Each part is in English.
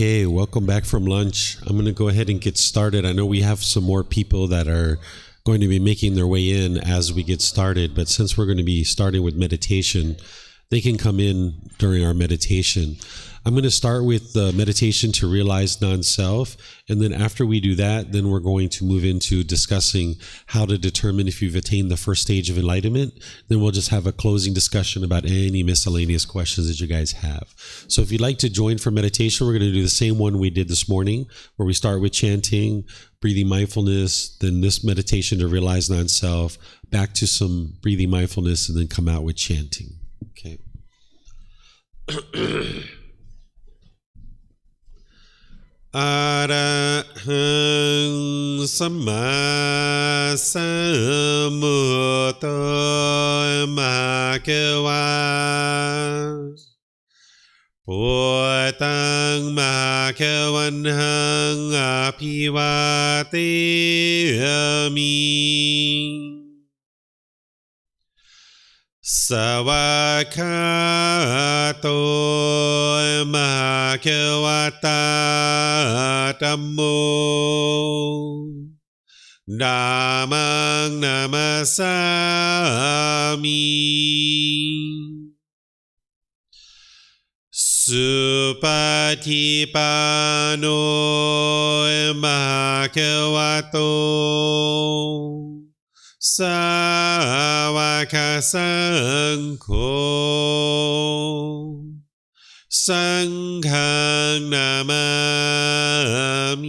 Okay, welcome back from lunch. I'm going to go ahead and get started. I know we have some more people that are going to be making their way in as we get started, but since we're going to be starting with meditation, they can come in during our meditation. I'm going to start with the meditation to realize non-self, and then after we do that, then we're going to move into discussing how to determine if you've attained the first stage of enlightenment. Then we'll just have a closing discussion about any miscellaneous questions that you guys have. So if you'd like to join for meditation, we're going to do the same one we did this morning, where we start with chanting, breathing mindfulness, then this meditation to realize non-self, back to some breathing mindfulness, and then come out with chanting. Okay. Arahang Samma Sambuddho Bhagava Buddhaṃ Bhagavantaṃ Abhivadayami Savakato Bhagavata Dhammo Dhammang Namasami Supatipano Bhagavato Savaka Sangho Sanghang Namami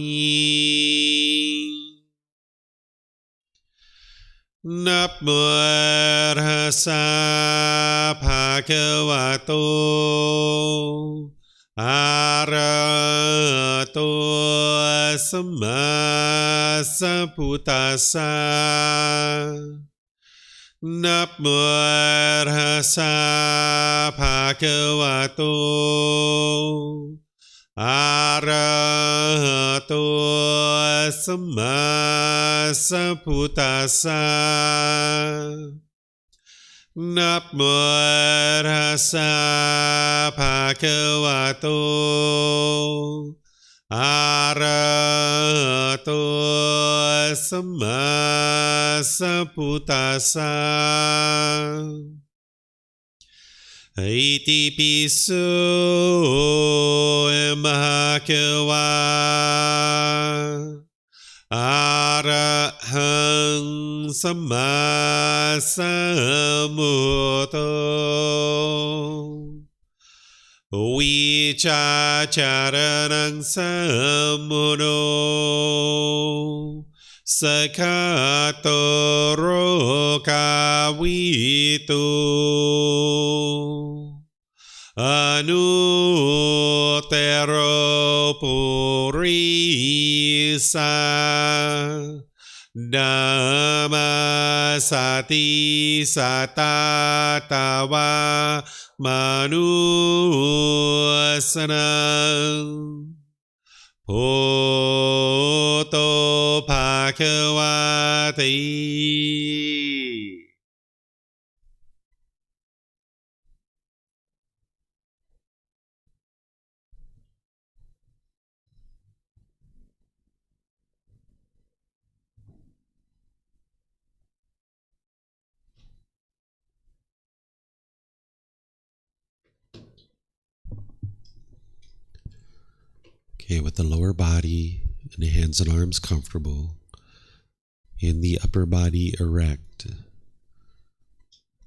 Namo Tassa Bhagavato Arahato Samma Sambuddhassa Namo Tassa Bhagavato Arahato Samma Sambuddhassa Namo Tassa Bhagavato Arahato Samma Sambuddhassa Iti piso Bhagava Arahang Samma Sambuddho Vichacharanang Sambuddho Sakato Rokavitu Anuttaro Purisa Dhamma Sati Satatawa Manusanam Bhutto Bhagavati. Okay, with the lower body and the hands and arms comfortable, and the upper body erect,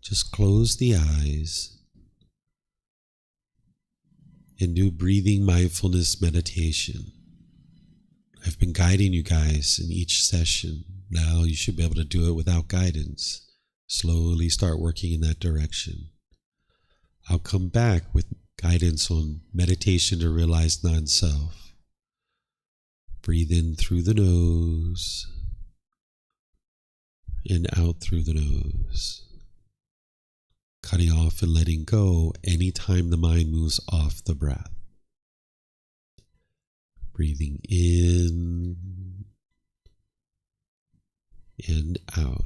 just close the eyes and do breathing mindfulness meditation. I've been guiding you guys in each session. Now you should be able to do it without guidance. Slowly start working in that direction. I'll come back with guidance on meditation to realize non-self. Breathe in through the nose and out through the nose, cutting off and letting go anytime the mind moves off the breath. Breathing in and out.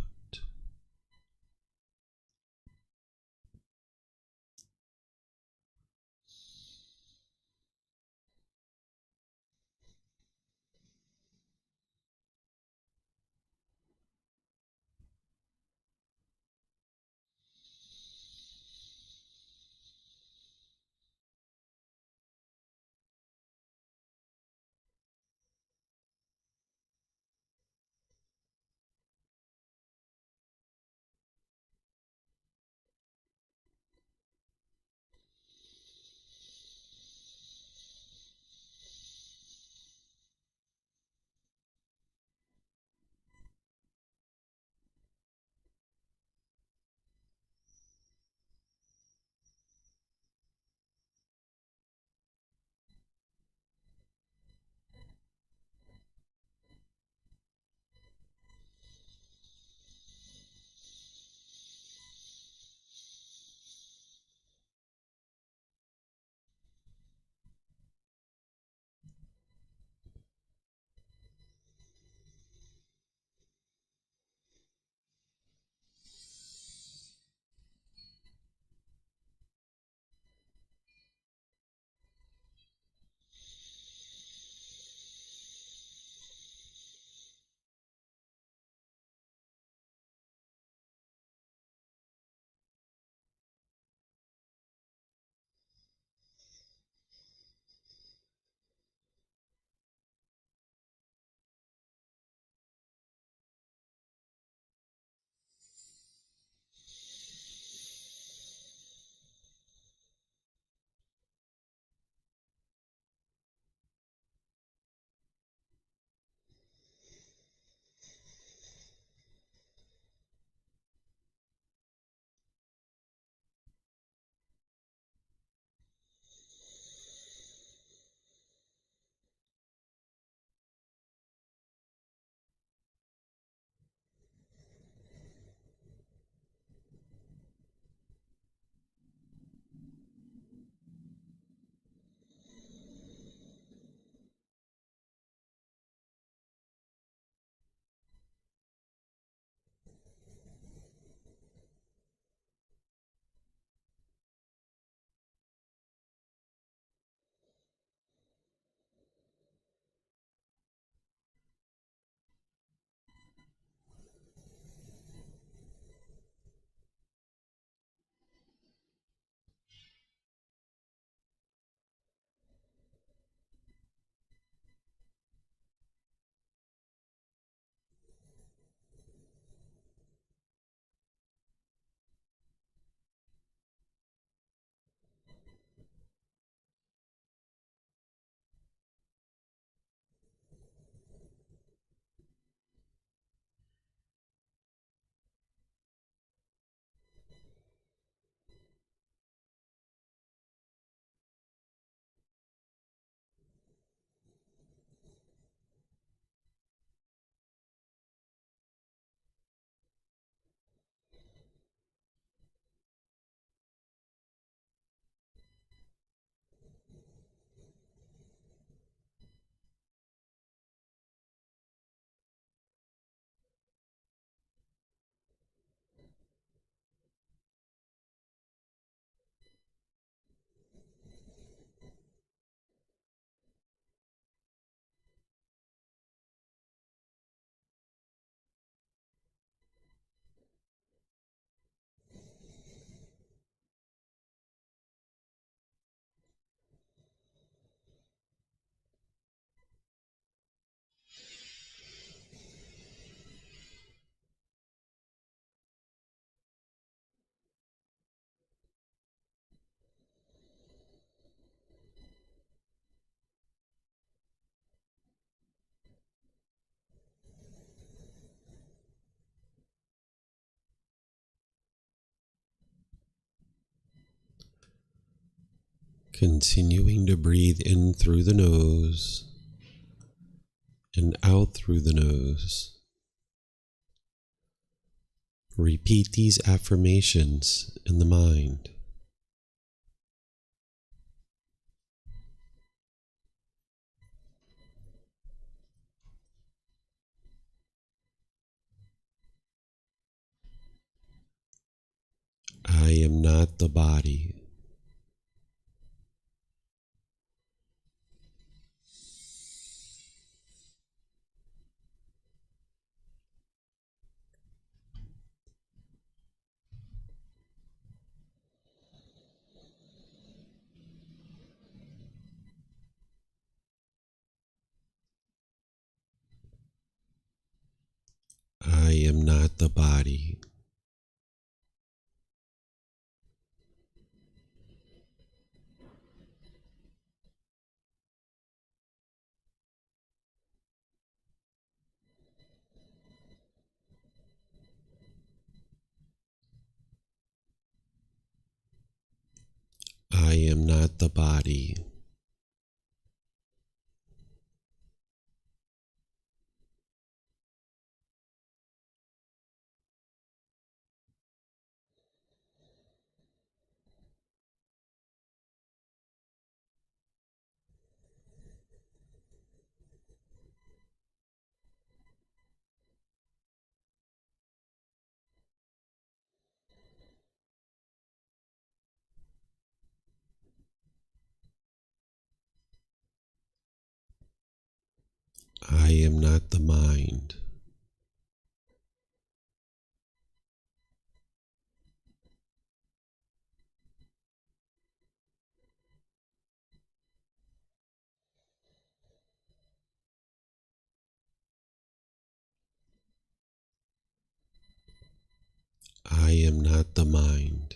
Continuing to breathe in through the nose and out through the nose. Repeat these affirmations in the mind. I am not the body. I am not the body. I am not the body. I am not the mind. I am not the mind.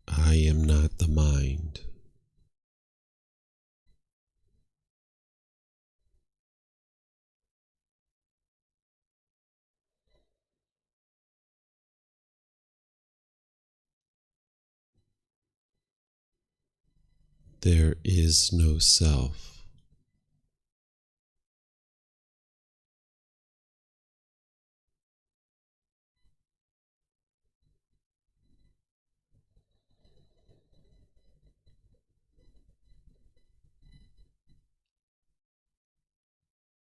I am not the mind. There is no self.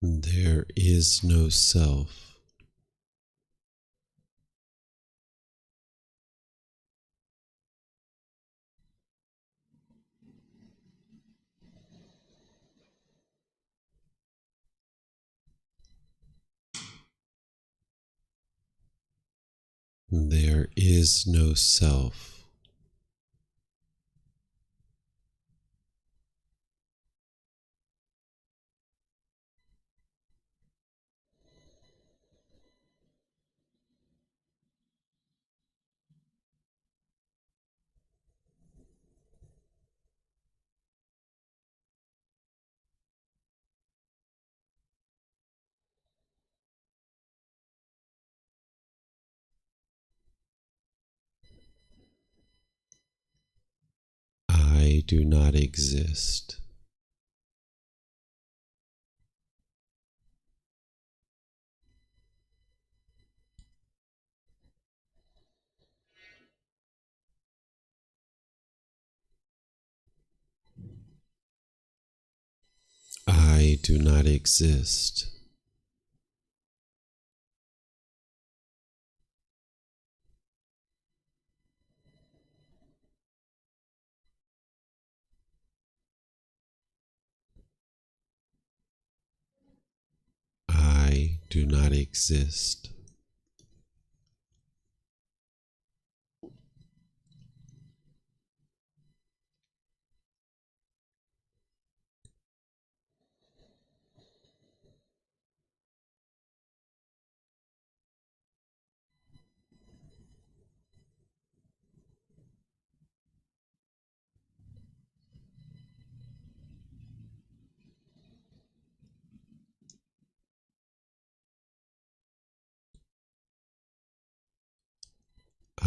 There is no self. There is no self. I do not exist. I do not exist. I do not exist.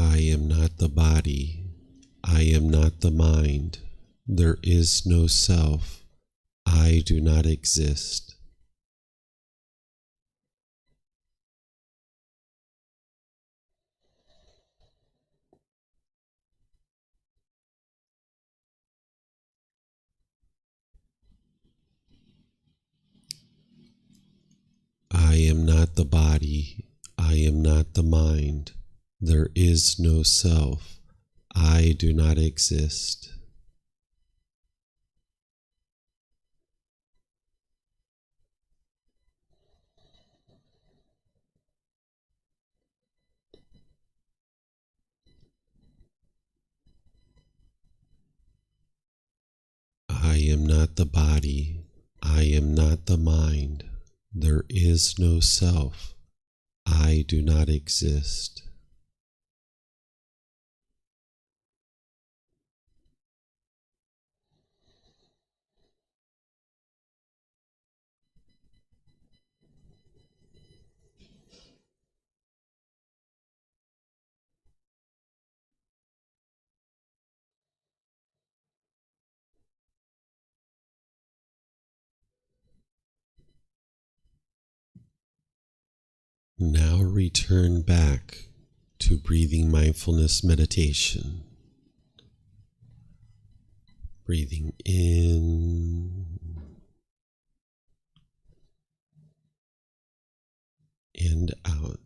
I am not the body. I am not the mind. There is no self. I do not exist. I am not the body. I am not the mind. There is no self. I do not exist. I am not the body. I am not the mind. There is no self. I do not exist. Now return back to breathing mindfulness meditation. Breathing in and out.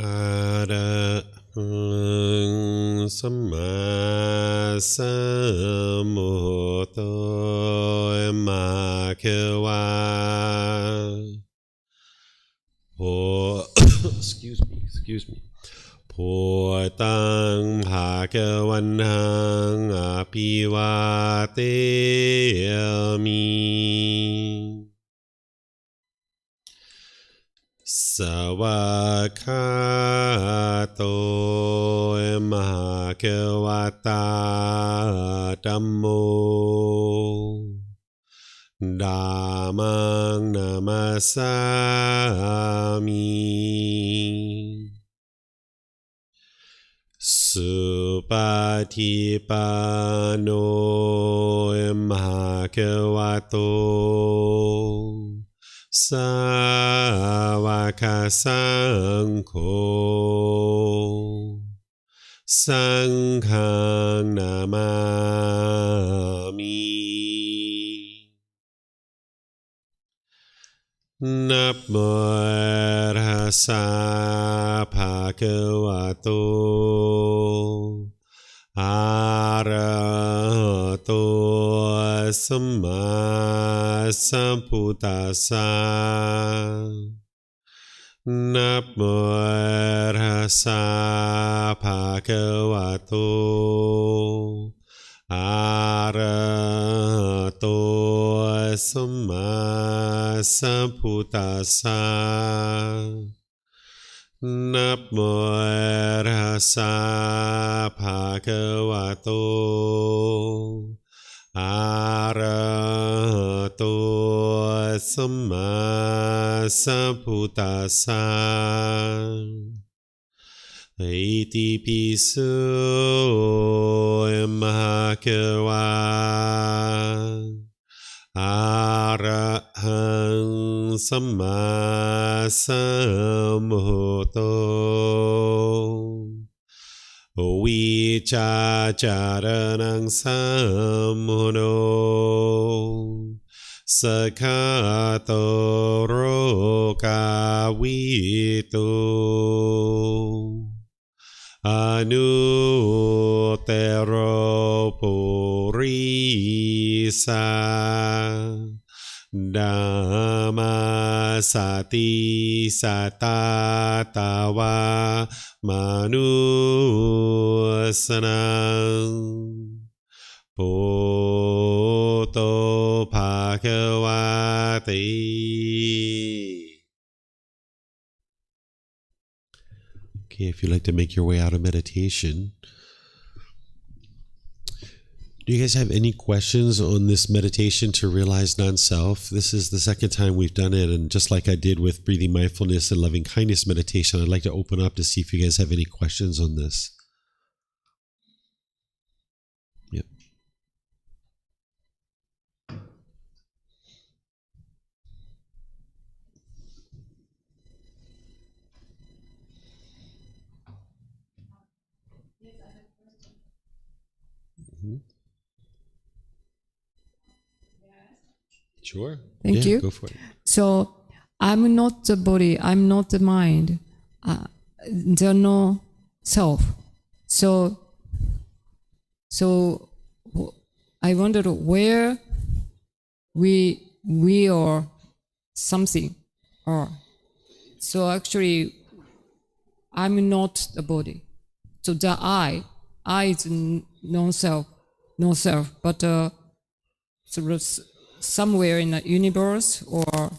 อะระหังสัมมาสัมพุทโธมาควาโพ excuse me โพตังภาควันหังอภิวาเทมิสวากขาโตมหาควตาธัมโมธัมมังนามัสสามิสุปฏิปันโนมหาควโตสาวกสังโฆสังฆังนามามินะโมตัสสะภะคะวะโตอะระหะโตสัมมาสัมพุทธัสสะนะโมตัสสะภะคะวะโตอะระหะโตสัมมาสัมพุทธัสสะนะโมตัสสะภะคะวะโตอะระหะโตสัมมาสัมพุทธัสสะอิติปิโสมหะควาอะระหังสัมมาสัมพุทโธวิชาจารณังสัมโมโนสกขาโตโรกาวิโตอนุเตโรปุริสาดัมมาสติสัตตาตาวามนุสนังปุโตภะคะวะติ Okay, if you'd like to make your way out of meditation, do you guys have any questions on this meditation to realize non-self? This is the second time we've done it, and just like I did with breathing mindfulness and loving kindness meditation, I'd like to open up to see if you guys have any questions on this. Yep. Sure. Thank you. Go for it. So I'm not the body, I'm not the mind. There's no self. So I wonder where we are something are. So actually I'm not the body. So the I is no self, but somewhere in the universe, or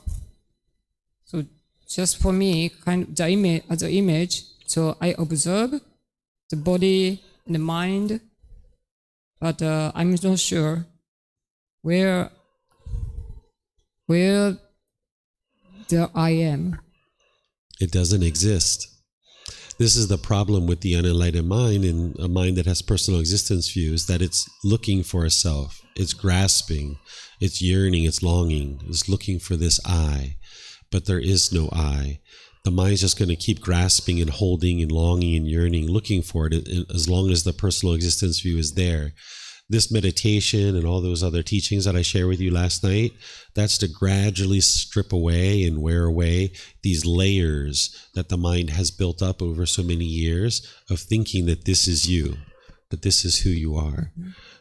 so just for me, kind of the image as an image. So I observe the body and the mind, but I'm not sure where the I am. It doesn't exist. This is the problem with the unenlightened mind, and a mind that has personal existence views, that it's looking for a self. It's grasping, it's yearning, it's longing, it's looking for this I, but there is no I. The mind's just going to keep grasping and holding and longing and yearning, looking for it as long as the personal existence view is there. this meditation and all those other teachings that I shared with you last night, that's to gradually strip away and wear away these layers that the mind has built up over so many years of thinking that this is you, that this is who you are.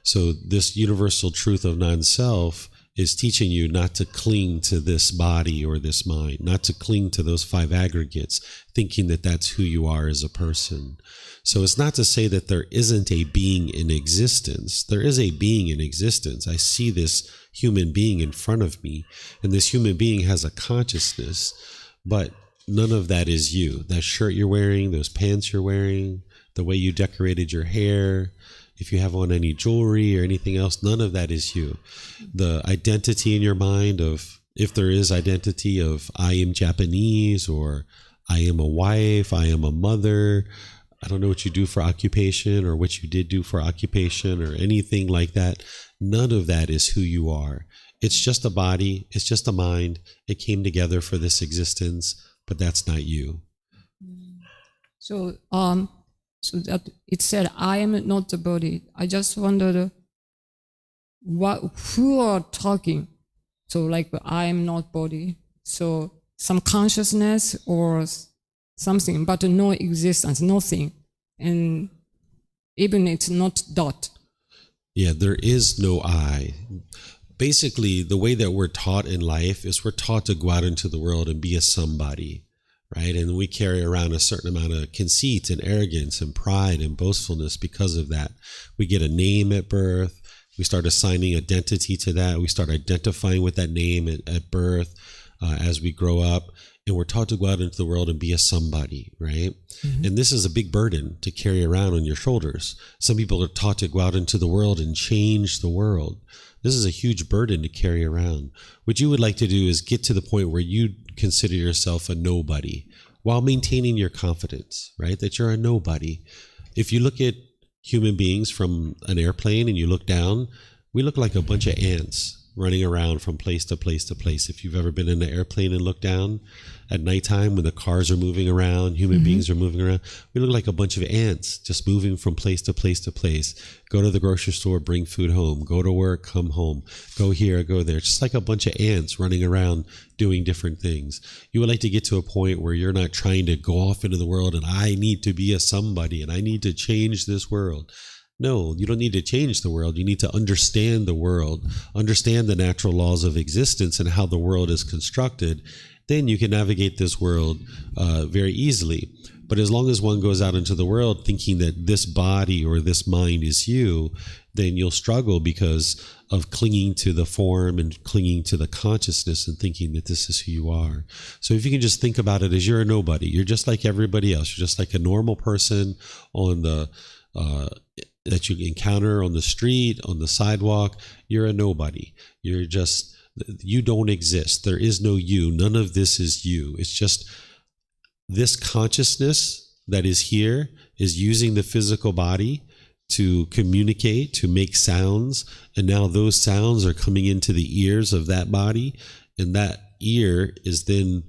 So this universal truth of non-self is teaching you not to cling to this body or this mind, not to cling to those 5 aggregates, thinking that that's who you are as a person. So it's not to say that there isn't a being in existence. There is a being in existence. I see this human being in front of me, and this human being has a consciousness, but none of that is you. That shirt you're wearing, those pants you're wearing, the way you decorated your hair, if you have on any jewelry or anything else, none of that is you. The identity in your mind of, if there is identity of I am Japanese, or I am a wife, I am a mother, I don't know what you do for occupation or what you did do for occupation or anything like that. None of that is who you are. It's just a body. It's just a mind. It came together for this existence, but that's not you. So that it said, I am not the body. I just wondered who are talking. So like, I am not body. So some consciousness or something, but no existence, nothing. And even it's not dot. Yeah, there is no I. Basically, the way that we're taught in life is we're taught to go out into the world and be a somebody, right? And we carry around a certain amount of conceit and arrogance and pride and boastfulness because of that. We get a name at birth. We start assigning identity to that. We start identifying with that name at birth as we grow up. And we're taught to go out into the world and be a somebody, right? Mm-hmm. And this is a big burden to carry around on your shoulders. Some people are taught to go out into the world and change the world. This is a huge burden to carry around. What you would like to do is get to the point where you consider yourself a nobody while maintaining your confidence, right? That you're a nobody. If you look at human beings from an airplane and you look down, we look like a bunch of ants running around from place to place to place. If you've ever been in an airplane and looked down at nighttime when the cars are moving around, human beings are moving around, we look like a bunch of ants just moving from place to place to place. Go to the grocery store, bring food home. Go to work, come home. Go here, go there. Just like a bunch of ants running around doing different things. You would like to get to a point where you're not trying to go off into the world and I need to be a somebody and I need to change this world. No, you don't need to change the world. You need to understand the world, understand the natural laws of existence and how the world is constructed. Then you can navigate this world very easily. But as long as one goes out into the world thinking that this body or this mind is you, then you'll struggle because of clinging to the form and clinging to the consciousness and thinking that this is who you are. So if you can just think about it as you're a nobody, you're just like everybody else. You're just like a normal person on the that you encounter on the street, on the sidewalk. You're a nobody. You don't exist. There is no you. None of this is you. It's just this consciousness that is here is using the physical body to communicate, to make sounds. And now those sounds are coming into the ears of that body. And that ear is then,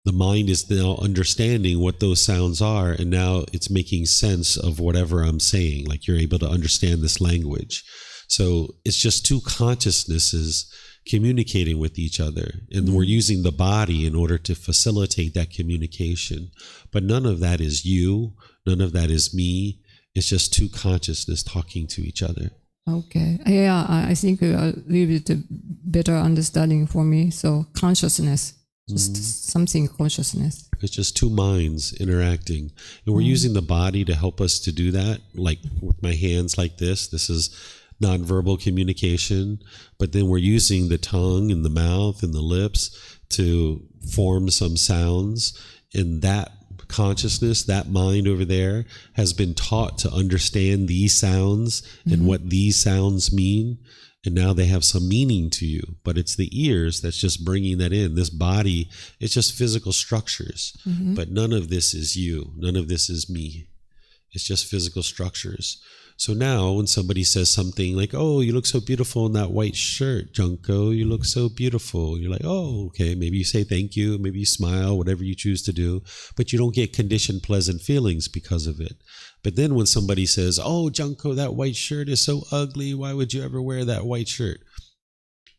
the mind is now understanding what those sounds are, and now it's making sense of whatever I'm saying. Like you're able to understand this language. So it's just two consciousnesses communicating with each other, and we're using the body in order to facilitate that communication. But none of that is you. None of that is me. It's just two consciousness talking to each other. Okay. Yeah, I think a little bit better understanding for me. So consciousness. Just something consciousness. It's just two minds interacting. And we're using the body to help us to do that. Like with my hands like this. This is nonverbal communication. But then we're using the tongue and the mouth and the lips to form some sounds. And that consciousness, that mind over there, has been taught to understand these sounds and what these sounds mean. And now they have some meaning to you, but it's the ears that's just bringing that in. This body, it's just physical structures, but none of this is you. None of this is me. It's just physical structures. So now when somebody says something like, oh, you look so beautiful in that white shirt, Junko, you look so beautiful. You're like, oh, okay. Maybe you say thank you. Maybe you smile, whatever you choose to do, but you don't get conditioned pleasant feelings because of it. But then when somebody says, oh, Junko, that white shirt is so ugly, why would you ever wear that white shirt?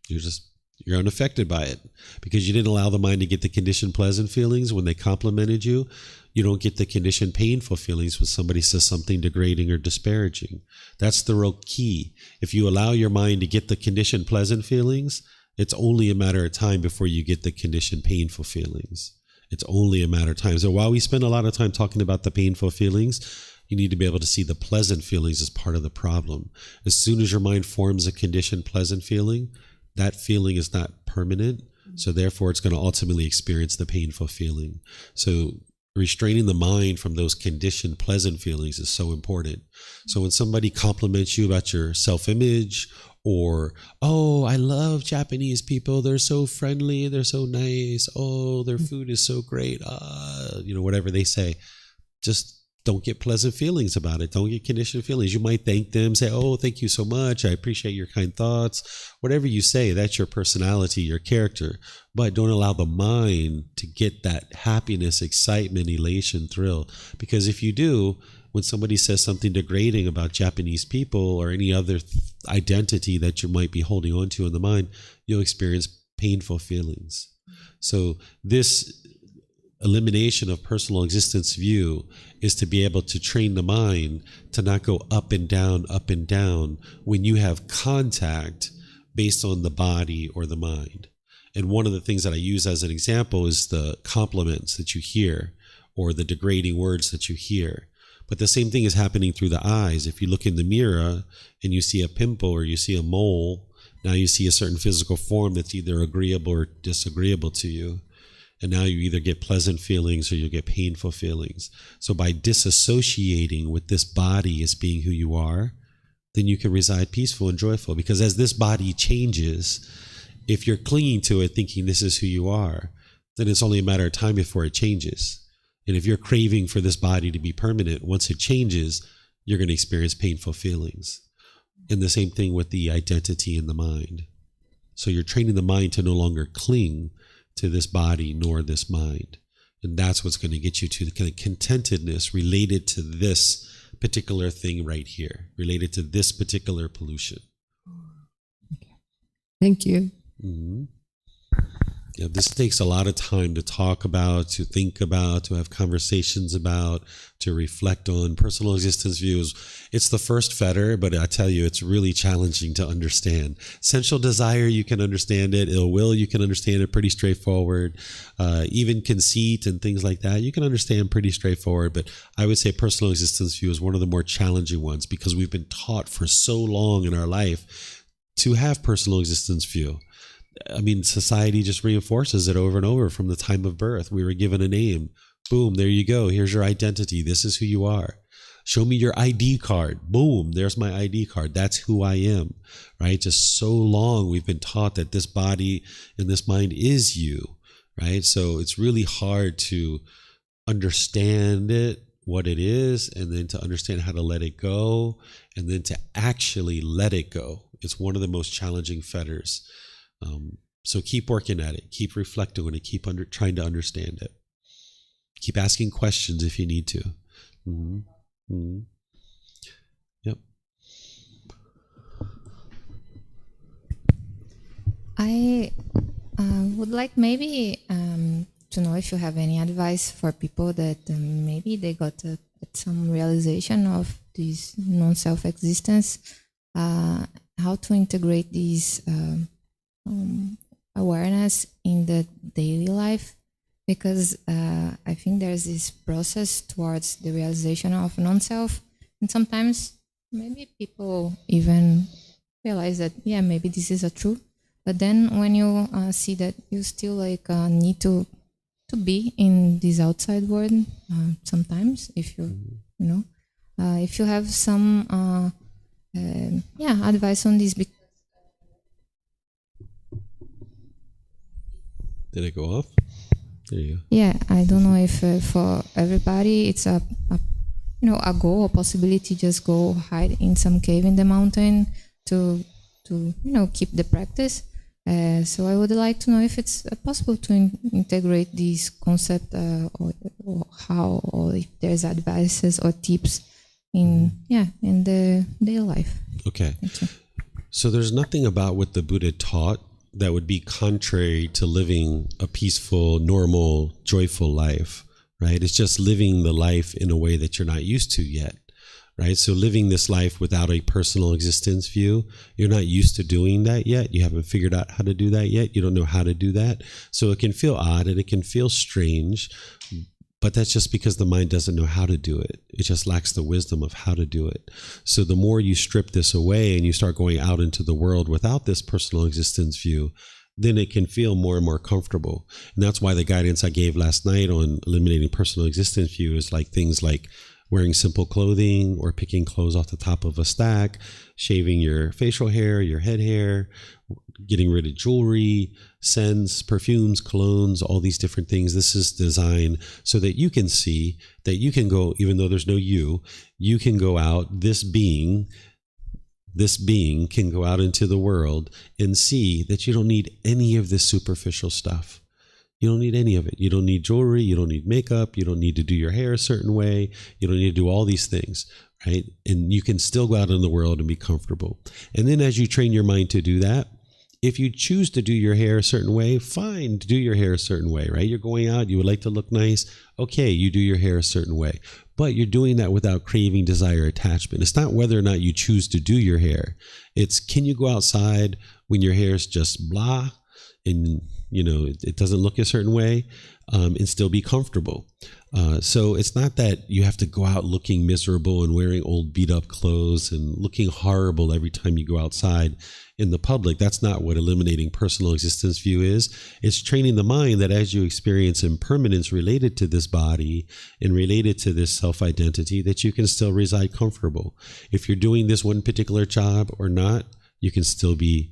You're unaffected by it because you didn't allow the mind to get the conditioned pleasant feelings when they complimented you. You don't get the conditioned painful feelings when somebody says something degrading or disparaging. That's the real key. If you allow your mind to get the conditioned pleasant feelings, it's only a matter of time before you get the conditioned painful feelings. It's only a matter of time. So while we spend a lot of time talking about the painful feelings, you need to be able to see the pleasant feelings as part of the problem. As soon as your mind forms a conditioned pleasant feeling, that feeling is not permanent. So therefore, it's going to ultimately experience the painful feeling. So restraining the mind from those conditioned pleasant feelings is so important. So when somebody compliments you about your self-image, or, oh, I love Japanese people, they're so friendly, they're so nice, oh, their food is so great, whatever they say, just don't get pleasant feelings about it. Don't get conditioned feelings. You might thank them, say, oh, thank you so much, I appreciate your kind thoughts. Whatever you say, that's your personality, your character. But don't allow the mind to get that happiness, excitement, elation, thrill. Because if you do, when somebody says something degrading about Japanese people or any other identity that you might be holding on to in the mind, you'll experience painful feelings. So this elimination of personal existence view is to be able to train the mind to not go up and down when you have contact based on the body or the mind. And one of the things that I use as an example is the compliments that you hear or the degrading words that you hear. But the same thing is happening through the eyes. If you look in the mirror and you see a pimple or you see a mole, now you see a certain physical form that's either agreeable or disagreeable to you. And now you either get pleasant feelings or you get painful feelings. So by disassociating with this body as being who you are, then you can reside peaceful and joyful. Because as this body changes, if you're clinging to it thinking this is who you are, then it's only a matter of time before it changes. And if you're craving for this body to be permanent, once it changes, you're going to experience painful feelings. And the same thing with the identity in the mind. So you're training the mind to no longer cling to this body nor this mind. And that's what's going to get you to the kind of contentedness related to this particular thing right here, related to this particular pollution. Thank you. Mm-hmm. Yeah, this takes a lot of time to talk about, to think about, to have conversations about, to reflect on. Personal existence views. It's the first fetter, but I tell you, it's really challenging to understand. Sensual desire, you can understand it. Ill will, you can understand it pretty straightforward. Even conceit and things like that, you can understand pretty straightforward. But I would say personal existence view is one of the more challenging ones because we've been taught for so long in our life to have personal existence view. I mean, society just reinforces it over and over from the time of birth. We were given a name. Boom, there you go. Here's your identity. This is who you are. Show me your ID card. Boom, there's my ID card. That's who I am, right? Just so long we've been taught that this body and this mind is you, right? So it's really hard to understand it, what it is, and then to understand how to let it go, and then to actually let it go. It's one of the most challenging fetters. So keep working at it, keep reflecting on it, keep trying to understand it. Keep asking questions if you need to. Mm-hmm. Mm-hmm. Yep. I would like maybe to know if you have any advice for people that maybe they got at some realization of this non-self existence, how to integrate these awareness in the daily life, because I think there's this process towards the realization of non-self, and sometimes maybe people even realize that maybe this is a truth, but then when you see that you still need to be in this outside world, sometimes if you if you have some advice on this. Did it go off? There you go. Yeah, I don't know if for everybody it's a goal, a possibility. Just go hide in some cave in the mountain to keep the practice. So I would like to know if it's possible to integrate this concept, or how, or if there's advices or tips in the daily life. Okay. Thank you. So there's nothing about what the Buddha taught that would be contrary to living a peaceful, normal, joyful life, right? It's just living the life in a way that you're not used to yet, right? So living this life without a personal existence view, you're not used to doing that yet. You haven't figured out how to do that yet. You don't know how to do that. So it can feel odd and it can feel strange, but that's just because the mind doesn't know how to do it. It just lacks the wisdom of how to do it. So the more you strip this away and you start going out into the world without this personal existence view, then it can feel more and more comfortable. And that's why the guidance I gave last night on eliminating personal existence view is like things like wearing simple clothing or picking clothes off the top of a stack, shaving your facial hair, your head hair, getting rid of jewelry, scents, perfumes, colognes, all these different things. This is designed so that you can see that you can go, even though there's no you can go out, this being can go out into the world and see that you don't need any of this superficial stuff. You don't need any of it. You don't need jewelry. You don't need makeup. You don't need to do your hair a certain way. You don't need to do all these things, right? And you can still go out in the world and be comfortable. And then as you train your mind to do that, if you choose to do your hair a certain way, fine, do your hair a certain way, right? You're going out, you would like to look nice. Okay, you do your hair a certain way. But you're doing that without craving, desire, attachment. It's not whether or not you choose to do your hair. It's can you go outside when your hair is just blah and it doesn't look a certain way and still be comfortable. So it's not that you have to go out looking miserable and wearing old beat up clothes and looking horrible every time you go outside in the public. That's not what eliminating personal existence view is. It's training the mind that as you experience impermanence related to this body and related to this self-identity, that you can still reside comfortable. If you're doing this one particular job or not, you can still be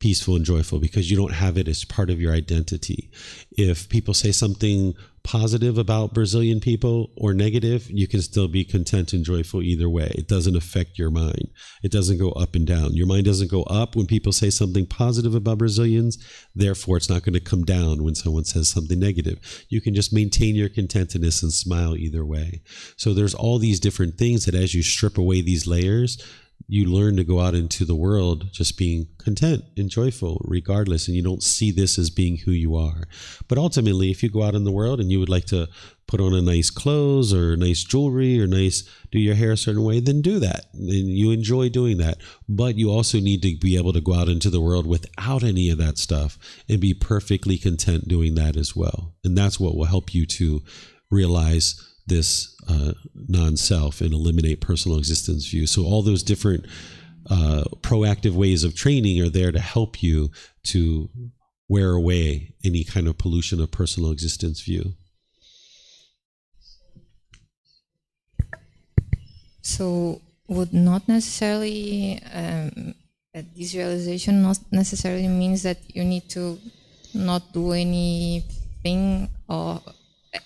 peaceful and joyful because you don't have it as part of your identity. If people say something positive about Brazilian people or negative, you can still be content and joyful either way. It doesn't affect your mind. It doesn't go up and down. Your mind doesn't go up when people say something positive about Brazilians. Therefore, it's not going to come down when someone says something negative. You can just maintain your contentedness and smile either way. So there's all these different things that as you strip away these layers, you learn to go out into the world just being content and joyful regardless, and you don't see this as being who you are. But ultimately, if you go out in the world and you would like to put on a nice clothes or nice jewelry or do your hair a certain way, then do that. And you enjoy doing that. But you also need to be able to go out into the world without any of that stuff and be perfectly content doing that as well. And that's what will help you to realize this non-self and eliminate personal existence view. So all those different proactive ways of training are there to help you to wear away any kind of pollution of personal existence view. So would not necessarily, this realization not necessarily means that you need to not do anything or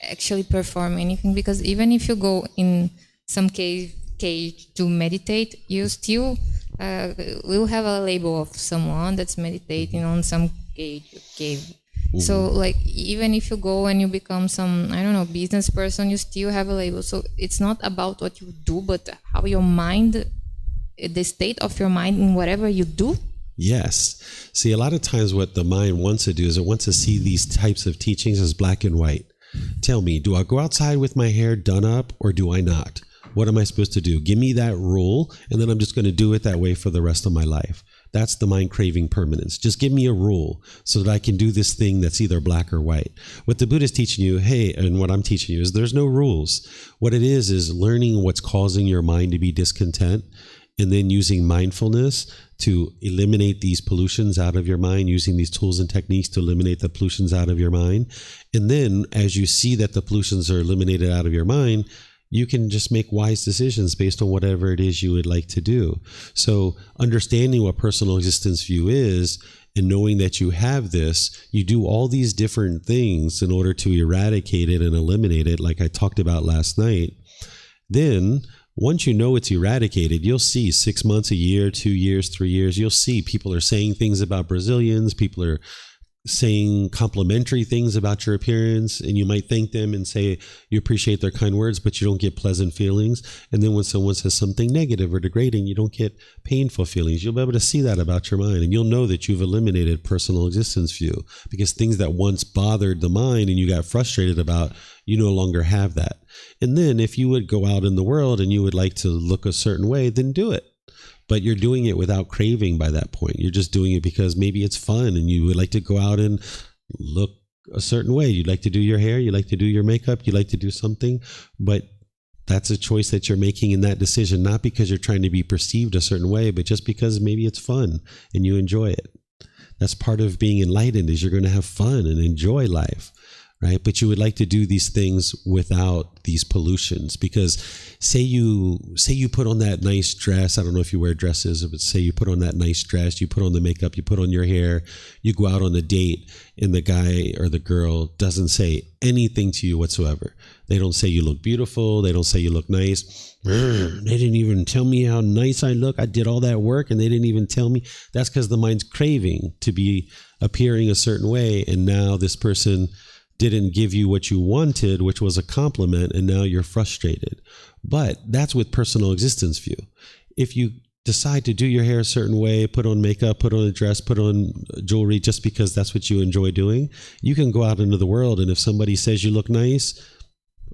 actually perform anything, because even if you go in some cage to meditate, you still will have a label of someone that's meditating on some cave. Mm-hmm. So like even if you go and you become some, I don't know, business person, you still have a label. So it's not about what you do, but how your mind, the state of your mind in whatever you do. Yes. See, a lot of times what the mind wants to do is it wants to see these types of teachings as black and white. Tell me, do I go outside with my hair done up or do I not? What am I supposed to do? Give me that rule, and then I'm just going to do it that way for the rest of my life. That's the mind craving permanence. Just give me a rule so that I can do this thing that's either black or white. What the Buddha is teaching you, and what I'm teaching you is there's no rules. What it is learning what's causing your mind to be discontent, and then using mindfulness to eliminate these pollutions out of your mind, using these tools and techniques to eliminate the pollutions out of your mind. And then as you see that the pollutions are eliminated out of your mind, you can just make wise decisions based on whatever it is you would like to do. So understanding what personal existence view is and knowing that you have this, you do all these different things in order to eradicate it and eliminate it, like I talked about last night. Then once you know it's eradicated, you'll see 6 months, a year, 2 years, 3 years, you'll see people are saying things about Brazilians, people are saying complimentary things about your appearance, and you might thank them and say you appreciate their kind words, but you don't get pleasant feelings. And then when someone says something negative or degrading, you don't get painful feelings. You'll be able to see that about your mind, and you'll know that you've eliminated personal existence view, because things that once bothered the mind and you got frustrated about, you no longer have that. And then if you would go out in the world and you would like to look a certain way, then do it. But you're doing it without craving by that point. You're just doing it because maybe it's fun and you would like to go out and look a certain way. You'd like to do your hair, you like to do your makeup, you like to do something, but that's a choice that you're making in that decision, not because you're trying to be perceived a certain way, but just because maybe it's fun and you enjoy it. That's part of being enlightened, is you're going to have fun and enjoy life. Right? But you would like to do these things without these pollutions, because say you put on that nice dress. I don't know if you wear dresses, but say you put on that nice dress, you put on the makeup, you put on your hair, you go out on a date, and the guy or the girl doesn't say anything to you whatsoever. They don't say you look beautiful. They don't say you look nice. They didn't even tell me how nice I look. I did all that work and they didn't even tell me. That's because the mind's craving to be appearing a certain way. And now this person didn't give you what you wanted, which was a compliment, and now you're frustrated. But that's with personal existence view. If you decide to do your hair a certain way, put on makeup, put on a dress, put on jewelry, just because that's what you enjoy doing, you can go out into the world, and if somebody says you look nice,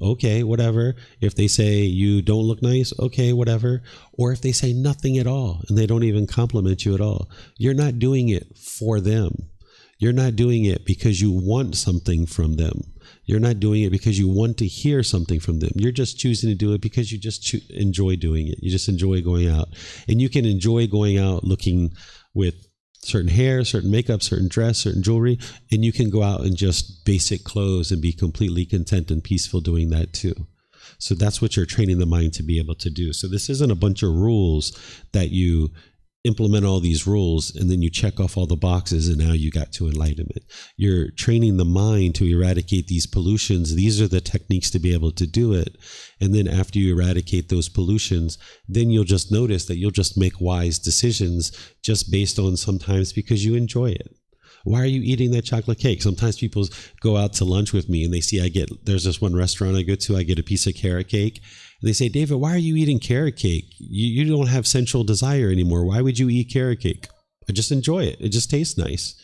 okay, whatever. If they say you don't look nice, okay, whatever. Or if they say nothing at all and they don't even compliment you at all, you're not doing it for them. You're not doing it because you want something from them. You're not doing it because you want to hear something from them. You're just choosing to do it because you just enjoy doing it. You just enjoy going out. And you can enjoy going out looking with certain hair, certain makeup, certain dress, certain jewelry, and you can go out in just basic clothes and be completely content and peaceful doing that too. So that's what you're training the mind to be able to do. So this isn't a bunch of rules that you implement all these rules and then you check off all the boxes and now you got to enlightenment. You're training the mind to eradicate these pollutions. These are the techniques to be able to do it. And then after you eradicate those pollutions, then you'll just notice that you'll just make wise decisions just based on sometimes because you enjoy it. Why are you eating that chocolate cake? Sometimes people go out to lunch with me and they see there's this one restaurant I go to, I get a piece of carrot cake. And they say, David, why are you eating carrot cake? You don't have sensual desire anymore. Why would you eat carrot cake? I just enjoy it. It just tastes nice.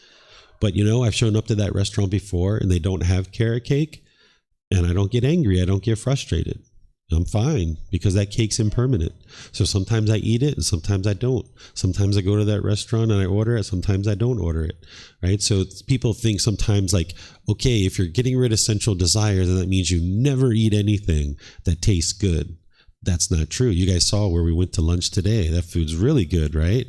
But I've shown up to that restaurant before and they don't have carrot cake and I don't get angry. I don't get frustrated. I'm fine because that cake's impermanent. So sometimes I eat it and sometimes I don't. Sometimes I go to that restaurant and I order it. Sometimes I don't order it, right? So people think sometimes like, okay, if you're getting rid of sensual desires, then that means you never eat anything that tastes good. That's not true. You guys saw where we went to lunch today. That food's really good, right?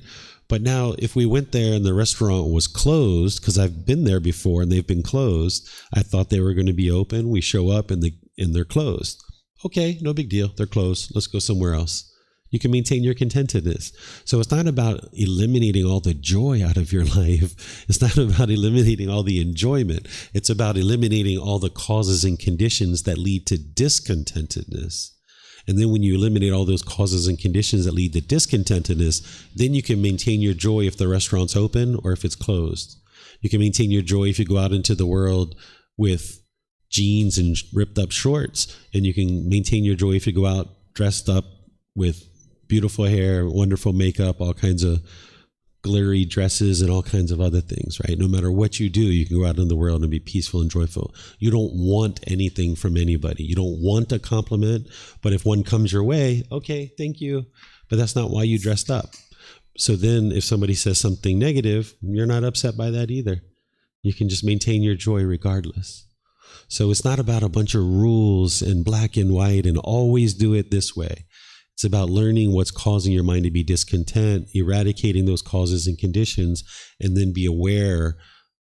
But now if we went there and the restaurant was closed, because I've been there before and they've been closed, I thought they were going to be open. We show up and they're closed. Okay, no big deal. They're closed. Let's go somewhere else. You can maintain your contentedness. So it's not about eliminating all the joy out of your life. It's not about eliminating all the enjoyment. It's about eliminating all the causes and conditions that lead to discontentedness. And then when you eliminate all those causes and conditions that lead to discontentedness, then you can maintain your joy if the restaurant's open or if it's closed. You can maintain your joy if you go out into the world with jeans and ripped up shorts, and you can maintain your joy if you go out dressed up with beautiful hair, wonderful makeup, all kinds of glittery dresses and all kinds of other things, right? No matter what you do, you can go out in the world and be peaceful and joyful. You don't want anything from anybody. You don't want a compliment, but if one comes your way, okay, thank you. But that's not why you dressed up. So then if somebody says something negative, you're not upset by that either. You can just maintain your joy regardless. So it's not about a bunch of rules and black and white and always do it this way. It's about learning what's causing your mind to be discontent, eradicating those causes and conditions, and then be aware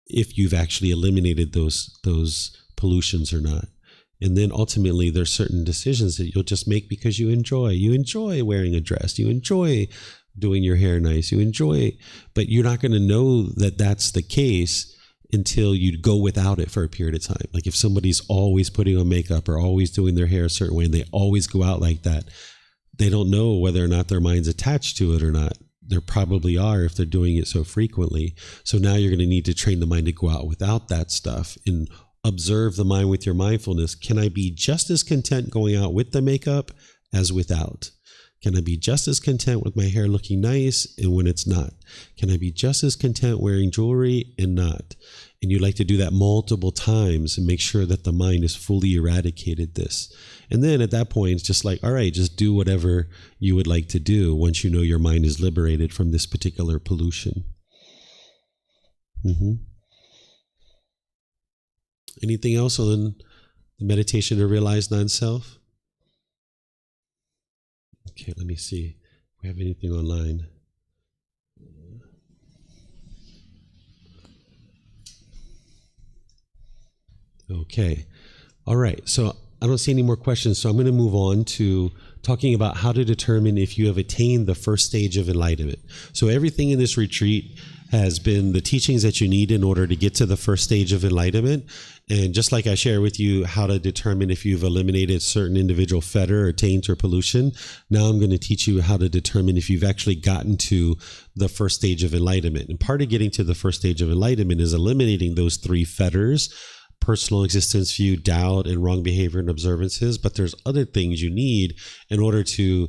if you've actually eliminated those pollutions or not. And then ultimately there's certain decisions that you'll just make because you enjoy. You enjoy wearing a dress. You enjoy doing your hair nice. You enjoy, but you're not going to know that that's the case until you go without it for a period of time. Like if somebody's always putting on makeup or always doing their hair a certain way and they always go out like that, they don't know whether or not their mind's attached to it or not. There probably are if they're doing it so frequently. So now you're going to need to train the mind to go out without that stuff and observe the mind with your mindfulness. Can I be just as content going out with the makeup as without? Can I be just as content with my hair looking nice and when it's not? Can I be just as content wearing jewelry and not? And you like to do that multiple times and make sure that the mind is fully eradicated this. And then at that point, it's just like, all right, just do whatever you would like to do once you know your mind is liberated from this particular pollution. Anything else on the meditation to realize non-self? Okay, let me see if we have anything online. Okay. All right. So I don't see any more questions. So I'm going to move on to talking about how to determine if you have attained the first stage of enlightenment. So everything in this retreat has been the teachings that you need in order to get to the first stage of enlightenment. And just like I share with you how to determine if you've eliminated certain individual fetter or taint or pollution, now I'm going to teach you how to determine if you've actually gotten to the first stage of enlightenment. And part of getting to the first stage of enlightenment is eliminating those three fetters: personal existence view, doubt, and wrong behavior and observances. But there's other things you need in order to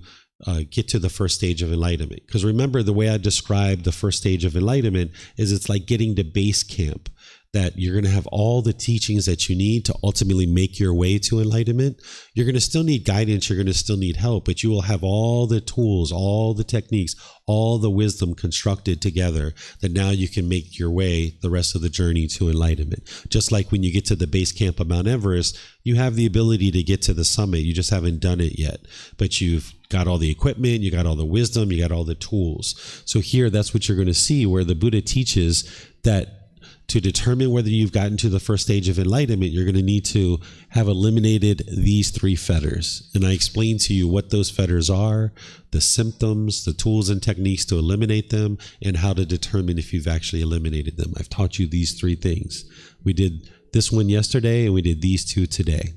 get to the first stage of enlightenment. Because remember, the way I describe the first stage of enlightenment is it's like getting to base camp, that you're going to have all the teachings that you need to ultimately make your way to enlightenment. You're going to still need guidance. You're going to still need help, but you will have all the tools, all the techniques, all the wisdom constructed together that now you can make your way the rest of the journey to enlightenment. Just like when you get to the base camp of Mount Everest, you have the ability to get to the summit. You just haven't done it yet, but you've got all the equipment, you got all the wisdom, you got all the tools. So here, that's what you're going to see, where the Buddha teaches that to determine whether you've gotten to the first stage of enlightenment, you're going to need to have eliminated these three fetters. And I explained to you what those fetters are, the symptoms, the tools and techniques to eliminate them, and how to determine if you've actually eliminated them. I've taught you these three things. We did this one yesterday, and we did these two today.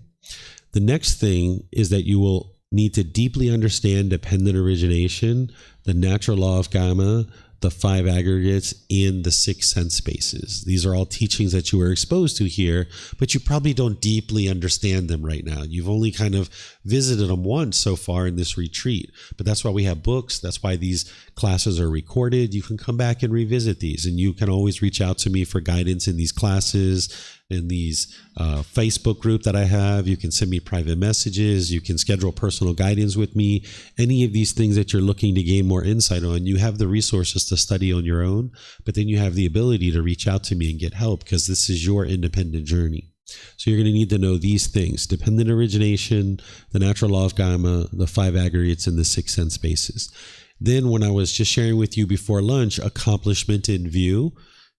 The next thing is that you will need to deeply understand dependent origination, the natural law of karma, the five aggregates, and the six sense spaces. These are all teachings that you were exposed to here, but you probably don't deeply understand them right now. You've only kind of visited them once so far in this retreat, but that's why we have books. That's why these classes are recorded. You can come back and revisit these, and you can always reach out to me for guidance in these classes, in these Facebook group that I have. You can send me private messages. You can schedule personal guidance with me. Any of these things that you're looking to gain more insight on, you have the resources to study on your own, but then you have the ability to reach out to me and get help, because this is your independent journey. So you're going to need to know these things: dependent origination, the natural law of karma, the five aggregates, and the six sense spaces. Then, when I was just sharing with you before lunch, accomplishment in view,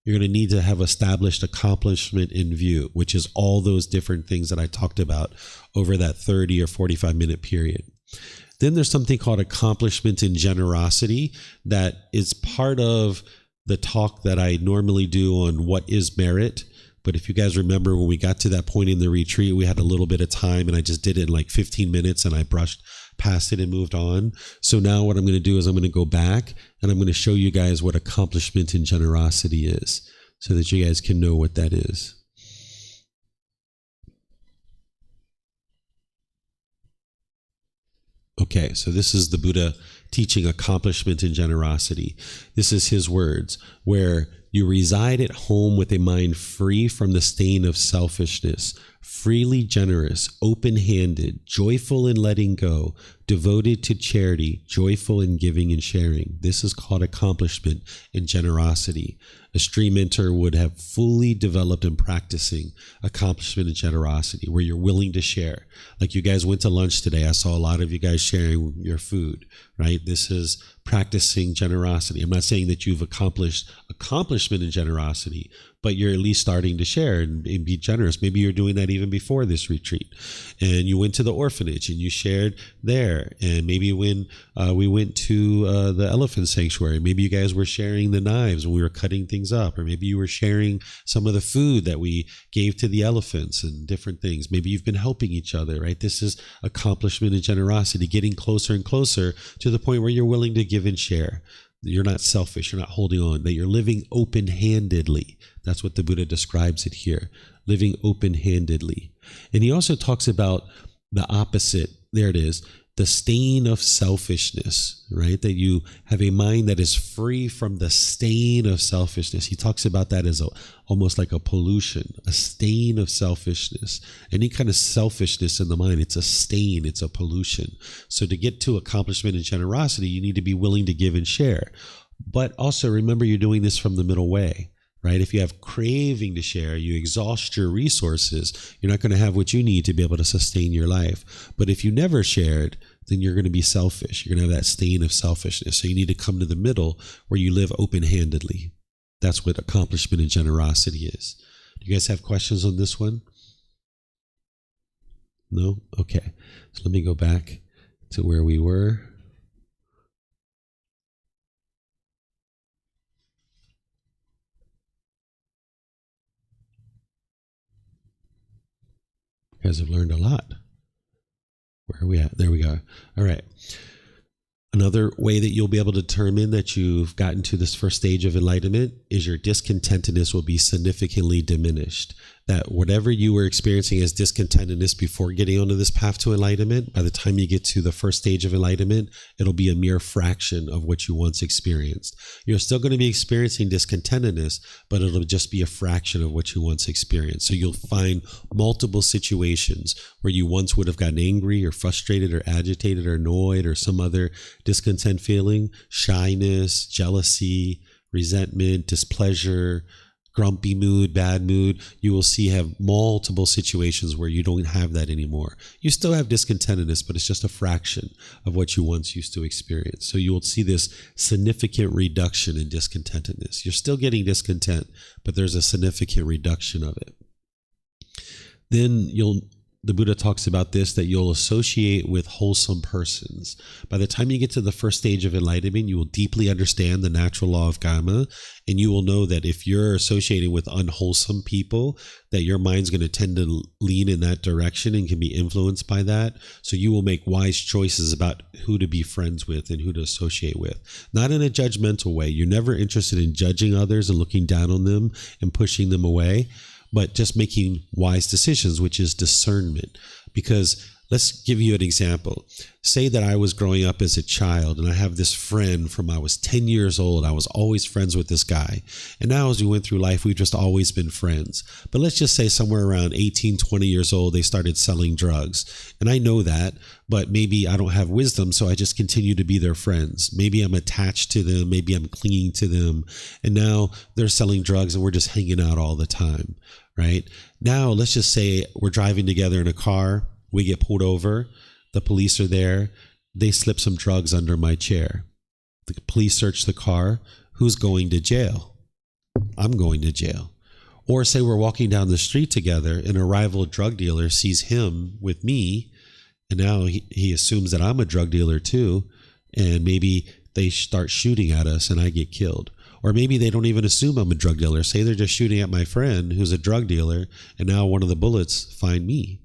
you're going to need to have established accomplishment in view, which is all those different things that I talked about over that 30 or 45-minute period. Then there's something called accomplishment in generosity that is part of the talk that I normally do on what is merit. But if you guys remember, when we got to that point in the retreat, we had a little bit of time and I just did it in like 15 minutes and I brushed past it and moved on. So now what I'm going to do is I'm going to go back and I'm going to show you guys what accomplishment in generosity is, so that you guys can know what that is. Okay, so this is the Buddha teaching accomplishment in generosity. This is his words, where you reside at home with a mind free from the stain of selfishness, freely generous, open-handed, joyful in letting go, devoted to charity, joyful in giving and sharing. This is called accomplishment in generosity. A stream enter would have fully developed in practicing accomplishment in generosity, where you're willing to share. Like you guys went to lunch today. I saw a lot of you guys sharing your food, right? This is practicing generosity. I'm not saying that you've accomplished accomplishment in generosity, but you're at least starting to share and be generous. Maybe you're doing that even before this retreat. And you went to the orphanage and you shared there. And maybe when we went to the elephant sanctuary, maybe you guys were sharing the knives when we were cutting things up. Or maybe you were sharing some of the food that we gave to the elephants and different things. Maybe you've been helping each other, right? This is accomplishment and generosity, getting closer and closer to the point where you're willing to give and share. You're not selfish. You're not holding on. That you're living open-handedly. That's what the Buddha describes it here. Living open-handedly. And he also talks about the opposite. There it is. The stain of selfishness, right? That you have a mind that is free from the stain of selfishness. He talks about that as almost like a pollution, a stain of selfishness. Any kind of selfishness in the mind, it's a stain, it's a pollution. So to get to accomplishment and generosity, you need to be willing to give and share. But also remember, you're doing this from the middle way. Right? If you have craving to share, you exhaust your resources, you're not going to have what you need to be able to sustain your life. But if you never shared, then you're going to be selfish. You're going to have that stain of selfishness. So you need to come to the middle where you live open-handedly. That's what accomplishment and generosity is. Do you guys have questions on this one? No? Okay. So let me go back to where we were. You guys have learned a lot. Where are we at? There we go. All right. Another way that you'll be able to determine that you've gotten to this first stage of enlightenment is your discontentedness will be significantly diminished. That whatever you were experiencing as discontentedness before getting onto this path to enlightenment, by the time you get to the first stage of enlightenment, it'll be a mere fraction of what you once experienced. You're still going to be experiencing discontentedness, but it'll just be a fraction of what you once experienced. So you'll find multiple situations where you once would have gotten angry or frustrated or agitated or annoyed or some other discontent feeling, shyness, jealousy, resentment, displeasure, grumpy mood, bad mood. You will see have multiple situations where you don't have that anymore. You still have discontentedness, but it's just a fraction of what you once used to experience. So you will see this significant reduction in discontentedness. You're still getting discontent, but there's a significant reduction of it. Then the Buddha talks about this, that you'll associate with wholesome persons. By the time you get to the first stage of enlightenment, you will deeply understand the natural law of karma, and you will know that if you're associating with unwholesome people, that your mind's going to tend to lean in that direction and can be influenced by that. So you will make wise choices about who to be friends with and who to associate with. Not in a judgmental way. You're never interested in judging others and looking down on them and pushing them away, but just making wise decisions, which is discernment. Because let's give you an example. Say that I was growing up as a child and I have this friend from I was 10 years old. I was always friends with this guy. And now as we went through life, we've just always been friends. But let's just say somewhere around 18, 20 years old, they started selling drugs. And I know that, but maybe I don't have wisdom, so I just continue to be their friends. Maybe I'm attached to them. Maybe I'm clinging to them. And now they're selling drugs and we're just hanging out all the time, right? Now, let's just say we're driving together in a car. We get pulled over. The police are there. They slip some drugs under my chair. The police search the car. Who's going to jail? I'm going to jail. Or say we're walking down the street together and a rival drug dealer sees him with me, and now he assumes that I'm a drug dealer too, and maybe they start shooting at us and I get killed. Or maybe they don't even assume I'm a drug dealer. Say they're just shooting at my friend who's a drug dealer, and now one of the bullets find me.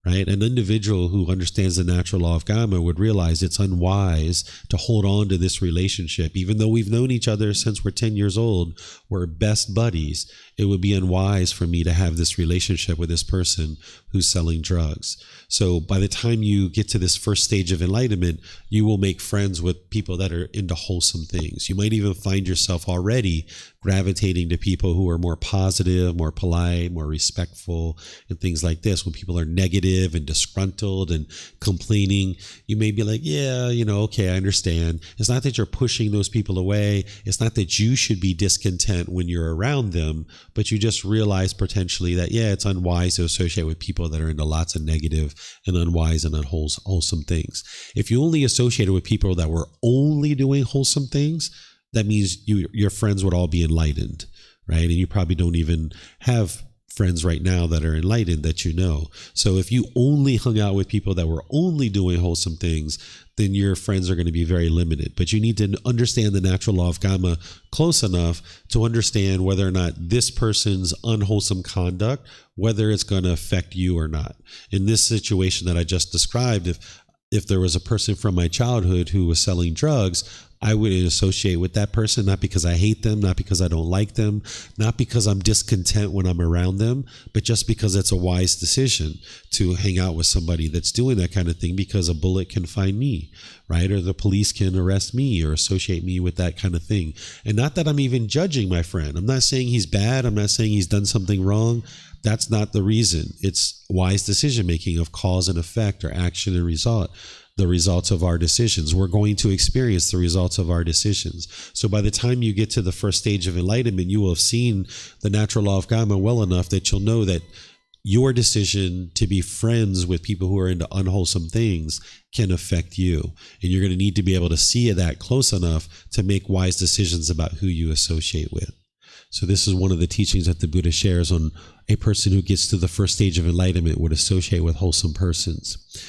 Right? An individual who understands the natural law of karma would realize it's unwise to hold on to this relationship. Even though we've known each other since we're 10 years old, we're best buddies. It would be unwise for me to have this relationship with this person who's selling drugs. So by the time you get to this first stage of enlightenment, you will make friends with people that are into wholesome things. You might even find yourself already gravitating to people who are more positive, more polite, more respectful, and things like this. When people are negative and disgruntled and complaining, you may be like, yeah, okay, I understand. It's not that you're pushing those people away. It's not that you should be discontent when you're around them, but you just realize potentially that, yeah, it's unwise to associate with people that are into lots of negative and unwise and unwholesome things. If you only associated with people that were only doing wholesome things, that means your friends would all be enlightened, right? And you probably don't even have friends right now that are enlightened that you know. So if you only hung out with people that were only doing wholesome things, then your friends are going to be very limited. But you need to understand the natural law of karma close enough to understand whether or not this person's unwholesome conduct, whether it's going to affect you or not. In this situation that I just described, if there was a person from my childhood who was selling drugs, I wouldn't associate with that person, not because I hate them, not because I don't like them, not because I'm discontent when I'm around them, but just because it's a wise decision to hang out with somebody that's doing that kind of thing, because a bullet can find me, right? Or the police can arrest me or associate me with that kind of thing. And not that I'm even judging my friend. I'm not saying he's bad. I'm not saying he's done something wrong. That's not the reason. It's wise decision making of cause and effect, or action and result. The results of our decisions. We're going to experience the results of our decisions. So by the time you get to the first stage of enlightenment, you will have seen the natural law of karma well enough that you'll know that your decision to be friends with people who are into unwholesome things can affect you. And you're going to need to be able to see that close enough to make wise decisions about who you associate with. So this is one of the teachings that the Buddha shares on a person who gets to the first stage of enlightenment would associate with wholesome persons.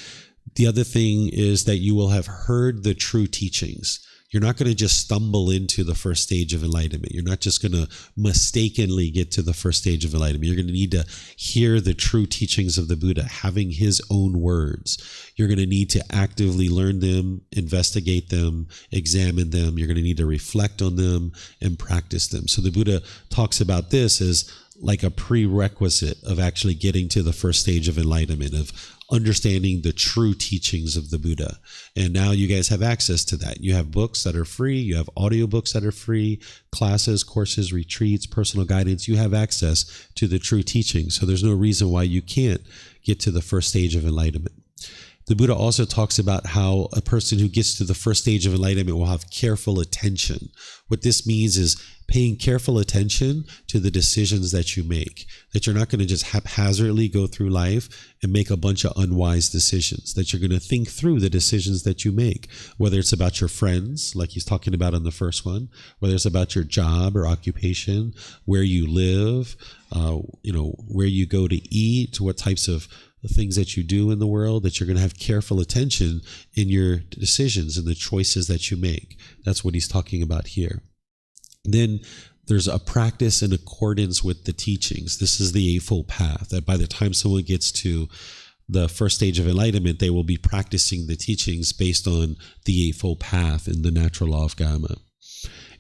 The other thing is that you will have heard the true teachings. You're not going to just stumble into the first stage of enlightenment. You're not just going to mistakenly get to the first stage of enlightenment. You're going to need to hear the true teachings of the Buddha, having his own words. You're going to need to actively learn them, investigate them, examine them. You're going to need to reflect on them and practice them. So the Buddha talks about this as like a prerequisite of actually getting to the first stage of enlightenment, of understanding the true teachings of the Buddha. And now you guys have access to that. You have books that are free. You have audiobooks that are free, classes, courses, retreats, personal guidance. You have access to the true teachings. So there's no reason why you can't get to the first stage of enlightenment. The Buddha also talks about how a person who gets to the first stage of enlightenment will have careful attention. What this means is paying careful attention to the decisions that you make, that you're not going to just haphazardly go through life and make a bunch of unwise decisions, that you're going to think through the decisions that you make, whether it's about your friends, like he's talking about in the first one, whether it's about your job or occupation, where you live, where you go to eat, what types of the things that you do in the world, that you're going to have careful attention in your decisions and the choices that you make. That's what he's talking about here. Then there's a practice in accordance with the teachings. This is the Eightfold Path, that by the time someone gets to the first stage of enlightenment, they will be practicing the teachings based on the Eightfold Path in the natural law of karma.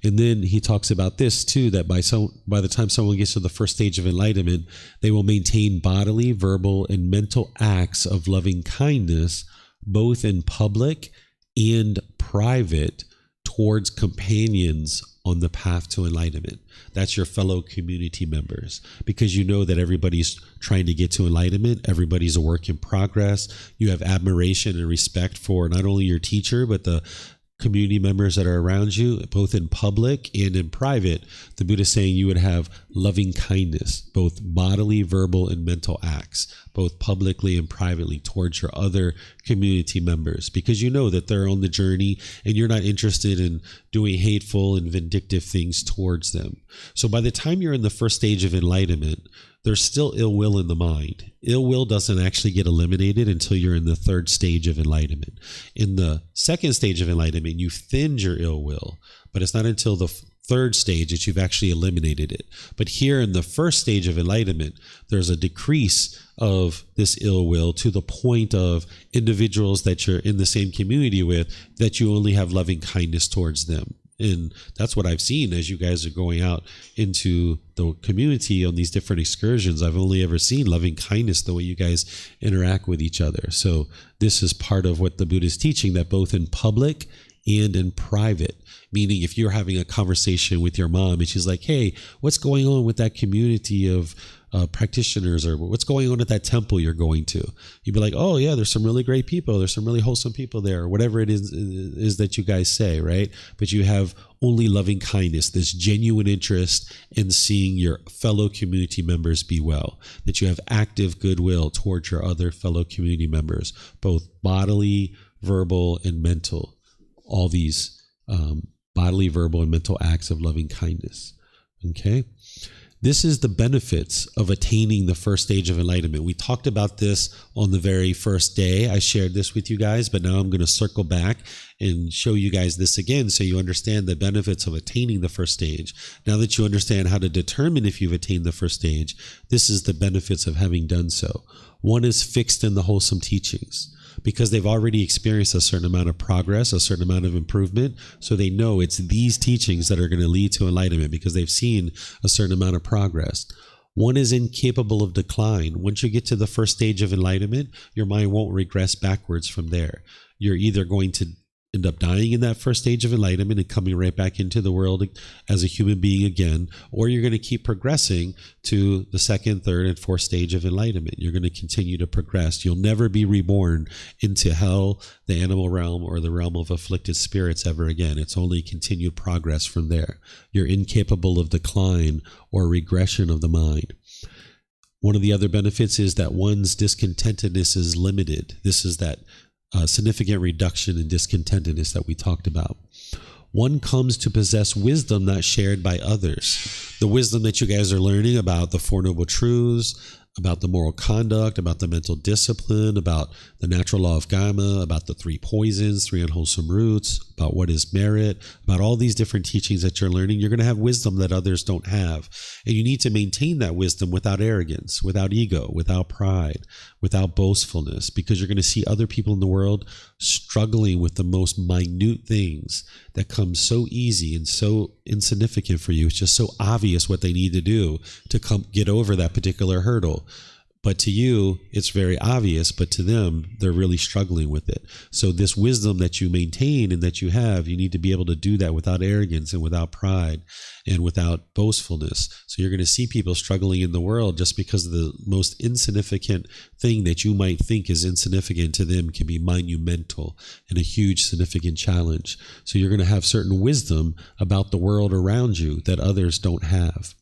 And then he talks about this too, that by the time someone gets to the first stage of enlightenment, they will maintain bodily, verbal, and mental acts of loving kindness, both in public and private, towards companions on the path to enlightenment. That's your fellow community members, because you know that everybody's trying to get to enlightenment. Everybody's a work in progress. You have admiration and respect for not only your teacher, but the community members that are around you, both in public and in private. The Buddha is saying you would have loving kindness, both bodily, verbal, and mental acts, both publicly and privately towards your other community members, because you know that they're on the journey and you're not interested in doing hateful and vindictive things towards them. So by the time you're in the first stage of enlightenment, there's still ill will in the mind. Ill will doesn't actually get eliminated until you're in the third stage of enlightenment. In the second stage of enlightenment, you've thinned your ill will, but it's not until the third stage that you've actually eliminated it. But here in the first stage of enlightenment, there's a decrease of this ill will to the point of individuals that you're in the same community with, that you only have loving kindness towards them. And that's what I've seen as you guys are going out into the community on these different excursions. I've only ever seen loving kindness the way you guys interact with each other. So this is part of what the Buddha is teaching, that both in public and in private, meaning if you're having a conversation with your mom and she's like, hey, what's going on with that community of practitioners, or what's going on at that temple you're going to? You'd be like, oh yeah, there's some really great people, there's some really wholesome people there, or whatever it is that you guys say, right? But you have only loving kindness, this genuine interest in seeing your fellow community members be well, that you have active goodwill towards your other fellow community members, both bodily, verbal, and mental. All these bodily, verbal, and mental acts of loving kindness. Okay? This is the benefits of attaining the first stage of enlightenment. We talked about this on the very first day. I shared this with you guys, but now I'm going to circle back and show you guys this again so you understand the benefits of attaining the first stage. Now that you understand how to determine if you've attained the first stage, this is the benefits of having done so. One is fixed in the wholesome teachings. because they've already experienced a certain amount of progress, a certain amount of improvement. So they know it's these teachings that are going to lead to enlightenment because they've seen a certain amount of progress. One is incapable of decline. Once you get to the first stage of enlightenment, your mind won't regress backwards from there. You're either going to end up dying in that first stage of enlightenment and coming right back into the world as a human being again, or you're going to keep progressing to the second, third, and fourth stage of enlightenment. You're going to continue to progress. You'll never be reborn into hell, the animal realm, or the realm of afflicted spirits ever again. It's only continued progress from there. You're incapable of decline or regression of the mind. One of the other benefits is that one's discontentedness is limited. This is that significant reduction in discontentedness that we talked about. One comes to possess wisdom not shared by others. The wisdom that you guys are learning about the Four Noble Truths, about the moral conduct, about the mental discipline, about the natural law of karma, about the three poisons, three unwholesome roots, about what is merit, about all these different teachings that you're learning. You're going to have wisdom that others don't have. And you need to maintain that wisdom without arrogance, without ego, without pride, without boastfulness, because you're going to see other people in the world struggling with the most minute things that come so easy and so insignificant for you. It's just so obvious what they need to do to get over that particular hurdle. But to you, it's very obvious, but to them, they're really struggling with it. So this wisdom that you maintain and that you have, you need to be able to do that without arrogance and without pride and without boastfulness. So you're going to see people struggling in the world just because of the most insignificant thing that you might think is insignificant to them can be monumental and a huge significant challenge. So you're going to have certain wisdom about the world around you that others don't have.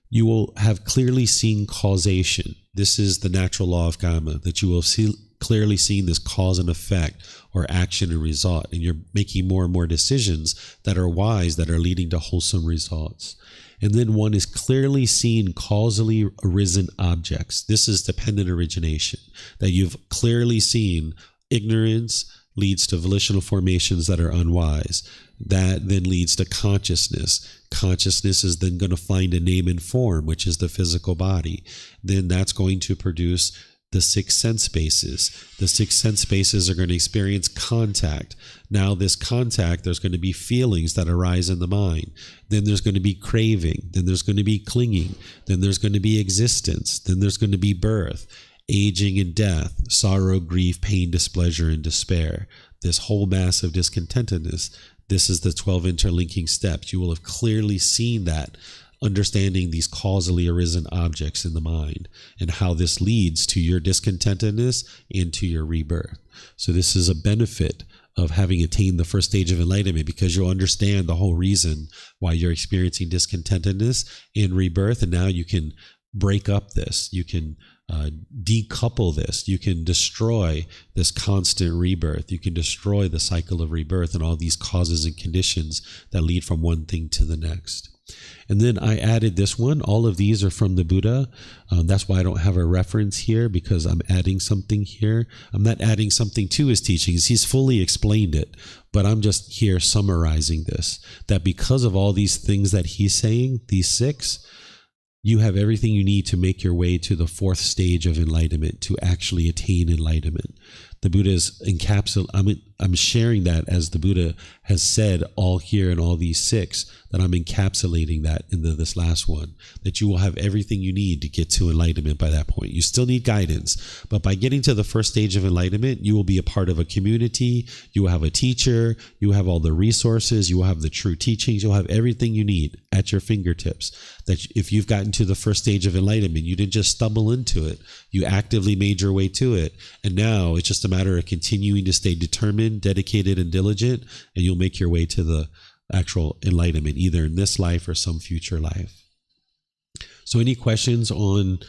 You will have clearly seen causation. This is the natural law of karma, that you will see clearly seen this cause and effect or action and result, and you're making more and more decisions that are wise, that are leading to wholesome results. And then one is clearly seen causally arisen objects. This is dependent origination, that you've clearly seen ignorance leads to volitional formations that are unwise. That then leads to consciousness. Consciousness is then going to find a name and form, which is the physical body. Then that's going to produce the six sense bases. The six sense bases are going to experience contact. Now this contact, there's going to be feelings that arise in the mind. Then there's going to be craving. Then there's going to be clinging. Then there's going to be existence. Then there's going to be birth, aging and death, sorrow, grief, pain, displeasure, and despair. This whole mass of discontentedness. This is the 12 interlinking steps. You will have clearly seen that, understanding these causally arisen objects in the mind and how this leads to your discontentedness and to your rebirth. So this is a benefit of having attained the first stage of enlightenment, because you'll understand the whole reason why you're experiencing discontentedness and rebirth. And now you can break up this. You can decouple this. You can destroy this constant rebirth. You can destroy the cycle of rebirth and all these causes and conditions that lead from one thing to the next. And then I added this one. All of these are from the Buddha. That's why I don't have a reference here, because I'm adding something here. I'm not adding something to his teachings. He's fully explained it, but I'm just here summarizing this, that because of all these things that he's saying, these six, you have everything you need to make your way to the fourth stage of enlightenment, to actually attain enlightenment. The Buddha is I'm sharing that as the Buddha has said all here in all these six, that I'm encapsulating that into this last one, that you will have everything you need to get to enlightenment by that point. You still need guidance, but by getting to the first stage of enlightenment, you will be a part of a community, you will have a teacher, you will have all the resources, you will have the true teachings, you'll have everything you need at your fingertips. That if you've gotten to the first stage of enlightenment, you didn't just stumble into it, you actively made your way to it. And now it's just a matter of continuing to stay determined, dedicated, and diligent, and you'll make your way to the actual enlightenment, either in this life or some future life. So any questions on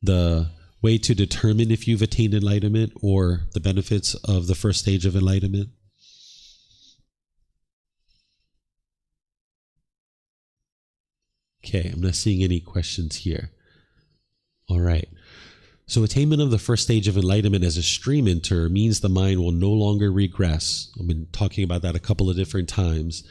the way to determine if you've attained enlightenment or the benefits of the first stage of enlightenment? Okay, I'm not seeing any questions here. All right. So attainment of the first stage of enlightenment as a stream enter means the mind will no longer regress. I've been talking about that a couple of different times.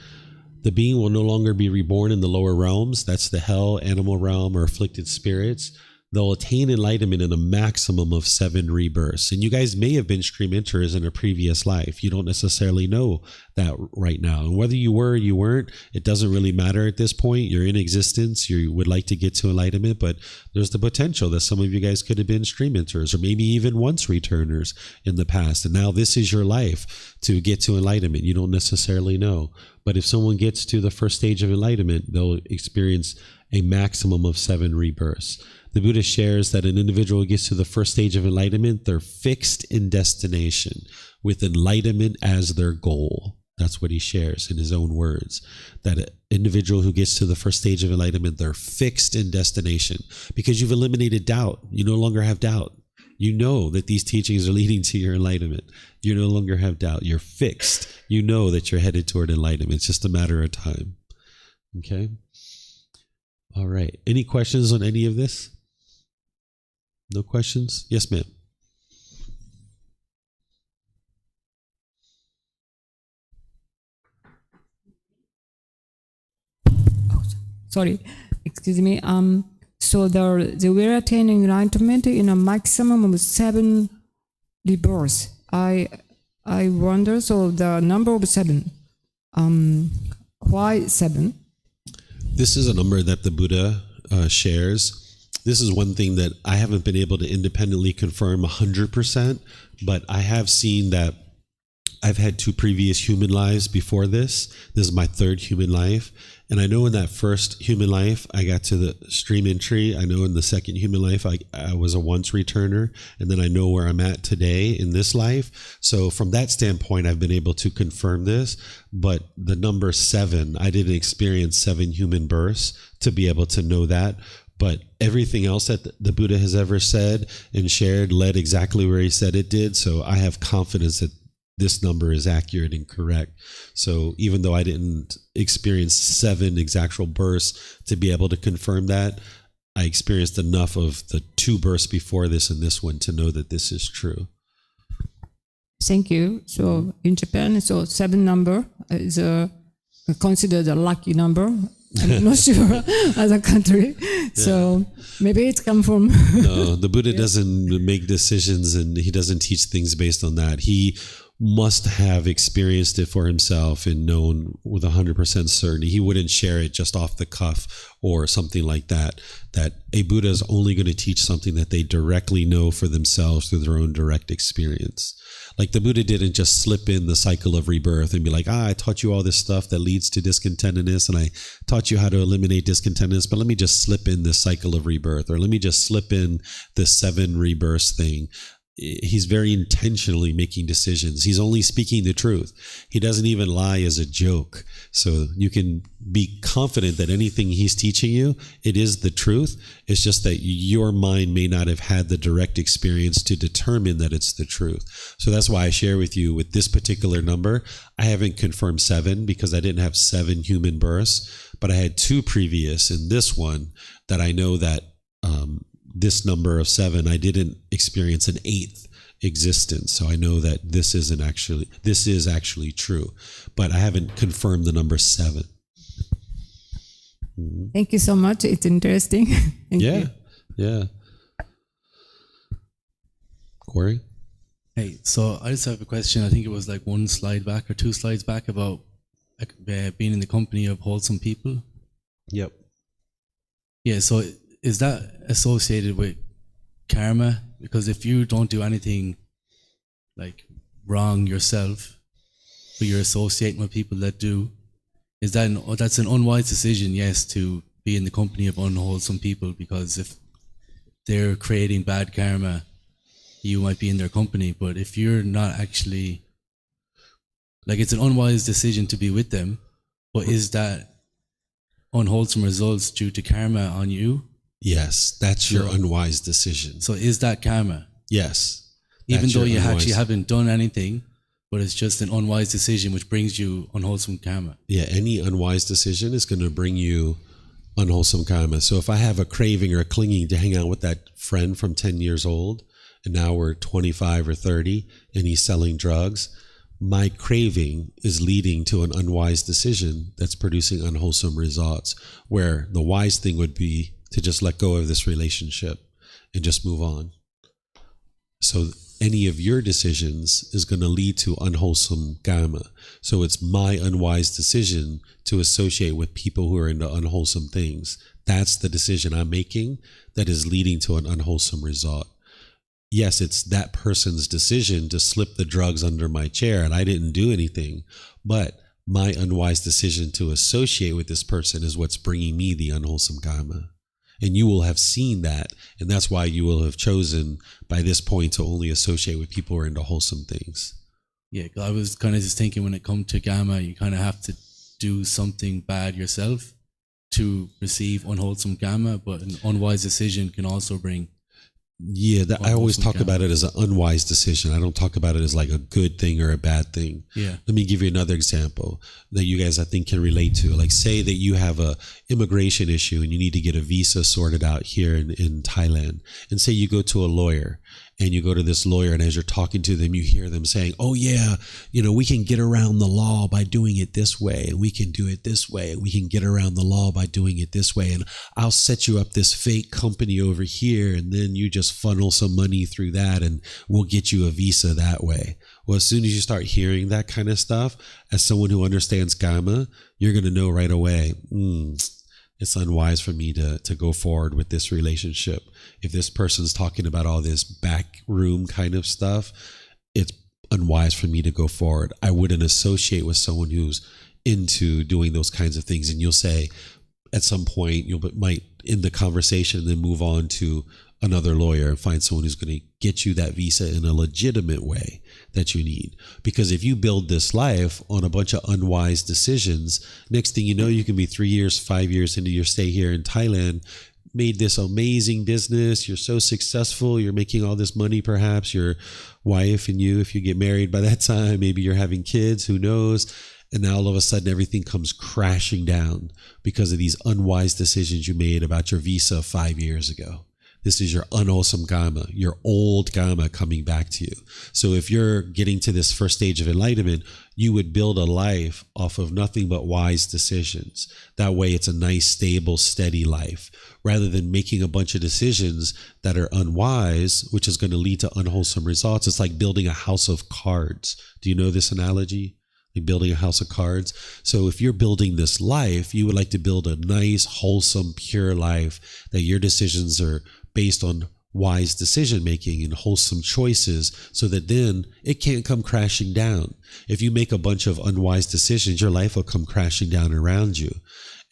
The being will no longer be reborn in the lower realms. That's the hell, animal realm, or afflicted spirits. they'll attain enlightenment in a maximum of 7 rebirths. And you guys may have been stream enterers in a previous life. You don't necessarily know that right now. And whether you were or you weren't, it doesn't really matter at this point. You're in existence. You would like to get to enlightenment, but there's the potential that some of you guys could have been stream enterers or maybe even once returners in the past. And now this is your life to get to enlightenment. You don't necessarily know. But if someone gets to the first stage of enlightenment, they'll experience a maximum of 7 rebirths. The Buddha shares that an individual who gets to the first stage of enlightenment, they're fixed in destination with enlightenment as their goal. That's what he shares in his own words. That an individual who gets to the first stage of enlightenment, they're fixed in destination because you've eliminated doubt. You no longer have doubt. You know that these teachings are leading to your enlightenment. You no longer have doubt. You're fixed. You know that you're headed toward enlightenment. It's just a matter of time. Okay? All right. Any questions on any of this? No questions? Yes, ma'am. Oh, sorry. Excuse me. So they will attain enlightenment in a maximum of 7 rebirths. I wonder, so the number of 7, why 7? This is a number that the Buddha shares. This is one thing that I haven't been able to independently confirm 100%, but I have seen that I've had 2 previous human lives before this. This is my 3rd human life. And I know in that first human life, I got to the stream entry. I know in the second human life, I was a once returner. And then I know where I'm at today in this life. So from that standpoint, I've been able to confirm this. But the number 7, I didn't experience 7 human births to be able to know that. But everything else that the Buddha has ever said and shared led exactly where he said it did. So I have confidence that this number is accurate and correct. So even though I didn't experience 7 exact births to be able to confirm that, I experienced enough of the 2 births before this and this one to know that this is true. Thank you. So in Japan, so 7 number is considered a lucky number. I'm not sure other country. So maybe it comes from... No, the Buddha doesn't make decisions and he doesn't teach things based on that. He must have experienced it for himself and known with 100% certainty. He wouldn't share it just off the cuff or something like that. That a Buddha is only going to teach something that they directly know for themselves through their own direct experience. Like the Buddha didn't just slip in the cycle of rebirth and be like, I taught you all this stuff that leads to discontentedness and I taught you how to eliminate discontentedness, but let me just slip in this cycle of rebirth, or let me just slip in this 7 rebirths thing. He's very intentionally making decisions. He's only speaking the truth. He doesn't even lie as a joke. So you can be confident that anything he's teaching you, it is the truth. It's just that your mind may not have had the direct experience to determine that it's the truth. So that's why I share with you with this particular number. I haven't confirmed 7 because I didn't have 7 human births, but I had 2 previous in this one that I know that this number of 7, I didn't experience an 8th existence. So I know that this is actually true, but I haven't confirmed the number 7. Mm-hmm. Thank you so much. It's interesting. Thank you. Yeah. Corey? Hey, so I just have a question. I think it was like 1 slide back or 2 slides back about being in the company of wholesome people. Yep. Yeah, so is that associated with karma? Because if you don't do anything like wrong yourself, but you're associating with people that do, is that that's an unwise decision? Yes, to be in the company of unwholesome people, because if they're creating bad karma, you might be in their company. But if you're not actually, like, it's an unwise decision to be with them, but is that unwholesome results due to karma on you? Yes, that's your unwise decision. So is that karma? Yes. Even though you actually haven't done anything, but it's just an unwise decision which brings you unwholesome karma. Yeah, any unwise decision is going to bring you unwholesome karma. So if I have a craving or a clinging to hang out with that friend from 10 years old, and now we're 25 or 30, and he's selling drugs, my craving is leading to an unwise decision that's producing unwholesome results, where the wise thing would be to just let go of this relationship. and just move on. So any of your decisions is going to lead to unwholesome karma. So it's my unwise decision to associate with people who are into unwholesome things. That's the decision I'm making that is leading to an unwholesome result. Yes, it's that person's decision to slip the drugs under my chair and I didn't do anything, but my unwise decision to associate with this person is what's bringing me the unwholesome karma. And you will have seen that, and that's why you will have chosen by this point to only associate with people who are into wholesome things. Yeah, 'cause I was kind of just thinking when it comes to karma, you kind of have to do something bad yourself to receive unwholesome karma, but an unwise decision can also bring. Yeah, I always talk about it as an unwise decision. I don't talk about it as like a good thing or a bad thing. Yeah. Let me give you another example that you guys I think can relate to. Like say that you have a immigration issue and you need to get a visa sorted out here in Thailand. And say you go to a lawyer and you go to this lawyer, and as you're talking to them, you hear them saying, oh yeah, we can get around the law by doing it this way, and we can do it this way, and we can get around the law by doing it this way, and I'll set you up this fake company over here, and then you just funnel some money through that, and we'll get you a visa that way. Well, as soon as you start hearing that kind of stuff, as someone who understands karma, you're going to know right away, it's unwise for me to go forward with this relationship. If this person's talking about all this back room kind of stuff, it's unwise for me to go forward. I wouldn't associate with someone who's into doing those kinds of things. And you'll say at some point, you might end the conversation and then move on to another lawyer and find someone who's going to get you that visa in a legitimate way that you need. Because if you build this life on a bunch of unwise decisions, next thing you know, you can be 3 years, 5 years into your stay here in Thailand, made this amazing business, you're so successful, you're making all this money, perhaps your wife and you, if you get married by that time, maybe you're having kids, who knows? And now all of a sudden everything comes crashing down because of these unwise decisions you made about your visa 5 years ago. This is your unwholesome karma, your old karma coming back to you. So if you're getting to this first stage of enlightenment, you would build a life off of nothing but wise decisions. That way it's a nice, stable, steady life, rather than making a bunch of decisions that are unwise, which is going to lead to unwholesome results. It's like building a house of cards. Do you know this analogy? Like building a house of cards. So if you're building this life, you would like to build a nice, wholesome, pure life, that your decisions are based on wise decision making and wholesome choices, so that then it can't come crashing down. If you make a bunch of unwise decisions, your life will come crashing down around you.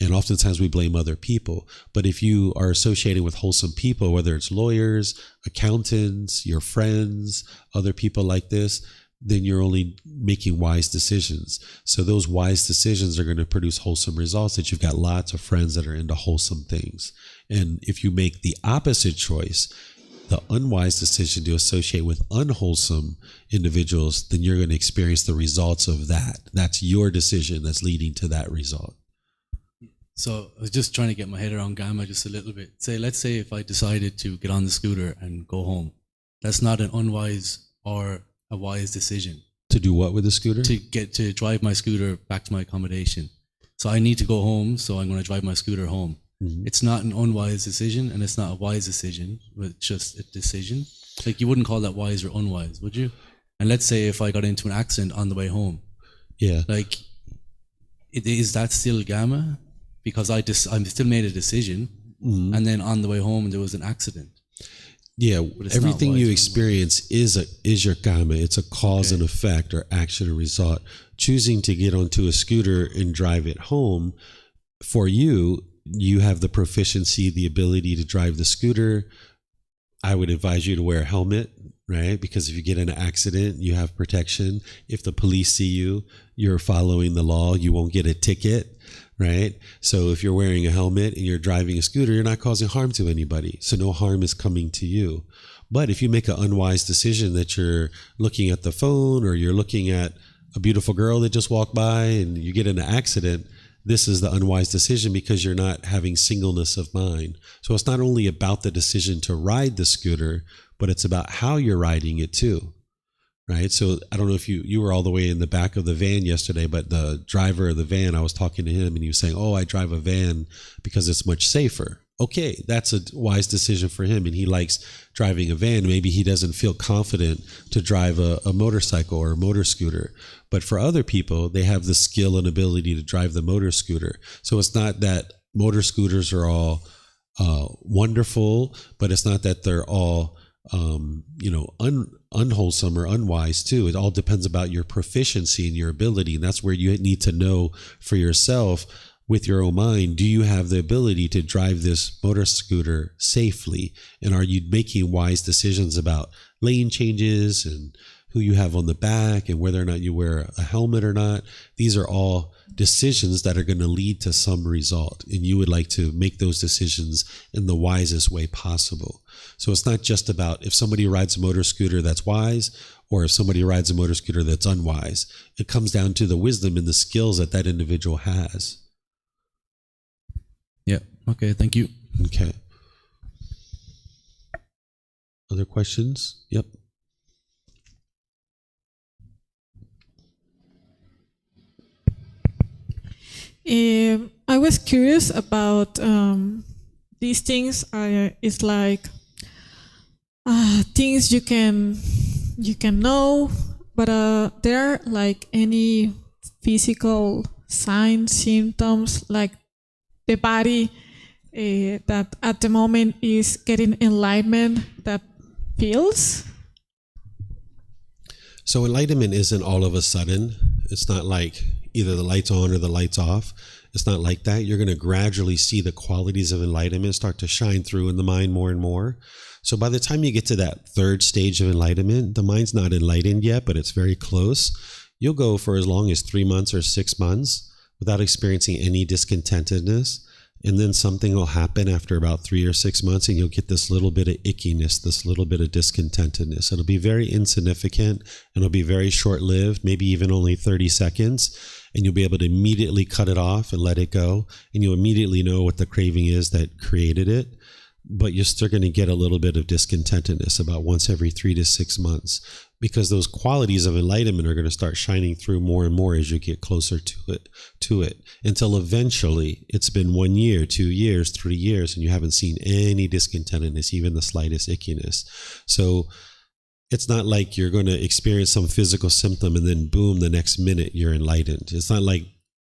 And oftentimes we blame other people. But if you are associating with wholesome people, whether it's lawyers, accountants, your friends, other people like this, then you're only making wise decisions. So those wise decisions are going to produce wholesome results, that you've got lots of friends that are into wholesome things. And if you make the opposite choice, the unwise decision to associate with unwholesome individuals, then you're going to experience the results of that. That's your decision that's leading to that result. So I was just trying to get my head around karma just a little bit. Let's say if I decided to get on the scooter and go home, that's not an unwise or a wise decision. To do what with the scooter? To drive my scooter back to my accommodation. So I need to go home, so I'm going to drive my scooter home. Mm-hmm. It's not an unwise decision, and it's not a wise decision, but it's just a decision. Like, you wouldn't call that wise or unwise, would you? And let's say if I got into an accident on the way home. Yeah. Like, is that still karma? Because I still made a decision, mm-hmm. and then on the way home there was an accident. Yeah, everything you experience is your karma. It's a cause and effect, or action and result. Choosing to get onto a scooter and drive it home, for you have the proficiency, the ability to drive the scooter. I would advise you to wear a helmet, right? Because if you get in an accident, you have protection. If the police see you, you're following the law, you won't get a ticket. Right? So if you're wearing a helmet and you're driving a scooter, you're not causing harm to anybody. So no harm is coming to you. But if you make an unwise decision that you're looking at the phone, or you're looking at a beautiful girl that just walked by and you get in an accident, this is the unwise decision, because you're not having singleness of mind. So it's not only about the decision to ride the scooter, but it's about how you're riding it too. Right. So I don't know if you were all the way in the back of the van yesterday, but the driver of the van, I was talking to him and he was saying, oh, I drive a van because it's much safer. okay, that's a wise decision for him, and he likes driving a van. Maybe he doesn't feel confident to drive a motorcycle or a motor scooter. But for other people, they have the skill and ability to drive the motor scooter. So it's not that motor scooters are all wonderful, but it's not that they're all unwholesome or unwise too. It all depends about your proficiency and your ability, and that's where you need to know for yourself with your own mind, do you have the ability to drive this motor scooter safely? And are you making wise decisions about lane changes and who you have on the back and whether or not you wear a helmet or not? These are all decisions that are going to lead to some result, and you would like to make those decisions in the wisest way possible. So it's not just about if somebody rides a motor scooter that's wise or if somebody rides a motor scooter that's unwise. It comes down to the wisdom and the skills that that individual has. Yeah. Okay. Thank you. Okay. Other questions? Yep. I was curious about these things. It's like things you can know, but there are like any physical signs, symptoms, like the body that at the moment is getting enlightenment that feels? So enlightenment isn't all of a sudden. It's not like either the light's on or the light's off. It's not like that. You're going to gradually see the qualities of enlightenment start to shine through in the mind more and more. So by the time you get to that third stage of enlightenment, the mind's not enlightened yet, but it's very close. You'll go for as long as 3 months or 6 months without experiencing any discontentedness. And then something will happen after about 3 or 6 months, and you'll get this little bit of ickiness, this little bit of discontentedness. It'll be very insignificant, and it'll be very short-lived, maybe even only 30 seconds. And you'll be able to immediately cut it off and let it go. And you'll immediately know what the craving is that created it. But you're still going to get a little bit of discontentedness about once every 3 to 6 months, because those qualities of enlightenment are going to start shining through more and more as you get closer to it, until eventually it's been 1 year, 2 years, 3 years, and you haven't seen any discontentedness, even the slightest ickiness. So it's not like you're going to experience some physical symptom and then boom, the next minute you're enlightened. It's not like,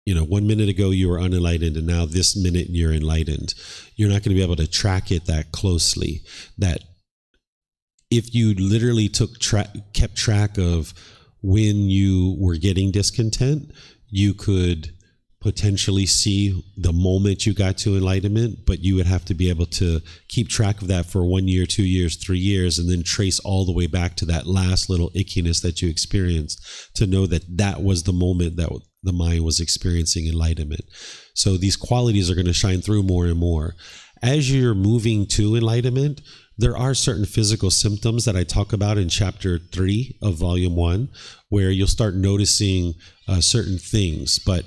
1 minute ago you were unenlightened and now this minute you're enlightened. You're not going to be able to track it that closely. That if you literally kept track of when you were getting discontent, you could potentially see the moment you got to enlightenment, but you would have to be able to keep track of that for 1 year, 2 years, 3 years, and then trace all the way back to that last little ickiness that you experienced to know that that was the moment that the mind was experiencing enlightenment. So these qualities are going to shine through more and more. As you're moving to enlightenment, there are certain physical symptoms that I talk about in chapter 3 of volume 1, where you'll start noticing certain things, but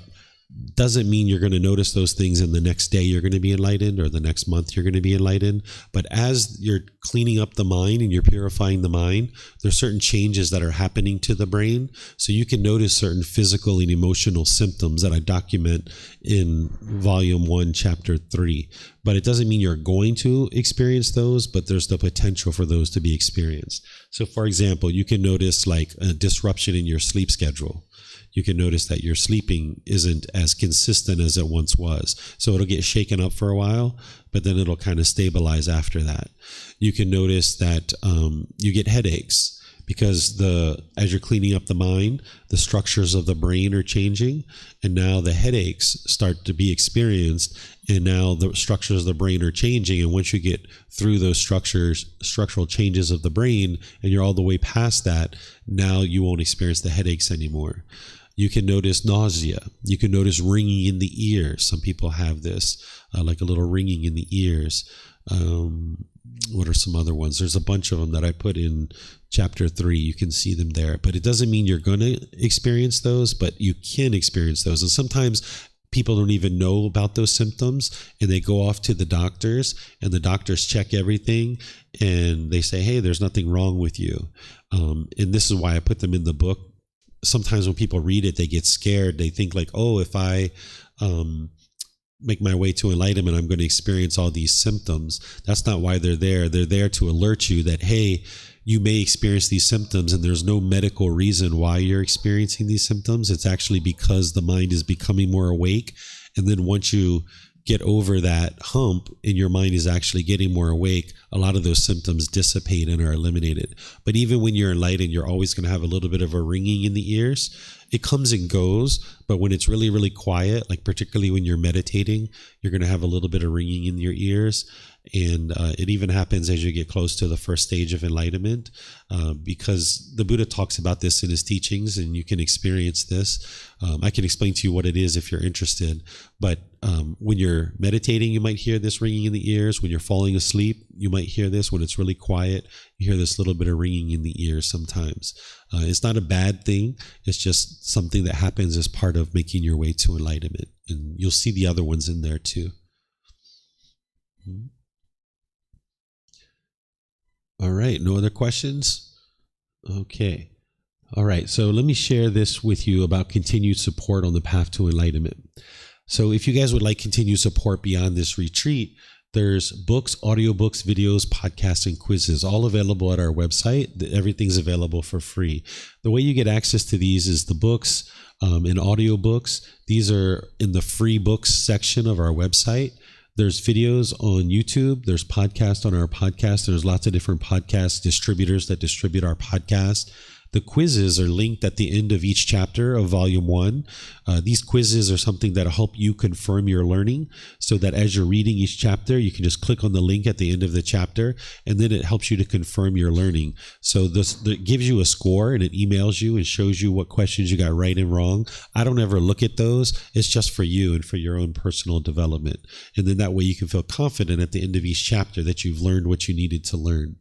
doesn't mean you're going to notice those things and the next day you're going to be enlightened or the next month you're going to be enlightened. But as you're cleaning up the mind and you're purifying the mind, there's certain changes that are happening to the brain. So you can notice certain physical and emotional symptoms that I document in volume 1, chapter 3. But it doesn't mean you're going to experience those, but there's the potential for those to be experienced. So for example, you can notice like a disruption in your sleep schedule. You can notice that your sleeping isn't as consistent as it once was. So it'll get shaken up for a while, but then it'll kind of stabilize after that. You can notice that you get headaches because as you're cleaning up the mind, the structures of the brain are changing, and now the headaches start to be experienced, and now the structures of the brain are changing. And once you get through those structural changes of the brain, and you're all the way past that, now you won't experience the headaches anymore. You can notice nausea. You can notice ringing in the ears. Some people have this, like a little ringing in the ears. What are some other ones? There's a bunch of them that I put in chapter 3. You can see them there. But it doesn't mean you're going to experience those, but you can experience those. And sometimes people don't even know about those symptoms, and they go off to the doctors, and the doctors check everything, and they say, hey, there's nothing wrong with you. And this is why I put them in the book. Sometimes when people read it, they get scared. They think like, oh, if I make my way to enlightenment, I'm going to experience all these symptoms. That's not why they're there. They're there to alert you that, hey, you may experience these symptoms and there's no medical reason why you're experiencing these symptoms. It's actually because the mind is becoming more awake. And then once you get over that hump and your mind is actually getting more awake, a lot of those symptoms dissipate and are eliminated. But even when you're enlightened, you're always going to have a little bit of a ringing in the ears. It comes and goes, but when it's really, really quiet, like particularly when you're meditating, you're going to have a little bit of ringing in your ears. And it even happens as you get close to the first stage of enlightenment, because the Buddha talks about this in his teachings, and you can experience this. I can explain to you what it is if you're interested. But when you're meditating, you might hear this ringing in the ears. When you're falling asleep, you might hear this. When it's really quiet, you hear this little bit of ringing in the ears sometimes. It's not a bad thing. It's just something that happens as part of making your way to enlightenment. And you'll see the other ones in there too. All right, no other questions? Okay. All right, so let me share this with you about continued support on the path to enlightenment. So if you guys would like continued support beyond this retreat, there's books, audiobooks, videos, podcasts, and quizzes, all available at our website. Everything's available for free. The way you get access to these is the books and audiobooks. These are in the free books section of our website. There's videos on YouTube. There's podcasts on our podcast. There's lots of different podcast distributors that distribute our podcast. The quizzes are linked at the end of each chapter of Volume 1. These quizzes are something that help you confirm your learning, so that as you're reading each chapter, you can just click on the link at the end of the chapter, and then it helps you to confirm your learning. So it gives you a score, and it emails you and shows you what questions you got right and wrong. I don't ever look at those. It's just for you and for your own personal development. And then that way you can feel confident at the end of each chapter that you've learned what you needed to learn.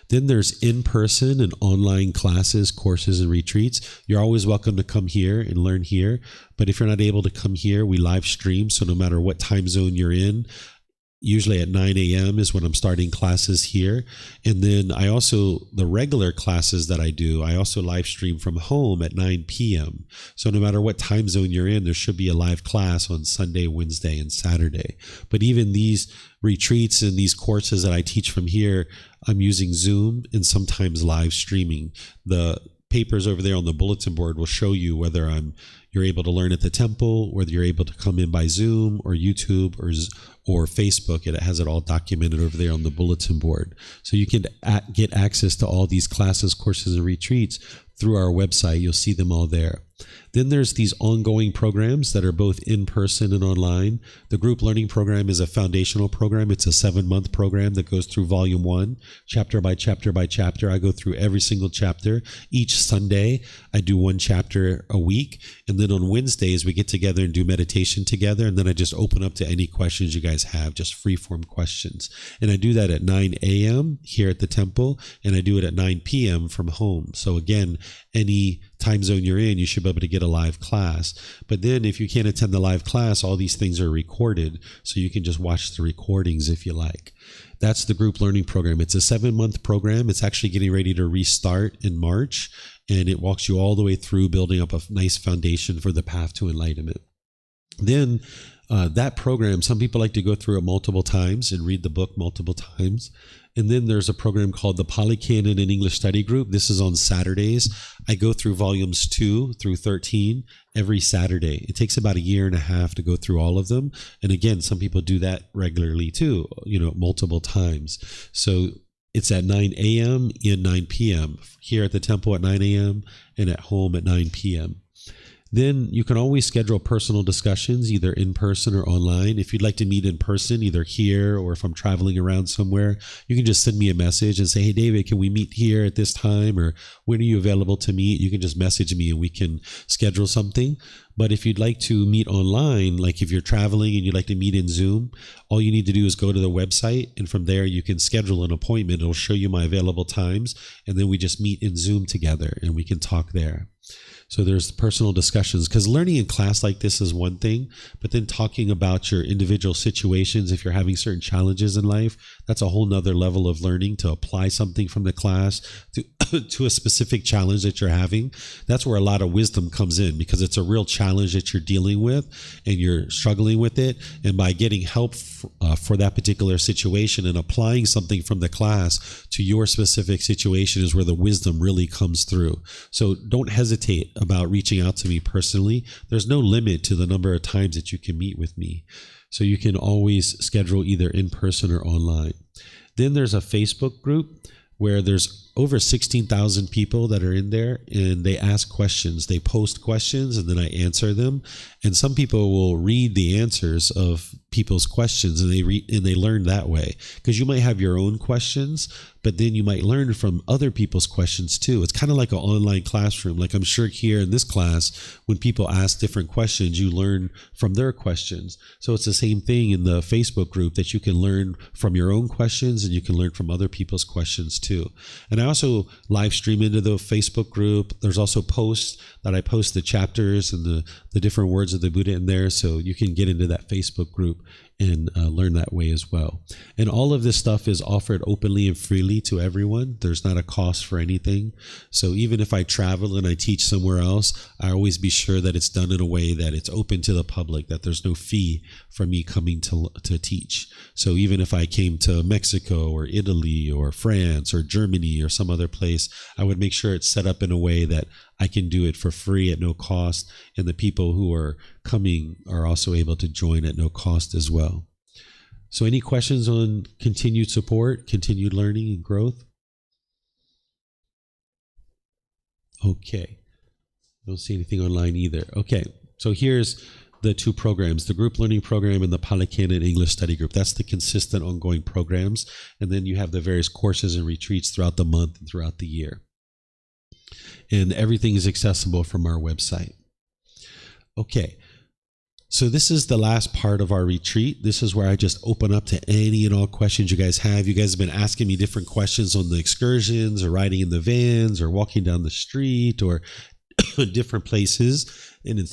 Then there's in-person and online classes, courses, and retreats. You're always welcome to come here and learn here. But if you're not able to come here, we live stream. So no matter what time zone you're in, usually at 9 a.m. is when I'm starting classes here. And then the regular classes that I do, I also live stream from home at 9 p.m. So no matter what time zone you're in, there should be a live class on Sunday, Wednesday, and Saturday. But even these retreats and these courses that I teach from here, I'm using Zoom and sometimes live streaming. The papers over there on the bulletin board will show you whether you're able to learn at the temple, whether you're able to come in by Zoom or YouTube or Facebook. It has it all documented over there on the bulletin board. So you can get access to all these classes, courses, and retreats through our website. You'll see them all there. Then there's these ongoing programs that are both in person and online. The group learning program is a foundational program. It's a 7-month program that goes through Volume 1, chapter by chapter by chapter. I go through every single chapter. Each Sunday, I do one chapter a week. And then on Wednesdays, we get together and do meditation together. And then I just open up to any questions you guys have, just free-form questions. And I do that at 9 a.m. here at the temple, and I do it at 9 p.m. from home. So again, any time zone you're in, you should be able to get a live class. But then if you can't attend the live class, all these things are recorded, so you can just watch the recordings if you like. That's the group learning program. It's a 7-month program. It's actually getting ready to restart in March, and it walks you all the way through building up a nice foundation for the path to enlightenment. Then that program, some people like to go through it multiple times and read the book multiple times. And then there's a program called the Pali Canon and English Study Group. This is on Saturdays. I go through volumes 2 through 13 every Saturday. It takes about 1.5 years to go through all of them. And again, some people do that regularly too, multiple times. So it's at 9 a.m. and 9 p.m. here at the temple at 9 a.m. and at home at 9 p.m. Then you can always schedule personal discussions, either in person or online. If you'd like to meet in person, either here or if I'm traveling around somewhere, you can just send me a message and say, hey, David, can we meet here at this time? Or when are you available to meet? You can just message me and we can schedule something. But if you'd like to meet online, like if you're traveling and you'd like to meet in Zoom, all you need to do is go to the website, and from there you can schedule an appointment. It'll show you my available times, and then we just meet in Zoom together and we can talk there. So there's personal discussions, because learning in class like this is one thing, but then talking about your individual situations, if you're having certain challenges in life, That's a whole nother level of learning, to apply something from the class to, to a specific challenge that you're having. That's where a lot of wisdom comes in, because it's a real challenge that you're dealing with and you're struggling with it. And by getting help for that particular situation and applying something from the class to your specific situation is where the wisdom really comes through. So don't hesitate about reaching out to me personally. There's no limit to the number of times that you can meet with me. So you can always schedule either in person or online. Then there's a Facebook group where there's over 16,000 people that are in there, and they ask questions. They post questions and then I answer them. And some people will read the answers of people's questions, and they learn that way. Because you might have your own questions, but then you might learn from other people's questions too. It's kind of like an online classroom. Like I'm sure here in this class, when people ask different questions, you learn from their questions. So it's the same thing in the Facebook group, that you can learn from your own questions and you can learn from other people's questions too. And I also live stream into the Facebook group. There's also posts that I post the chapters and the different words of the Buddha in there. So you can get into that Facebook group and learn that way as well. And all of this stuff is offered openly and freely to everyone. There's not a cost for anything. So even if I travel and I teach somewhere else, I always be sure that it's done in a way that it's open to the public, that there's no fee for me coming to teach. So even if I came to Mexico or Italy or France or Germany or some other place, I would make sure it's set up in a way that I can do it for free at no cost, and the people who are coming are also able to join at no cost as well. So any questions on continued support, continued learning and growth? Okay. Don't see anything online either. Okay. So here's the two programs, the group learning program and the Pali Canon English study group. That's the consistent ongoing programs. And then you have the various courses and retreats throughout the month and throughout the year. And everything is accessible from our website. Okay. So this is the last part of our retreat. This is where I just open up to any and all questions you guys have. You guys have been asking me different questions on the excursions or riding in the vans or walking down the street or different places. And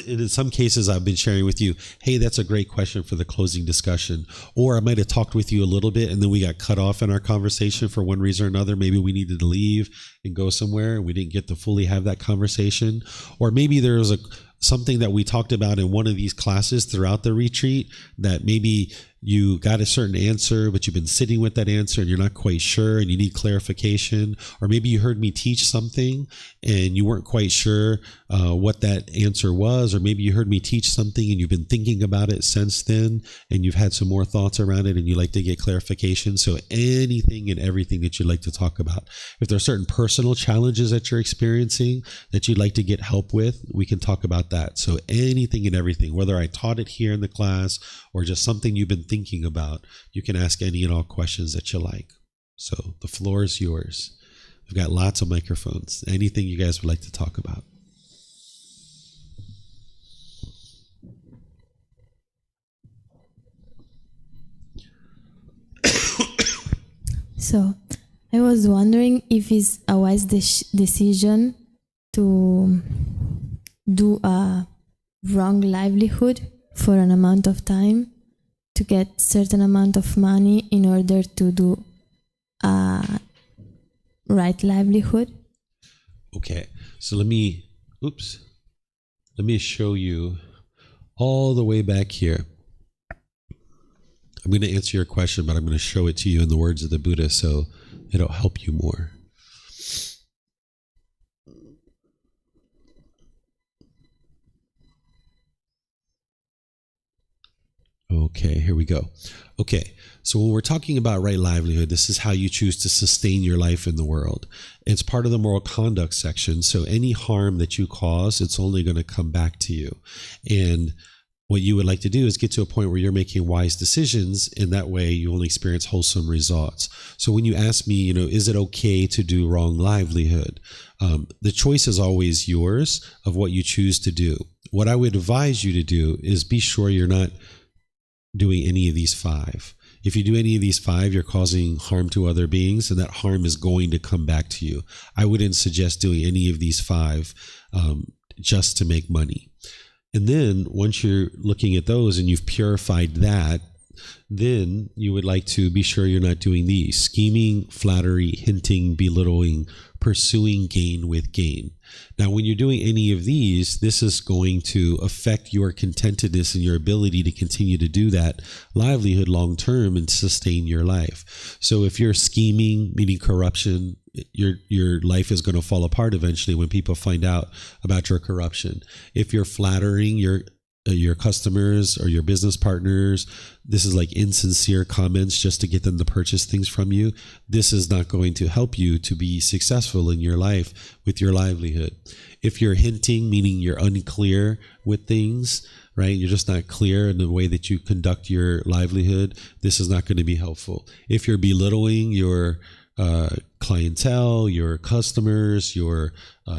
in some cases, I've been sharing with you, hey, that's a great question for the closing discussion. Or I might have talked with you a little bit and then we got cut off in our conversation for one reason or another. Maybe we needed to leave and go somewhere and we didn't get to fully have that conversation. Or maybe there was something that we talked about in one of these classes throughout the retreat that maybe you got a certain answer, but you've been sitting with that answer and you're not quite sure and you need clarification. Or maybe you heard me teach something and you weren't quite sure what that answer was. Or maybe you heard me teach something and you've been thinking about it since then and you've had some more thoughts around it and you'd like to get clarification. So anything and everything that you'd like to talk about. If there are certain personal challenges that you're experiencing that you'd like to get help with, we can talk about that. So anything and everything, whether I taught it here in the class or just something you've been thinking about, you can ask any and all questions that you like. So the floor is yours. We've got lots of microphones. Anything you guys would like to talk about. So I was wondering if it's a wise decision to do a wrong livelihood for an amount of time to get certain amount of money in order to do a right livelihood. Okay, so let me show you all the way back here. I'm going to answer your question, but I'm going to show it to you in the words of the Buddha so it'll help you more. Okay, here we go. Okay, so when we're talking about right livelihood, this is how you choose to sustain your life in the world. It's part of the moral conduct section. So any harm that you cause, it's only going to come back to you. And what you would like to do is get to a point where you're making wise decisions, and that way you only experience wholesome results. So when you ask me, is it okay to do wrong livelihood? The choice is always yours of what you choose to do. What I would advise you to do is be sure you're not doing any of these 5. If you do any of these 5, you're causing harm to other beings, and that harm is going to come back to you. I wouldn't suggest doing any of these 5 just to make money. And then once you're looking at those and you've purified that then you would like to be sure you're not doing these: scheming, flattery, hinting, belittling, pursuing gain with gain. Now, when you're doing any of these, this is going to affect your contentedness and your ability to continue to do that livelihood long term and sustain your life. So if you're scheming, meaning corruption, your life is going to fall apart eventually when people find out about your corruption. If you're flattering your customers or your business partners, this is like insincere comments just to get them to purchase things from you. This is not going to help you to be successful in your life with your livelihood. If you're hinting, meaning you're unclear with things, right? You're just not clear in the way that you conduct your livelihood. This is not going to be helpful. If you're belittling your clientele, your customers, your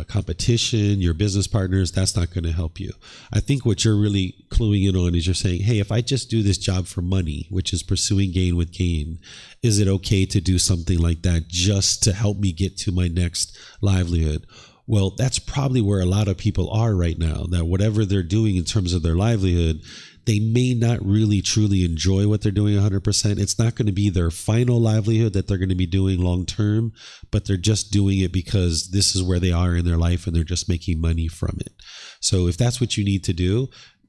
competition, your business partners, that's not going to help you. I think what you're really cluing in on is you're saying, hey, if I just do this job for money, which is pursuing gain with gain, is it okay to do something like that just to help me get to my next livelihood? Well, that's probably where a lot of people are right now, that whatever they're doing in terms of their livelihood, they may not really truly enjoy what they're doing 100%. It's not going to be their final livelihood that they're going to be doing long term, but they're just doing it because this is where they are in their life and they're just making money from it. So if that's what you need to do,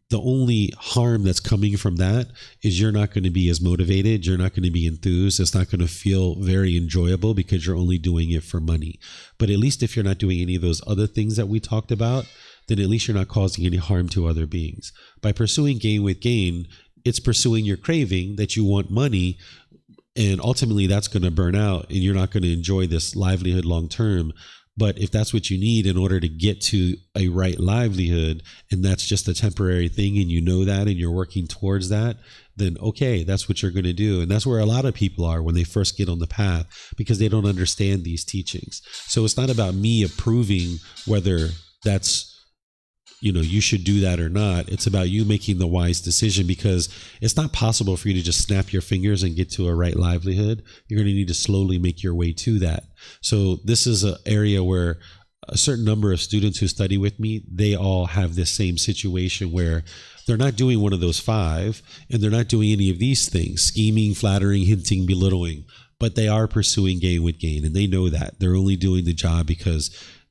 the only harm that's coming from that is you're not going to be as motivated. You're not going to be enthused. It's not going to feel very enjoyable because you're only doing it for money. But at least if you're not doing any of those other things that we talked about, then at least you're not causing any harm to other beings. By pursuing gain with gain, it's pursuing your craving that you want money, and ultimately that's going to burn out and you're not going to enjoy this livelihood long term. But if that's what you need in order to get to a right livelihood, and that's just a temporary thing, and you know that and you're working towards that, then okay, that's what you're going to do. And that's where a lot of people are when they first get on the path, because they don't understand these teachings. So it's not about me approving whether that's, you should do that or not. It's about you making the wise decision, because it's not possible for you to just snap your fingers and get to a right livelihood. You're going to need to slowly make your way to that. So this is an area where a certain number of students who study with me, they all have this same situation where they're not doing one of those five, and they're not doing any of these things: scheming, flattering, hinting, belittling, but they are pursuing gain with gain. And they know that they're only doing the job because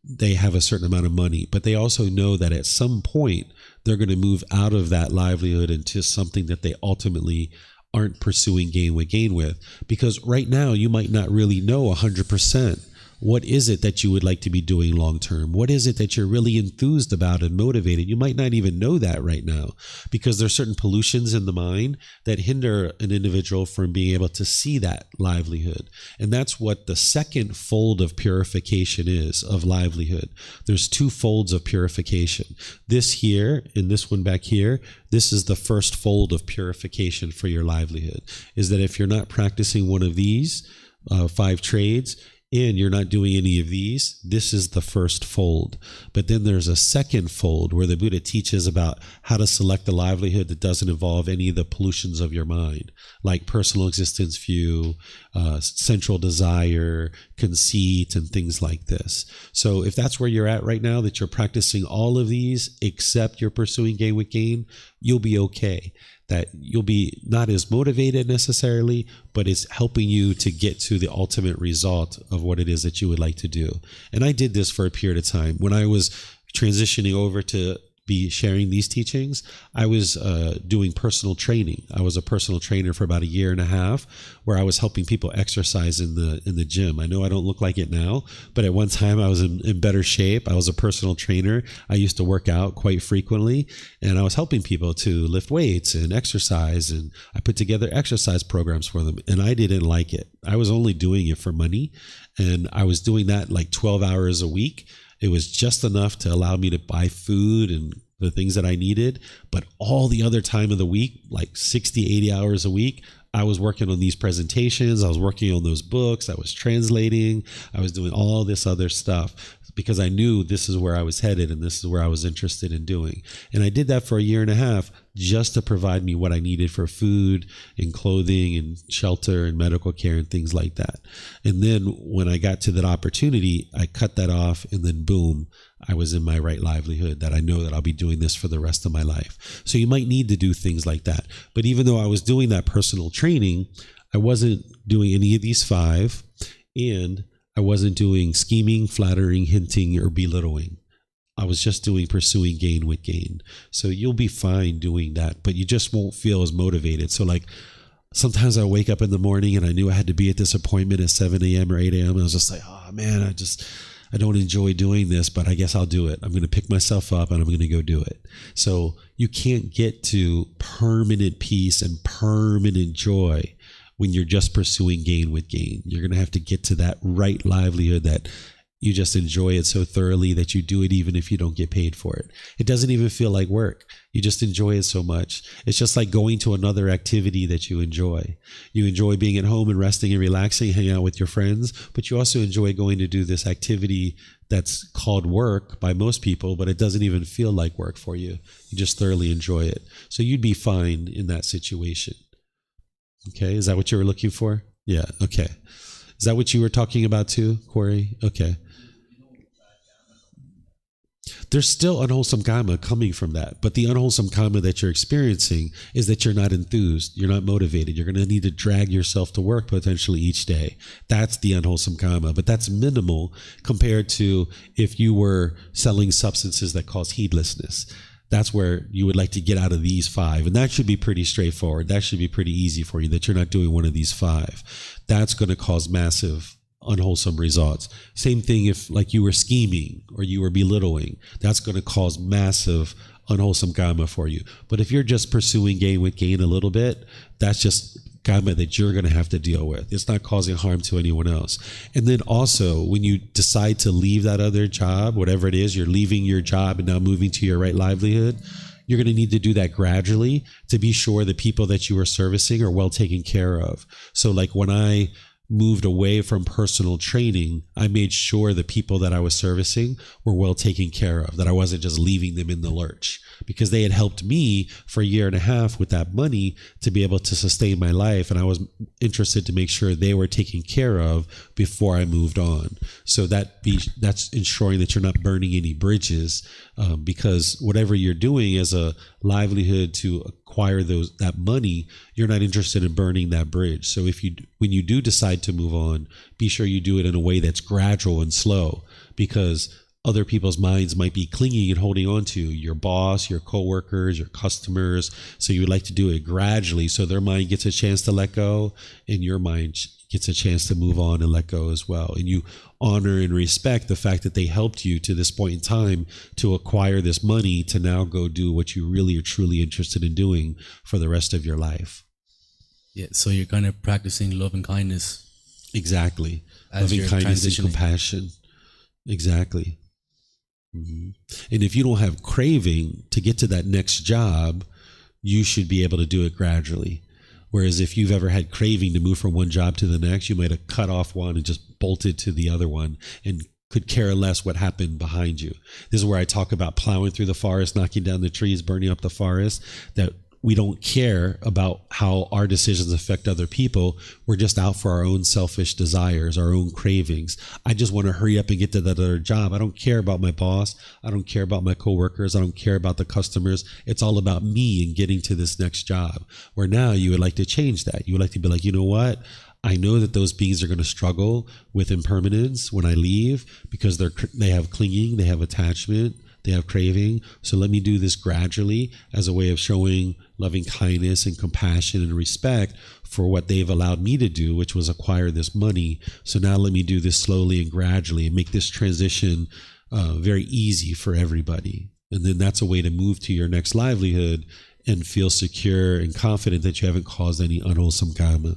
they have a certain amount of money, but they also know that at some point they're going to move out of that livelihood into something that they ultimately aren't pursuing gain with, because right now you might not really know 100% what is it that you would like to be doing long term. What is it that you're really enthused about and motivated? You might not even know that right now, because there's certain pollutions in the mind that hinder an individual from being able to see that livelihood. And that's what the second fold of purification is, of livelihood. There's two folds of purification. This here and this one back here, this is the first fold of purification for your livelihood, is that if you're not practicing one of these 5 trades, and you're not doing any of these, this is the first fold. But then there's a second fold where the Buddha teaches about how to select a livelihood that doesn't involve any of the pollutions of your mind, like personal existence view, central desire, conceit, and things like this. So if that's where you're at right now, that you're practicing all of these except you're pursuing gain with gain, you'll be okay. That you'll be not as motivated necessarily, but it's helping you to get to the ultimate result of what it is that you would like to do. And I did this for a period of time. When I was transitioning over to be sharing these teachings, I was doing personal training. I was a personal trainer for about 1.5 years, where I was helping people exercise in the gym. I know I don't look like it now, but at one time I was in better shape. I was a personal trainer. I used to work out quite frequently, and I was helping people to lift weights and exercise, and I put together exercise programs for them, and I didn't like it. I was only doing it for money, and I was doing that like 12 hours a week. It was just enough to allow me to buy food and the things that I needed. But all the other time of the week, like 60, 80 hours a week, I was working on these presentations. I was working on those books. I was translating. I was doing all this other stuff. because I knew this is where I was headed and this is where I was interested in doing. And I did that for a year and a half just to provide me what I needed for food and clothing and shelter and medical care and things like that. And then when I got to that opportunity, I cut that off, and then boom, I was in my right livelihood, that I know that I'll be doing this for the rest of my life. So you might need to do things like that. But even though I was doing that personal training, I wasn't doing any of these 5, and I wasn't doing scheming, flattering, hinting, or belittling. I was just doing pursuing gain with gain. So you'll be fine doing that, but you just won't feel as motivated. So like sometimes I wake up in the morning and I knew I had to be at this appointment at 7 a.m. or 8 a.m. And I was just like, oh man, I don't enjoy doing this, but I guess I'll do it. I'm going to pick myself up and I'm going to go do it. So you can't get to permanent peace and permanent joy when you're just pursuing gain with gain. You're going to have to get to that right livelihood that you just enjoy it so thoroughly that you do it even if you don't get paid for it. It doesn't even feel like work. You just enjoy it so much. It's just like going to another activity that you enjoy. You enjoy being at home and resting and relaxing, hanging out with your friends, but you also enjoy going to do this activity that's called work by most people, but it doesn't even feel like work for you. You just thoroughly enjoy it. So you'd be fine in that situation. Okay, is that what you were looking for? Yeah, okay. Is that what you were talking about too, Corey? Okay. There's still unwholesome karma coming from that, but the unwholesome karma that you're experiencing is that you're not enthused, you're not motivated. You're going to need to drag yourself to work potentially each day. That's the unwholesome karma, but that's minimal compared to if you were selling substances that cause heedlessness. That's where you would like to get out of these 5. And that should be pretty straightforward. That should be pretty easy for you, that you're not doing one of these 5. That's going to cause massive unwholesome results. Same thing if like you were scheming or you were belittling. That's going to cause massive unwholesome karma for you. But if you're just pursuing gain with gain a little bit, that's just karma that you're going to have to deal with. It's not causing harm to anyone else. And then also, when you decide to leave that other job, whatever it is, you're leaving your job and now moving to your right livelihood, you're going to need to do that gradually to be sure the people that you are servicing are well taken care of. So like when I moved away from personal training, I made sure the people that I was servicing were well taken care of, that I wasn't just leaving them in the lurch, because they had helped me for a year and a half with that money to be able to sustain my life. And I was interested to make sure they were taken care of before I moved on. So that's ensuring that you're not burning any bridges, because whatever you're doing as a livelihood to acquire that money, you're not interested in burning that bridge. So when you do decide to move on, be sure you do it in a way that's gradual and slow, because other people's minds might be clinging and holding on to your boss, your coworkers, your customers. So you would like to do it gradually so their mind gets a chance to let go and your mind gets a chance to move on and let go as well. And you honor and respect the fact that they helped you to this point in time to acquire this money to now go do what you really are truly interested in doing for the rest of your life. Yeah, so you're kind of practicing love and kindness. Exactly. As loving you're kindness and transitioning. compassion. Exactly. Mm-hmm. And if you don't have craving to get to that next job, you should be able to do it gradually. Whereas if you've ever had craving to move from one job to the next, you might have cut off one and just bolted to the other one and could care less what happened behind you. This is where I talk about plowing through the forest, knocking down the trees, burning up the forest, that we don't care about how our decisions affect other people. We're just out for our own selfish desires, our own cravings. I just want to hurry up and get to that other job. I don't care about my boss. I don't care about my coworkers. I don't care about the customers. It's all about me and getting to this next job. Where now you would like to change that. You would like to be like, you know what? I know that those beings are going to struggle with impermanence when I leave, because they have clinging, they have attachment, they have craving. So let me do this gradually as a way of showing loving kindness and compassion and respect for what they've allowed me to do, which was acquire this money. So now let me do this slowly and gradually and make this transition very easy for everybody. And then that's a way to move to your next livelihood and feel secure and confident that you haven't caused any unwholesome karma.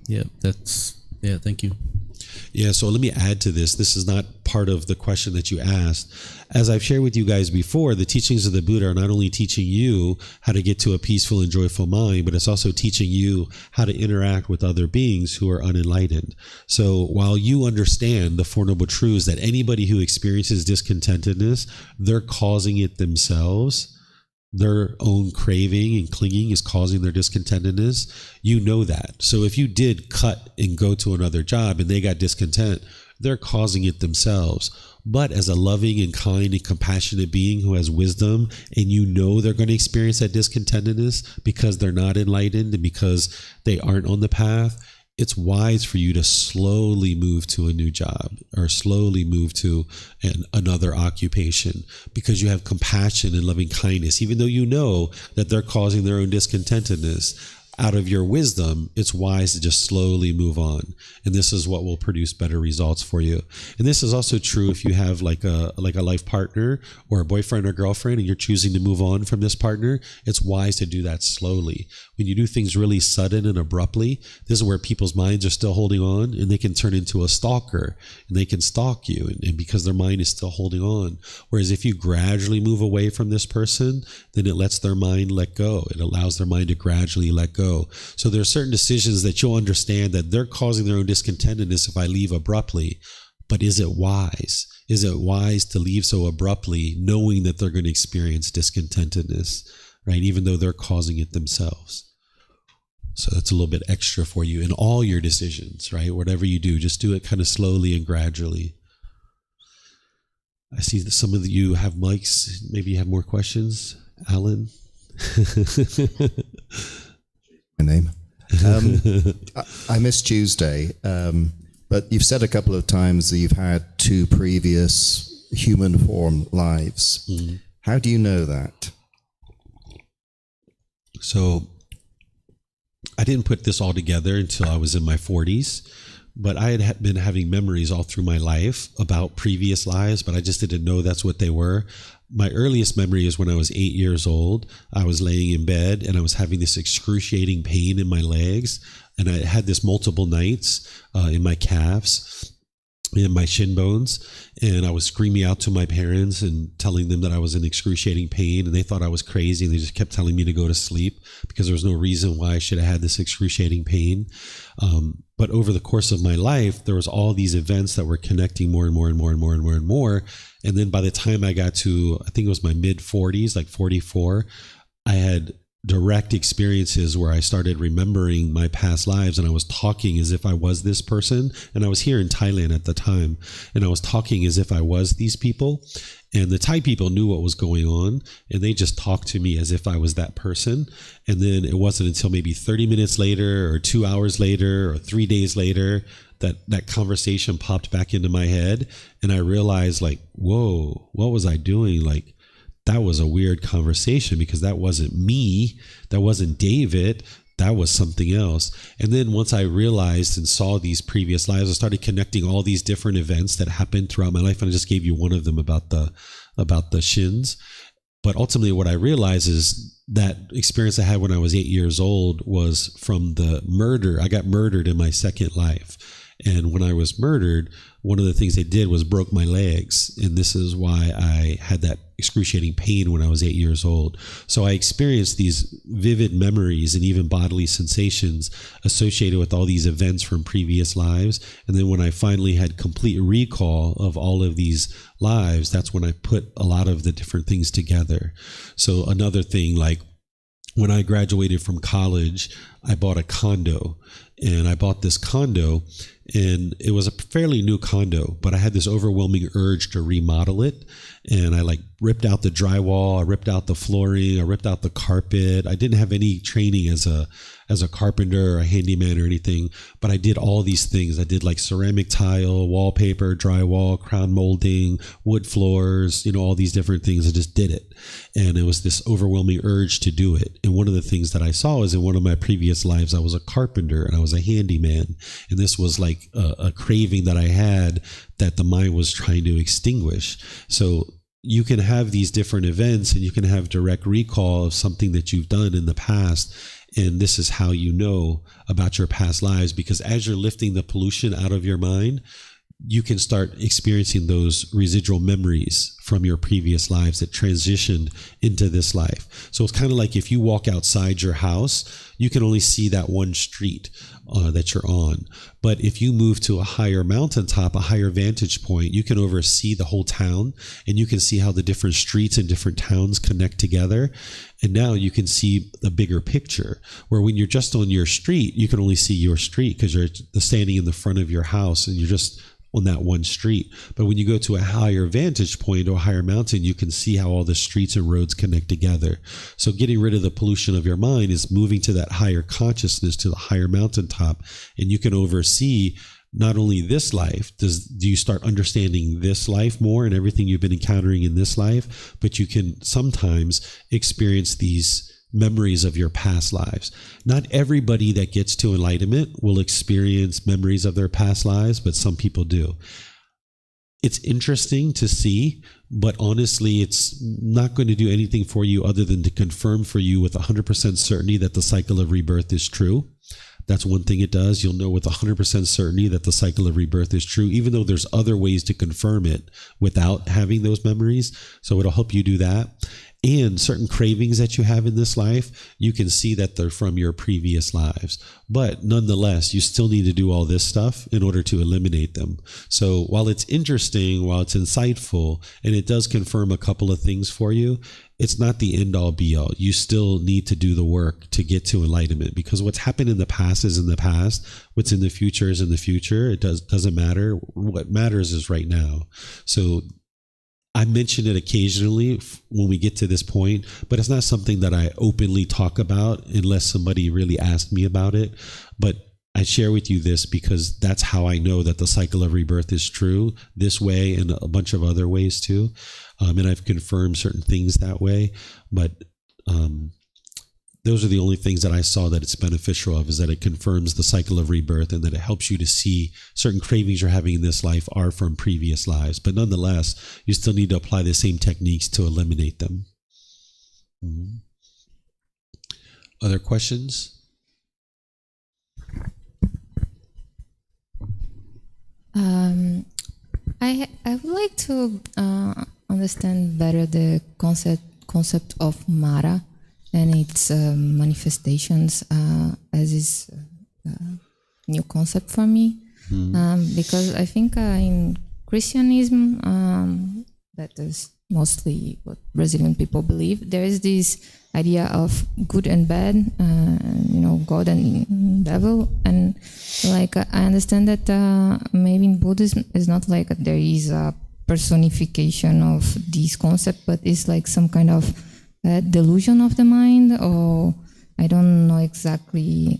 Yeah, thank you. Yeah, so let me add to this. This is not part of the question that you asked. As I've shared with you guys before, the teachings of the Buddha are not only teaching you how to get to a peaceful and joyful mind, but it's also teaching you how to interact with other beings who are unenlightened. So while you understand the Four Noble Truths that anybody who experiences discontentedness, they're causing it themselves, their own craving and clinging is causing their discontentedness, you know that. So if you did cut and go to another job and they got discontent, they're causing it themselves. But as a loving and kind and compassionate being who has wisdom, and you know they're going to experience that discontentedness because they're not enlightened and because they aren't on the path, it's wise for you to slowly move to a new job or slowly move to another occupation, because you have compassion and loving kindness, even though you know that they're causing their own discontentedness. Out of your wisdom, it's wise to just slowly move on. And this is what will produce better results for you. And this is also true if you have like a life partner or a boyfriend or girlfriend and you're choosing to move on from this partner. It's wise to do that slowly. When you do things really sudden and abruptly, this is where people's minds are still holding on, and they can turn into a stalker and they can stalk you, and because their mind is still holding on. Whereas if you gradually move away from this person, then it lets their mind let go. It allows their mind to gradually let go. So there are certain decisions that you'll understand that they're causing their own discontentedness if I leave abruptly. But is it wise? Is it wise to leave so abruptly, knowing that they're going to experience discontentedness, right? Even though they're causing it themselves. So that's a little bit extra for you in all your decisions, right? Whatever you do, just do it kind of slowly and gradually. I see that some of you have mics. Maybe you have more questions. Alan? My name. I missed Tuesday, but you've said a couple of times that you've had 2 previous human form lives. Mm-hmm. How do you know that? So I didn't put this all together until I was in my 40s, but I had been having memories all through my life about previous lives, but I just didn't know that's what they were. My earliest memory is when I was 8 years old. I was laying in bed and I was having this excruciating pain in my legs. And I had this multiple nights in my calves, in my shin bones. And I was screaming out to my parents and telling them that I was in excruciating pain. And they thought I was crazy. And they just kept telling me to go to sleep because there was no reason why I should have had this excruciating pain. But over the course of my life, there was all these events that were connecting more and more and more and more and more and more. And then by the time I got to, I think it was my mid 40s, like 44, I had direct experiences where I started remembering my past lives, and I was talking as if I was this person. And I was here in Thailand at the time, and I was talking as if I was these people. And the Thai people knew what was going on, and they just talked to me as if I was that person. And then it wasn't until maybe 30 minutes later or 2 hours later or 3 days later that conversation popped back into my head. And I realized, like, whoa, what was I doing? Like, that was a weird conversation, because that wasn't me. That wasn't David. That was something else. And then once I realized and saw these previous lives, I started connecting all these different events that happened throughout my life. And I just gave you one of them about the shins. But ultimately what I realized is that experience I had when I was 8 years old was from the murder. I got murdered in my second life. And when I was murdered, one of the things they did was broke my legs. And this is why I had that excruciating pain when I was 8 years old. So I experienced these vivid memories and even bodily sensations associated with all these events from previous lives. And then when I finally had complete recall of all of these lives, that's when I put a lot of the different things together. So another thing, like when I graduated from college, I bought a condo. And I bought this condo, and it was a fairly new condo, but I had this overwhelming urge to remodel it. And I ripped out the drywall, I ripped out the flooring, I ripped out the carpet. I didn't have any training as a carpenter or a handyman or anything, but I did all these things. I did ceramic tile, wallpaper, drywall, crown molding, wood floors, all these different things. I just did it. And it was this overwhelming urge to do it. And one of the things that I saw is in one of my previous lives, I was a carpenter and I was a handyman. And this was like a craving that I had that the mind was trying to extinguish. So you can have these different events and you can have direct recall of something that you've done in the past. And this is how you know about your past lives, because as you're lifting the pollution out of your mind, you can start experiencing those residual memories from your previous lives that transitioned into this life. So it's kind of like if you walk outside your house, you can only see that one street that you're on. But if you move to a higher mountaintop, a higher vantage point, you can oversee the whole town, and you can see how the different streets and different towns connect together. And now you can see the bigger picture, where when you're just on your street, you can only see your street because you're standing in the front of your house and you're just on that one street. But when you go to a higher vantage point or a higher mountain, you can see how all the streets and roads connect together. So getting rid of the pollution of your mind is moving to that higher consciousness, to the higher mountaintop, and you can oversee not only this life, do you start understanding this life more and everything you've been encountering in this life, but you can sometimes experience these memories of your past lives. Not everybody that gets to enlightenment will experience memories of their past lives, but some people do. It's interesting to see, but honestly, it's not going to do anything for you other than to confirm for you with 100% certainty that the cycle of rebirth is true. That's one thing it does. You'll know with 100% certainty that the cycle of rebirth is true, even though there's other ways to confirm it without having those memories. So it'll help you do that. And certain cravings that you have in this life, you can see that they're from your previous lives. But nonetheless, you still need to do all this stuff in order to eliminate them. So while it's interesting, while it's insightful, and it does confirm a couple of things for you, it's not the end all be all. You still need to do the work to get to enlightenment, because what's happened in the past is in the past. What's in the future is in the future. It doesn't matter. What matters is right now. So I mention it occasionally when we get to this point, but it's not something that I openly talk about unless somebody really asked me about it. But I share with you this because that's how I know that the cycle of rebirth is true, this way and a bunch of other ways too. And I've confirmed certain things that way. But those are the only things that I saw that it's beneficial of, is that it confirms the cycle of rebirth and that it helps you to see certain cravings you're having in this life are from previous lives. But nonetheless, you still need to apply the same techniques to eliminate them. Mm-hmm. Other questions? I would like to understand better the concept of Mara and its manifestations, as is a new concept for me. Because I think in Christianism, that is mostly what Brazilian people believe, there is this idea of good and bad, God and devil. And like I understand that maybe in Buddhism it's not like there is a personification of this concept, but it's like some kind of delusion of the mind, or I don't know exactly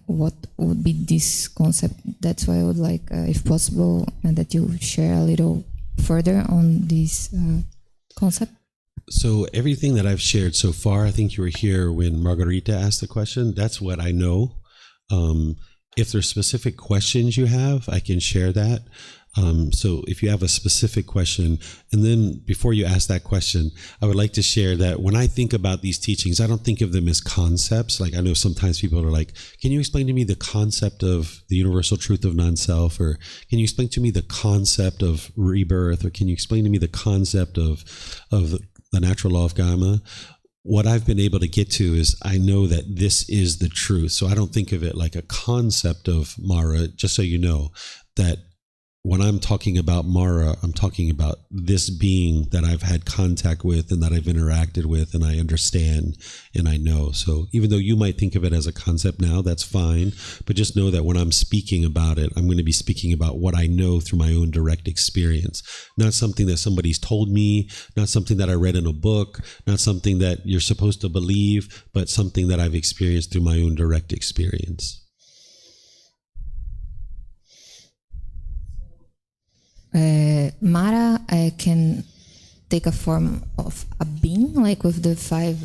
what would be this concept. That's why I would like, if possible, that you share a little further on this concept. So everything that I've shared so far, I think you were here when Margarita asked the question. That's what I know. If there's specific questions you have, I can share that. So if you have a specific question, and then before you ask that question, I would like to share that when I think about these teachings, I don't think of them as concepts. Like I know sometimes people are like, can you explain to me the concept of the universal truth of non-self? Or can you explain to me the concept of rebirth? Or can you explain to me the concept of the natural law of karma? What I've been able to get to is I know that this is the truth. So I don't think of it like a concept of Mara, just so you know that when I'm talking about Mara, I'm talking about this being that I've had contact with and that I've interacted with and I understand and I know. So even though you might think of it as a concept now, that's fine. But just know that when I'm speaking about it, I'm going to be speaking about what I know through my own direct experience. Not something that somebody's told me, not something that I read in a book, not something that you're supposed to believe, but something that I've experienced through my own direct experience. Mara can take a form of a being, like with the five,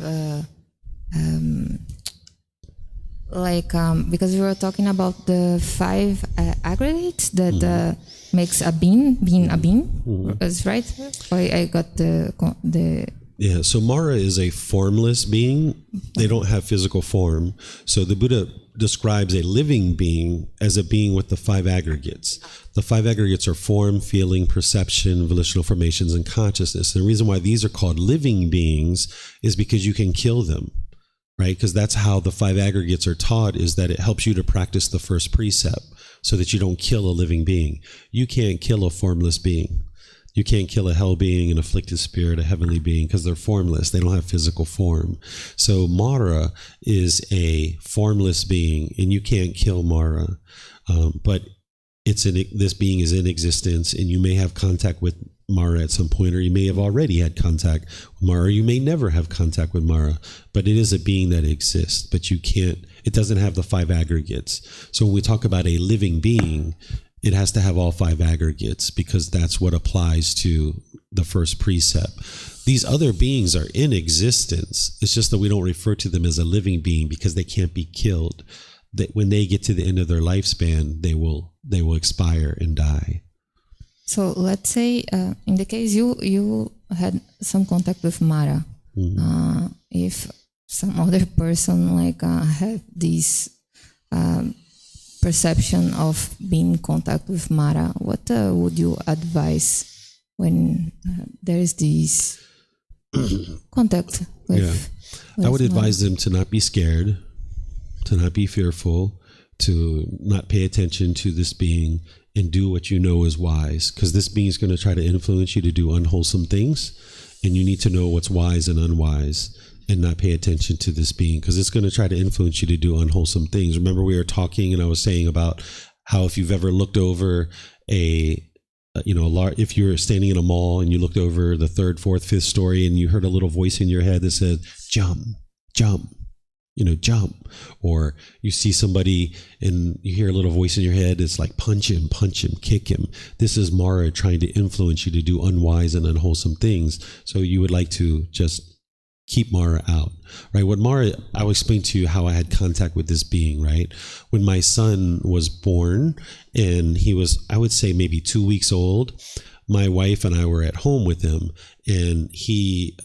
because we were talking about the five aggregates that makes a being a being. That's right. I got the Yeah, so Mara is a formless being. They don't have physical form. So the Buddha describes a living being as a being with the 5 aggregates. The 5 aggregates are form, feeling, perception, volitional formations, and consciousness. And the reason why these are called living beings is because you can kill them, right? Because that's how the 5 aggregates are taught, is that it helps you to practice the first precept so that you don't kill a living being. You can't kill a formless being. You can't kill a hell being, an afflicted spirit, a heavenly being, because they're formless. They don't have physical form. So Mara is a formless being, and you can't kill Mara. But this being is in existence, and you may have contact with Mara at some point, or you may have already had contact with Mara, or you may never have contact with Mara. But it is a being that exists, but it doesn't have the 5 aggregates. So when we talk about a living being, it has to have all 5 aggregates, because that's what applies to the first precept. These other beings are in existence. It's just that we don't refer to them as a living being because they can't be killed. That when they get to the end of their lifespan, they will expire and die. So let's say in the case you had some contact with Mara, if some other person had this perception of being in contact with Mara, what would you advise when there is this contact with I would Mara? advise them to not be scared, to not be fearful, to not pay attention to this being, and do what you know is wise, because this being is going to try to influence you to do unwholesome things, and you need to know what's wise and unwise, and not pay attention to this being, because it's going to try to influence you to do unwholesome things. Remember, we were talking, and I was saying about how if you've ever looked over if you're standing in a mall and you looked over the 3rd, 4th, 5th story, and you heard a little voice in your head that said, jump, jump, jump. Or you see somebody and you hear a little voice in your head, it's like, punch him, kick him. This is Mara trying to influence you to do unwise and unwholesome things. So you would like to just keep Mara out, right? What Mara, I'll explain to you how I had contact with this being, right? When my son was born, and he was, I would say, maybe 2 weeks old, my wife and I were at home with him, and he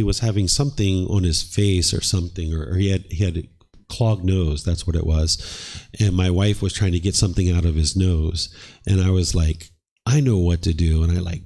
was having something on his face or something, or he had a clogged nose. That's what it was. And my wife was trying to get something out of his nose. And I was like, I know what to do. And I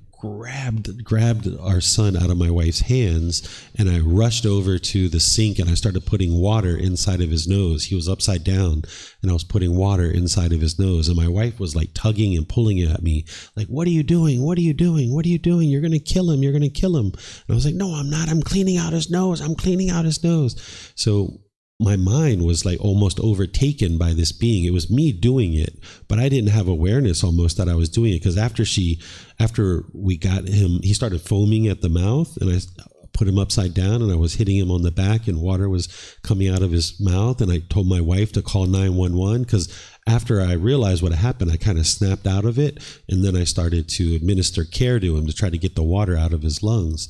grabbed our son out of my wife's hands, and I rushed over to the sink, and I started putting water inside of his nose. He was upside down, and I was putting water inside of his nose, and my wife was like tugging and pulling at me, like, what are you doing? What are you doing? What are you doing? You're going to kill him. You're going to kill him. And I was like, no, I'm not. I'm cleaning out his nose. I'm cleaning out his nose. So my mind was like almost overtaken by this being. It was me doing it, but I didn't have awareness almost that I was doing it, because after we got him, he started foaming at the mouth, and I put him upside down, and I was hitting him on the back, and water was coming out of his mouth. And I told my wife to call 911, because after I realized what happened, I kind of snapped out of it, and then I started to administer care to him to try to get the water out of his lungs.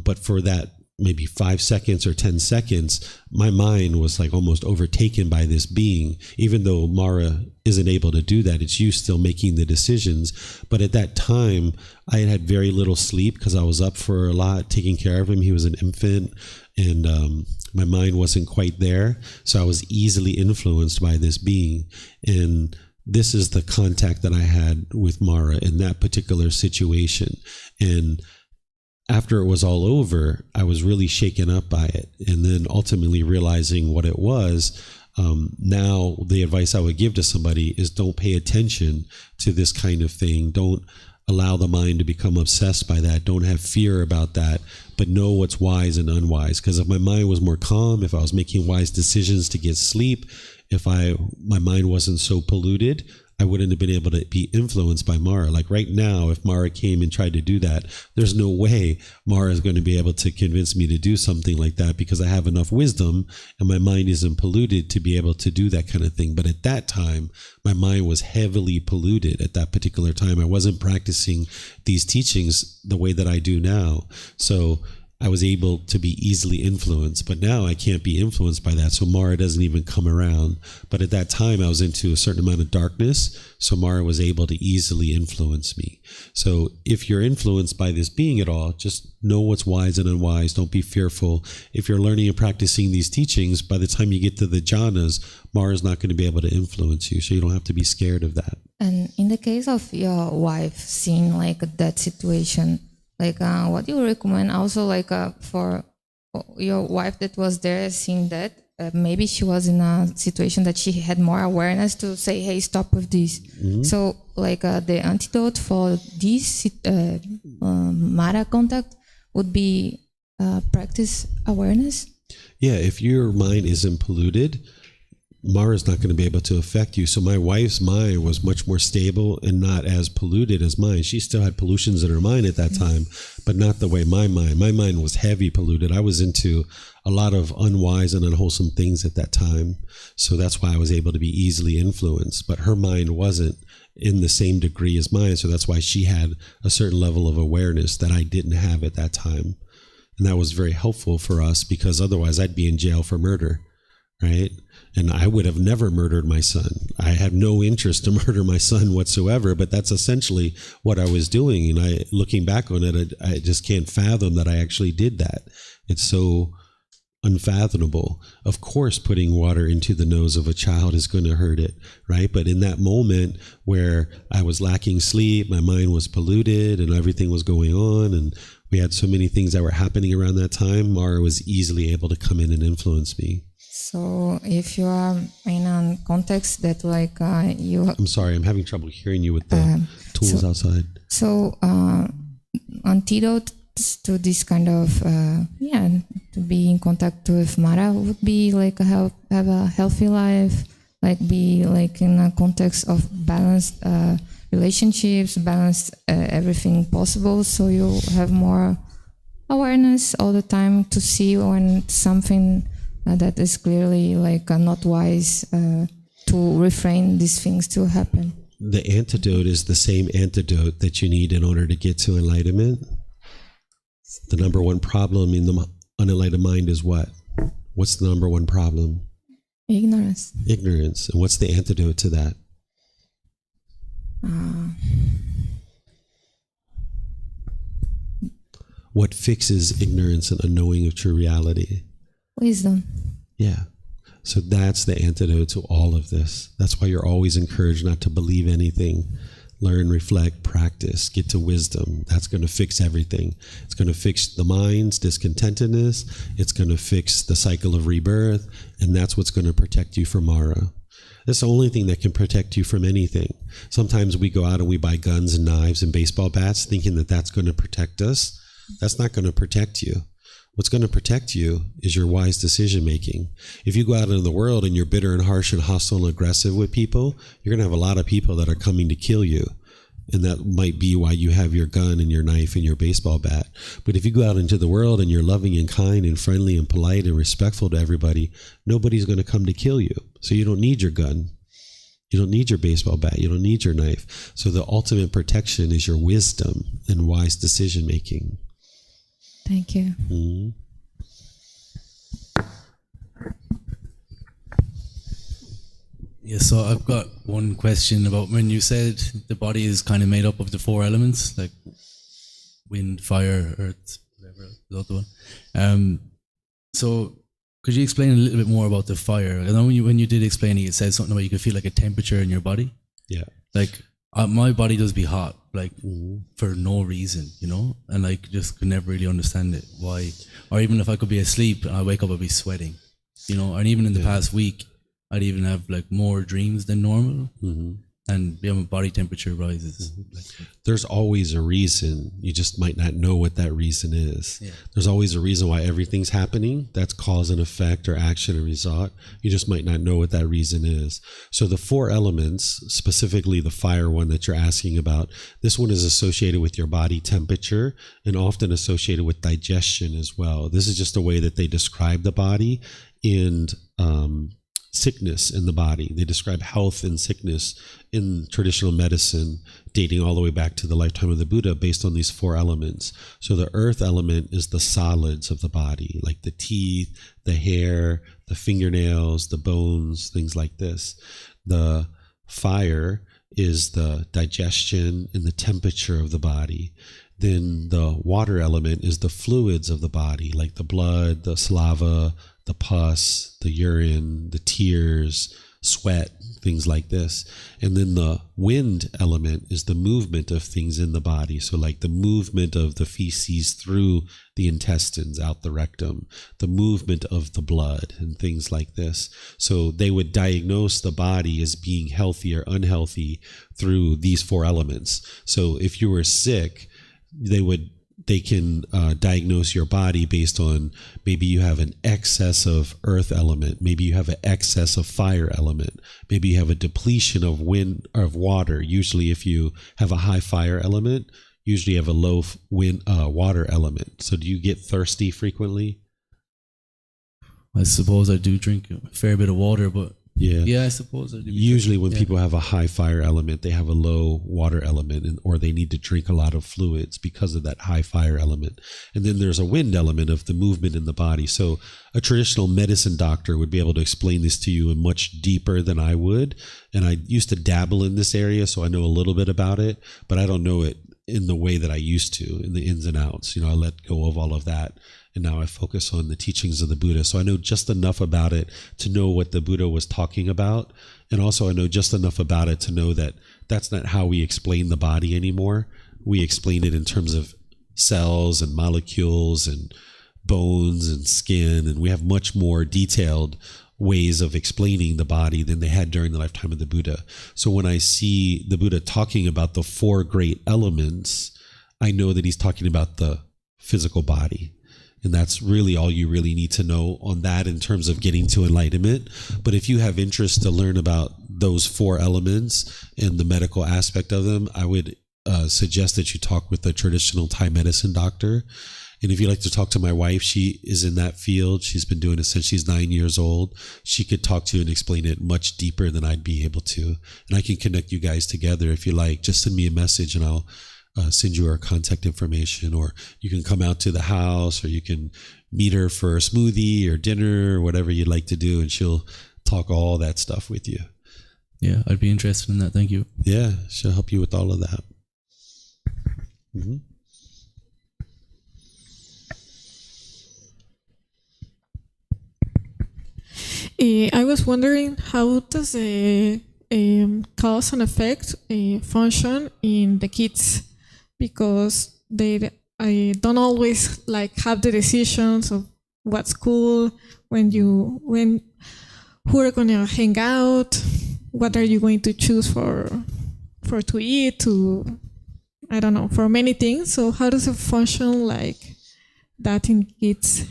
But for that maybe 5 seconds or 10 seconds, my mind was like almost overtaken by this being. Even though Mara isn't able to do that, it's you still making the decisions. But at that time, I had very little sleep because I was up for a lot, taking care of him. He was an infant, and my mind wasn't quite there. So I was easily influenced by this being. And this is the contact that I had with Mara in that particular situation. And after it was all over, I was really shaken up by it. And then ultimately realizing what it was, now the advice I would give to somebody is don't pay attention to this kind of thing. Don't allow the mind to become obsessed by that. Don't have fear about that, but know what's wise and unwise. Because if my mind was more calm, if I was making wise decisions to get sleep, if my mind wasn't so polluted, I wouldn't have been able to be influenced by Mara. Like right now, if Mara came and tried to do that, there's no way Mara is going to be able to convince me to do something like that, because I have enough wisdom and my mind isn't polluted to be able to do that kind of thing. But at that time, my mind was heavily polluted at that particular time. I wasn't practicing these teachings the way that I do now. So I was able to be easily influenced, but now I can't be influenced by that. So Mara doesn't even come around. But at that time, I was into a certain amount of darkness. So Mara was able to easily influence me. So if you're influenced by this being at all, just know what's wise and unwise. Don't be fearful. If you're learning and practicing these teachings, by the time you get to the jhanas, Mara is not going to be able to influence you. So you don't have to be scared of that. And in the case of your wife seeing like that situation, like what do you recommend also like for your wife that was there seeing that maybe she was in a situation that she had more awareness to say, hey, stop with this. So like the antidote for this Mara contact would be practice awareness. Yeah, if your mind isn't polluted, Mara is not going to be able to affect you. So my wife's mind was much more stable and not as polluted as mine. She still had pollutions in her mind at that time, but not the way my mind was heavy polluted. I was into a lot of unwise and unwholesome things at that time. So that's why I was able to be easily influenced, but her mind wasn't in the same degree as mine. So that's why she had a certain level of awareness that I didn't have at that time. And that was very helpful for us, because otherwise I'd be in jail for murder, right? And I would have never murdered my son. I had no interest to murder my son whatsoever, but that's essentially what I was doing. And looking back on it, I just can't fathom that I actually did that. It's so unfathomable. Of course, putting water into the nose of a child is going to hurt it, right? But in that moment where I was lacking sleep, my mind was polluted and everything was going on, and we had so many things that were happening around that time, Mara was easily able to come in and influence me. So if you are in a context that like you... I'm sorry, I'm having trouble hearing you with the tools outside. So antidote to this kind of, to be in contact with Mara would be like have a healthy life, like be like in a context of balanced relationships, balanced everything possible, so you have more awareness all the time to see when something that is clearly like not wise, to refrain these things to happen. The antidote is the same antidote that you need in order to get to enlightenment. The number one problem in the unenlightened mind is what? What's the number one problem? Ignorance. Ignorance. And what's the antidote to that? What fixes ignorance and unknowing of true reality? Wisdom. Yeah. So that's the antidote to all of this. That's why you're always encouraged not to believe anything. Learn, reflect, practice, get to wisdom. That's going to fix everything. It's going to fix the mind's discontentedness. It's going to fix the cycle of rebirth. And that's what's going to protect you from Mara. That's the only thing that can protect you from anything. Sometimes we go out and we buy guns and knives and baseball bats thinking that that's going to protect us. That's not going to protect you. What's going to protect you is your wise decision making. If you go out into the world and you're bitter and harsh and hostile and aggressive with people, you're going to have a lot of people that are coming to kill you. And that might be why you have your gun and your knife and your baseball bat. But if you go out into the world and you're loving and kind and friendly and polite and respectful to everybody, nobody's going to come to kill you. So you don't need your gun. You don't need your baseball bat. You don't need your knife. So the ultimate protection is your wisdom and wise decision making. Thank you. Mm-hmm. Yeah, so I've got one question about when you said the body is kind of made up of the four elements, like wind, fire, earth, whatever, the other one. So could you explain a little bit more about the fire? I know when you did explain it said something about you could feel like a temperature in your body. Yeah. Like my body does be hot, like for no reason, you know, and like just could never really understand it, why. Or even if I could be asleep and I wake up, I'd be sweating, you know. And even in the past week, I'd even have like more dreams than normal, and my body temperature rises. There's always a reason. You just might not know what that reason is. Yeah. There's always a reason why everything's happening. That's cause and effect or action and result. You just might not know what that reason is. So the four elements, specifically the fire one that you're asking about, this one is associated with your body temperature and often associated with digestion as well. This is just a way that they describe the body in sickness in the body. They describe health and sickness in traditional medicine, dating all the way back to the lifetime of the Buddha, based on these 4 elements. So the earth element is the solids of the body, like the teeth, the hair, the fingernails, the bones, things like this. The fire is the digestion and the temperature of the body. Then the water element is the fluids of the body, like the blood, the saliva, the pus, the urine, the tears, sweat, things like this. And then the wind element is the movement of things in the body. So like the movement of the feces through the intestines, out the rectum, the movement of the blood and things like this. So they would diagnose the body as being healthy or unhealthy through these 4 elements. So if you were sick, they can diagnose your body based on maybe you have an excess of earth element, maybe you have an excess of fire element, maybe you have a depletion of wind or of water. Usually if you have a high fire element, usually you have a low wind water element. So do you get thirsty frequently? I suppose I do drink a fair bit of water, but yeah, I suppose I do. Usually when people have a high fire element, they have a low water element, or they need to drink a lot of fluids because of that high fire element. And then there's a wind element of the movement in the body. So a traditional medicine doctor would be able to explain this to you in much deeper than I would. And I used to dabble in this area, so I know a little bit about it, but I don't know it in the way that I used to, in the ins and outs. I let go of all of that. And now I focus on the teachings of the Buddha. So I know just enough about it to know what the Buddha was talking about. And also I know just enough about it to know that that's not how we explain the body anymore. We explain it in terms of cells and molecules and bones and skin. And we have much more detailed ways of explaining the body than they had during the lifetime of the Buddha. So when I see the Buddha talking about the 4 great elements, I know that he's talking about the physical body. And that's really all you really need to know on that in terms of getting to enlightenment. But if you have interest to learn about those 4 elements and the medical aspect of them, I would suggest that you talk with a traditional Thai medicine doctor. And if you'd like to talk to my wife, she is in that field. She's been doing it since she's 9 years old. She could talk to you and explain it much deeper than I'd be able to. And I can connect you guys together if you like. Just send me a message and I'll send you her contact information, or you can come out to the house, or you can meet her for a smoothie or dinner or whatever you'd like to do, and she'll talk all that stuff with you. Yeah, I'd be interested in that. Thank you. Yeah, she'll help you with all of that. Mm-hmm. I was wondering, how does a cause and effect function in the kids? Because they don't always have the decisions of what's cool, who are gonna hang out, what are you going to choose for to eat, I don't know, for many things. So how does it function like that in kids?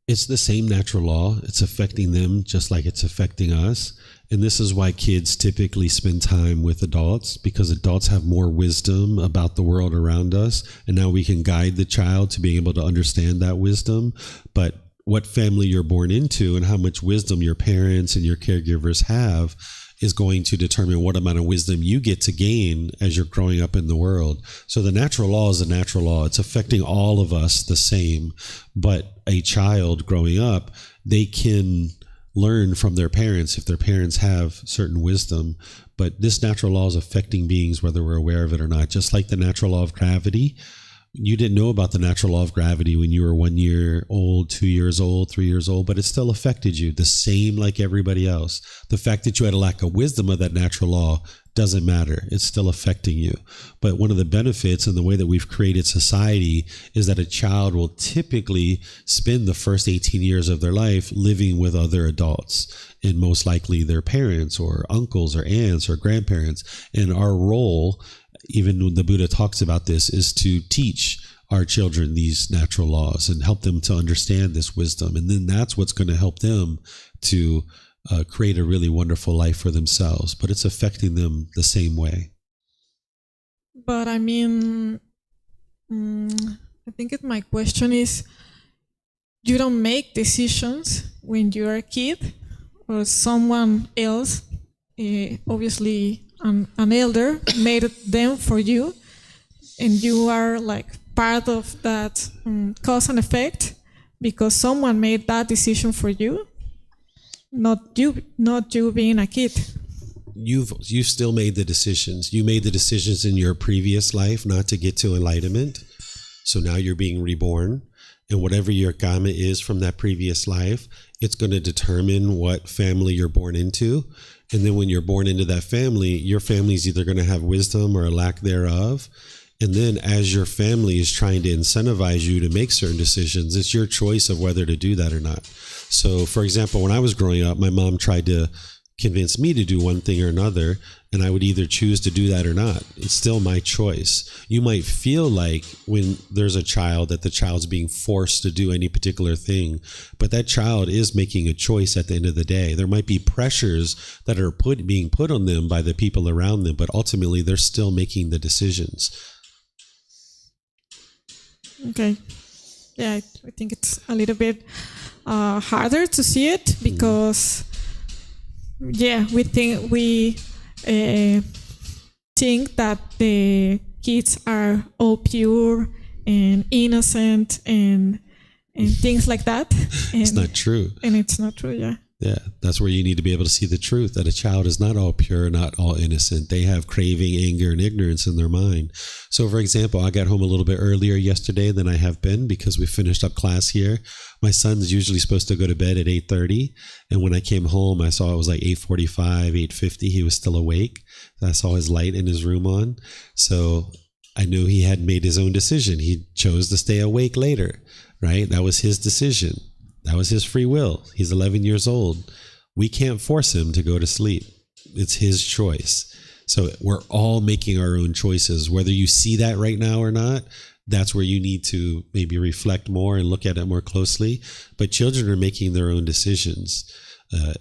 It's the same natural law. It's affecting them just like it's affecting us. And this is why kids typically spend time with adults, because adults have more wisdom about the world around us. And now we can guide the child to being able to understand that wisdom. But what family you're born into and how much wisdom your parents and your caregivers have is going to determine what amount of wisdom you get to gain as you're growing up in the world. So the natural law is a natural law. It's affecting all of us the same. But a child growing up, they can learn from their parents if their parents have certain wisdom. But this natural law is affecting beings whether we're aware of it or not. Just like the natural law of gravity. You didn't know about the natural law of gravity when you were 1 year old, 2 years old, 3 years old, but it still affected you the same like everybody else. The fact that you had a lack of wisdom of that natural law doesn't matter. It's still affecting you. But one of the benefits and the way that we've created society is that a child will typically spend the first 18 years of their life living with other adults, and most likely their parents or uncles or aunts or grandparents. And our role, even when the Buddha talks about this, is to teach our children these natural laws and help them to understand this wisdom. And then that's what's going to help them to create a really wonderful life for themselves. But it's affecting them the same way. But I mean, I think my question is, you don't make decisions when you're a kid, or someone else, obviously an elder, made them for you, and you are like part of that cause and effect because someone made that decision for you, not you being a kid. You still made the decisions. You made the decisions in your previous life not to get to enlightenment. So now you're being reborn. And whatever your karma is from that previous life, it's going to determine what family you're born into. And then when you're born into that family, your family is either going to have wisdom or a lack thereof. And then as your family is trying to incentivize you to make certain decisions, it's your choice of whether to do that or not. So, for example, when I was growing up, my mom tried to convince me to do one thing or another, and I would either choose to do that or not. It's still my choice. You might feel like when there's a child that the child's being forced to do any particular thing, but that child is making a choice at the end of the day. There might be pressures that are being put on them by the people around them, but ultimately they're still making the decisions. Okay. Yeah, I think it's a little bit harder to see it because we think that the kids are all pure and innocent and things like that. And it's not true. And it's not true, yeah. Yeah, that's where you need to be able to see the truth, that a child is not all pure, not all innocent. They have craving, anger, and ignorance in their mind. So, for example, I got home a little bit earlier yesterday than I have been because we finished up class here. My son's usually supposed to go to bed at 8:30. And when I came home, I saw it was like 8:45, 8:50. He was still awake. I saw his light in his room on. So I knew he had made his own decision. He chose to stay awake later, right? That was his decision. That was his free will. He's 11 years old. We can't force him to go to sleep. It's his choice. So we're all making our own choices. Whether you see that right now or not, that's where you need to maybe reflect more and look at it more closely. But children are making their own decisions.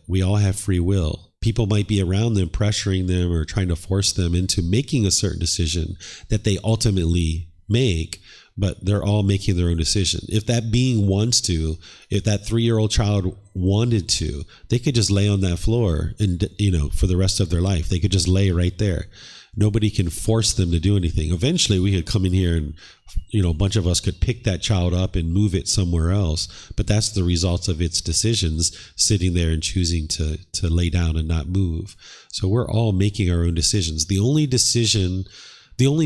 We all have free will. People might be around them, pressuring them or trying to force them into making a certain decision that they ultimately make, but they're all making their own decision. If that being wants to, if that 3-year-old child wanted to, they could just lay on that floor and, for the rest of their life, they could just lay right there. Nobody can force them to do anything. Eventually we could come in here and, a bunch of us could pick that child up and move it somewhere else. But that's the results of its decisions, sitting there and choosing to lay down and not move. So we're all making our own decisions. The only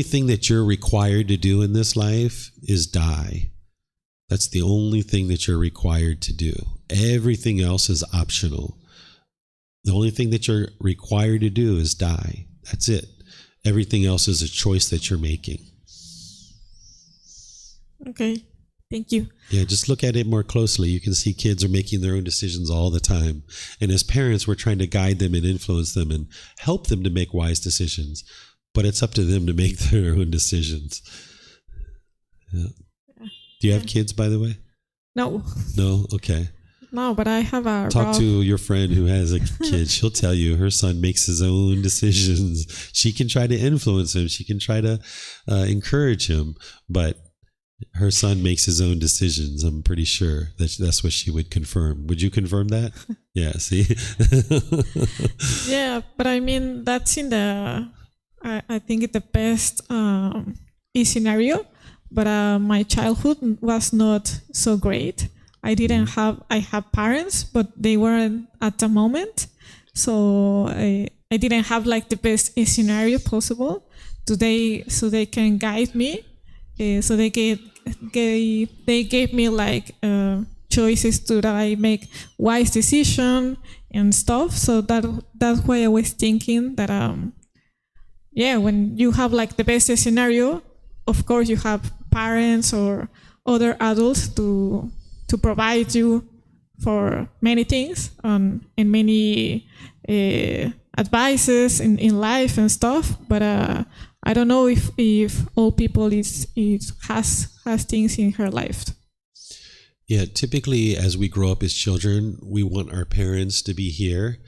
thing that you're required to do in this life is die. That's the only thing that you're required to do. Everything else is optional. The only thing that you're required to do is die. That's it. Everything else is a choice that you're making. Okay, thank you. Yeah, just look at it more closely. You can see kids are making their own decisions all the time. And as parents, we're trying to guide them and influence them and help them to make wise decisions. But it's up to them to make their own decisions. Yeah. Do you have kids, by the way? No. No? Okay. No, but I have a Talk to your friend who has a kid. She'll tell you her son makes his own decisions. She can try to influence him. She can try to encourage him. But her son makes his own decisions. I'm pretty sure that's what she would confirm. Would you confirm that? Yeah, see? Yeah, but I mean, that's in the... I think it's the best scenario, but my childhood was not so great. I have parents, but they weren't at the moment. So I didn't have like the best scenario possible. So they can guide me. So they gave me like choices that I make wise decision and stuff. So that's why I was thinking that when you have like the best scenario, of course you have parents or other adults to provide you for many things and many advices in life and stuff. But I don't know if all people has things in her life. Yeah, typically as we grow up as children, we want our parents to be here.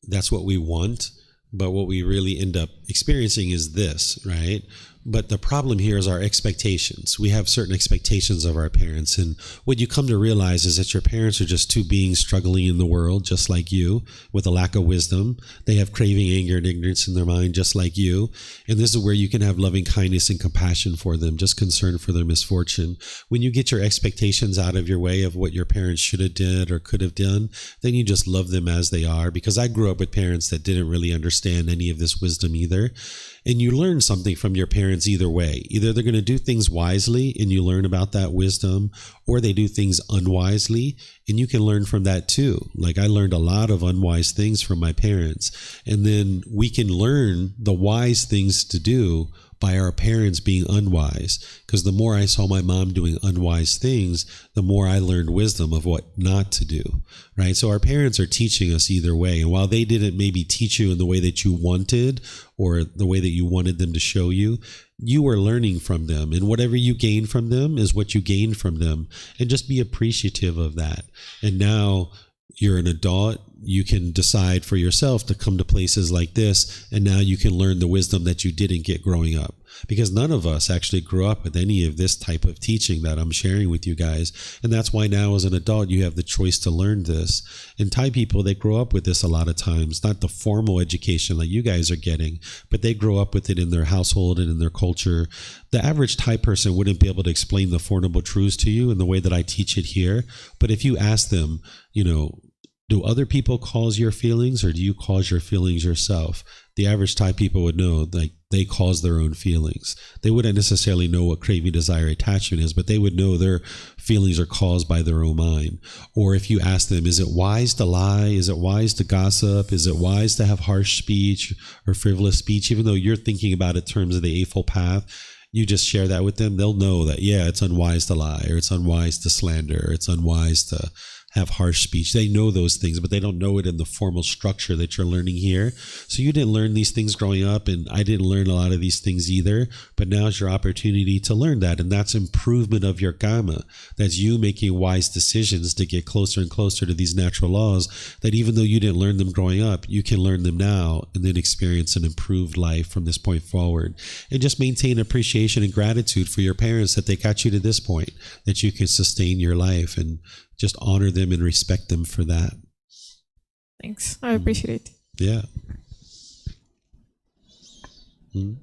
That's what we want. But what we really end up experiencing is this, right? But the problem here is our expectations. We have certain expectations of our parents. And what you come to realize is that your parents are just two beings struggling in the world, just like you, with a lack of wisdom. They have craving, anger, and ignorance in their mind, just like you. And this is where you can have loving kindness and compassion for them, just concern for their misfortune. When you get your expectations out of your way of what your parents should have did or could have done, then you just love them as they are. Because I grew up with parents that didn't really understand any of this wisdom either. And you learn something from your parents either way. Either they're going to do things wisely and you learn about that wisdom, or they do things unwisely and you can learn from that too. Like I learned a lot of unwise things from my parents. And then we can learn the wise things to do by our parents being unwise. Because the more I saw my mom doing unwise things, the more I learned wisdom of what not to do, right? So our parents are teaching us either way. And while they didn't maybe teach you in the way that you wanted or the way that you wanted them to show you, you were learning from them. And whatever you gain from them is what you gain from them. And just be appreciative of that. And now you're an adult, you can decide for yourself to come to places like this, and now you can learn the wisdom that you didn't get growing up. Because none of us actually grew up with any of this type of teaching that I'm sharing with you guys. And that's why now as an adult, you have the choice to learn this. And Thai people, they grow up with this a lot of times, not the formal education like you guys are getting, but they grow up with it in their household and in their culture. The average Thai person wouldn't be able to explain the Four Noble Truths to you in the way that I teach it here. But if you ask them, do other people cause your feelings or do you cause your feelings yourself? The average Thai people would know, like, they cause their own feelings. They wouldn't necessarily know what craving, desire, attachment is, but they would know their feelings are caused by their own mind. Or if you ask them, is it wise to lie? Is it wise to gossip? Is it wise to have harsh speech or frivolous speech? Even though you're thinking about it in terms of the Eightfold Path, you just share that with them, they'll know that, yeah, it's unwise to lie, or it's unwise to slander, or it's unwise to have harsh speech. They know those things, but they don't know it in the formal structure that you're learning here. So you didn't learn these things growing up, and I didn't learn a lot of these things either, but now's your opportunity to learn that, and that's improvement of your karma. That's you making wise decisions to get closer and closer to these natural laws that even though you didn't learn them growing up, you can learn them now and then experience an improved life from this point forward. And just maintain appreciation and gratitude for your parents that they got you to this point, that you can sustain your life, and just honor them and respect them for that. Thanks. I appreciate it. Yeah. Mm.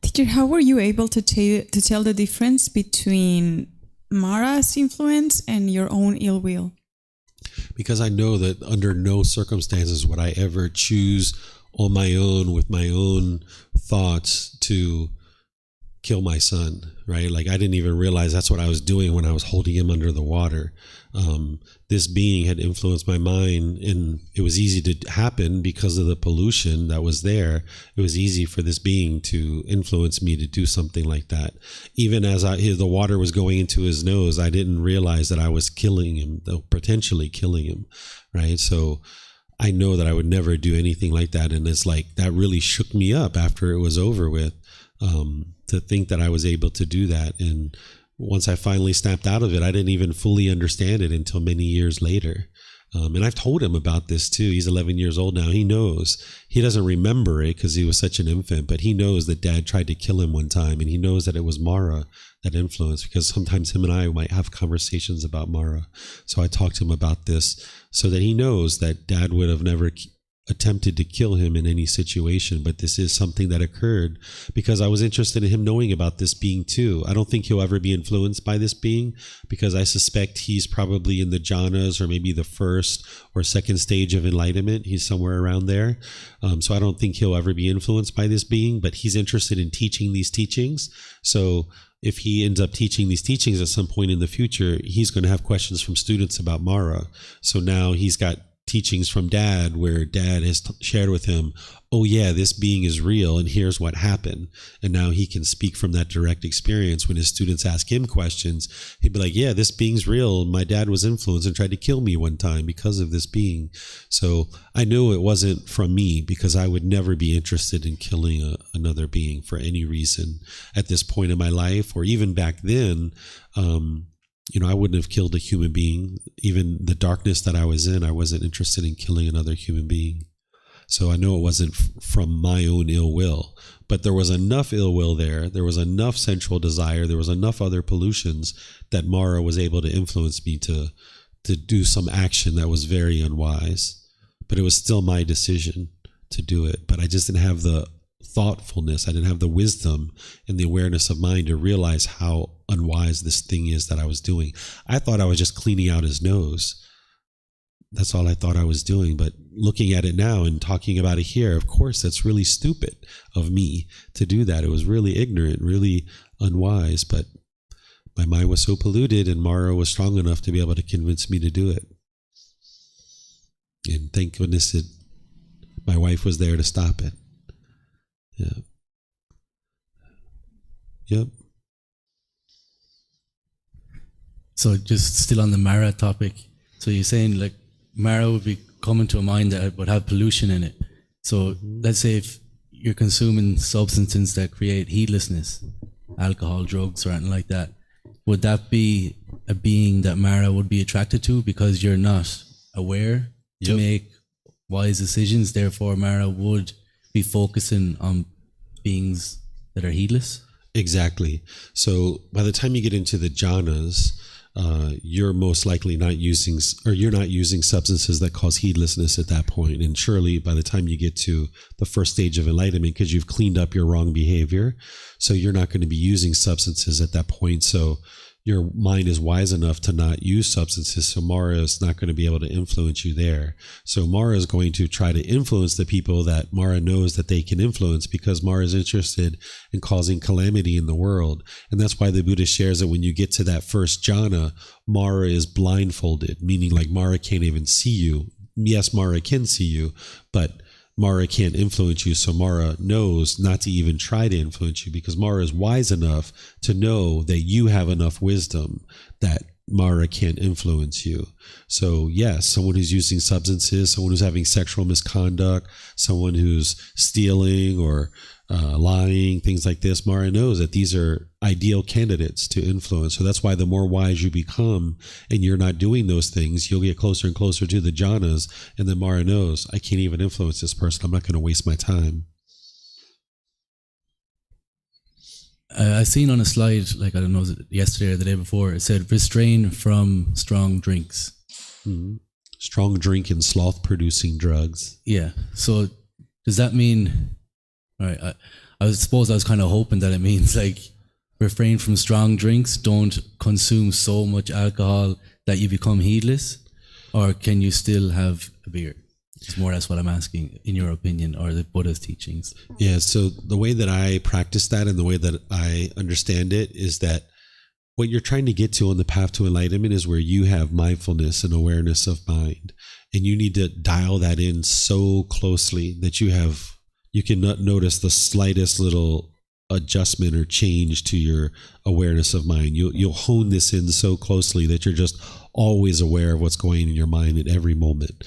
Teacher, how were you able to tell the difference between Mara's influence and your own ill will? Because I know that under no circumstances would I ever choose on my own with my own thoughts to kill my son, right? Like I didn't even realize that's what I was doing when I was holding him under the water. This being had influenced my mind, and it was easy to happen because of the pollution that was there. It was easy for this being to influence me to do something like that. Even as the water was going into his nose, I didn't realize that I was killing him, though potentially killing him, right? So I know that I would never do anything like that. And it's like, that really shook me up after it was over with, to think that I was able to do that. And once I finally snapped out of it, I didn't even fully understand it until many years later. And I've told him about this too. He's 11 years old now. He knows. He doesn't remember it because he was such an infant, but he knows that Dad tried to kill him one time, and he knows that it was Mara that influenced, because sometimes him and I might have conversations about Mara. So I talked to him about this so that he knows that Dad would have never attempted to kill him in any situation, but this is something that occurred because I was interested in him knowing about this being too. I don't think he'll ever be influenced by this being, because I suspect he's probably in the jhanas, or maybe the first or second stage of enlightenment. He's somewhere around there. So I don't think he'll ever be influenced by this being, but he's interested in teaching these teachings. So if he ends up teaching these teachings at some point in the future, he's going to have questions from students about Mara. So now he's got teachings from Dad where Dad has shared with him, oh yeah, this being is real and here's what happened. And now he can speak from that direct experience. When his students ask him questions, he'd be like, yeah, this being's real. My dad was influenced and tried to kill me one time because of this being. So I knew it wasn't from me, because I would never be interested in killing another being for any reason at this point in my life, or even back then. I wouldn't have killed a human being. Even the darkness that I was in, I wasn't interested in killing another human being. So I know it wasn't from my own ill will, but there was enough ill will there. There was enough sensual desire. There was enough other pollutions that Mara was able to influence me to do some action that was very unwise. But it was still my decision to do it. But I just didn't have the thoughtfulness. I didn't have the wisdom and the awareness of mind to realize how unwise this thing is that I was doing. I thought I was just cleaning out his nose. That's all I thought I was doing. But looking at it now and talking about it here, of course, that's really stupid of me to do that. It was really ignorant, really unwise. But my mind was so polluted, and Mara was strong enough to be able to convince me to do it. And thank goodness that my wife was there to stop it. Yeah. Yep. So just still on the Mara topic. So you're saying like Mara would be coming to a mind that would have pollution in it. So let's say if you're consuming substances that create heedlessness, alcohol, drugs, or anything like that, would that be a being that Mara would be attracted to because you're not aware to make wise decisions? Therefore, Mara would be focusing on beings that are heedless? Exactly. So by the time you get into the jhanas, you're most likely not using substances that cause heedlessness at that point. And surely by the time you get to the first stage of enlightenment, because you've cleaned up your wrong behavior, so you're not going to be using substances at that point. So your mind is wise enough to not use substances, so Mara is not going to be able to influence you there. So Mara is going to try to influence the people that Mara knows that they can influence, because Mara is interested in causing calamity in the world. And that's why the Buddha shares that when you get to that first jhana, Mara is blindfolded, meaning like Mara can't even see you. Yes, Mara can see you, but Mara can't influence you, so Mara knows not to even try to influence you, because Mara is wise enough to know that you have enough wisdom that Mara can't influence you. So yes, someone who's using substances, someone who's having sexual misconduct, someone who's stealing or lying, things like this, Mara knows that these are ideal candidates to influence. So that's why the more wise you become and you're not doing those things, you'll get closer and closer to the jhanas, and then Mara knows, I can't even influence this person. I'm not going to waste my time. I seen on a slide, like I don't know, was it yesterday or the day before, it said refrain from strong drinks. Mm-hmm. Strong drink and sloth producing drugs. Yeah. So does that mean, all right, I suppose I was kind of hoping that it means like refrain from strong drinks, don't consume so much alcohol that you become heedless, or can you still have a beer? It's more or less what I'm asking, in your opinion, or the Buddha's teachings. Yeah, so the way that I practice that and the way that I understand it is that what you're trying to get to on the path to enlightenment is where you have mindfulness and awareness of mind. And you need to dial that in so closely that you can notice the slightest little adjustment or change to your awareness of mind. You'll hone this in so closely that you're just always aware of what's going on in your mind at every moment.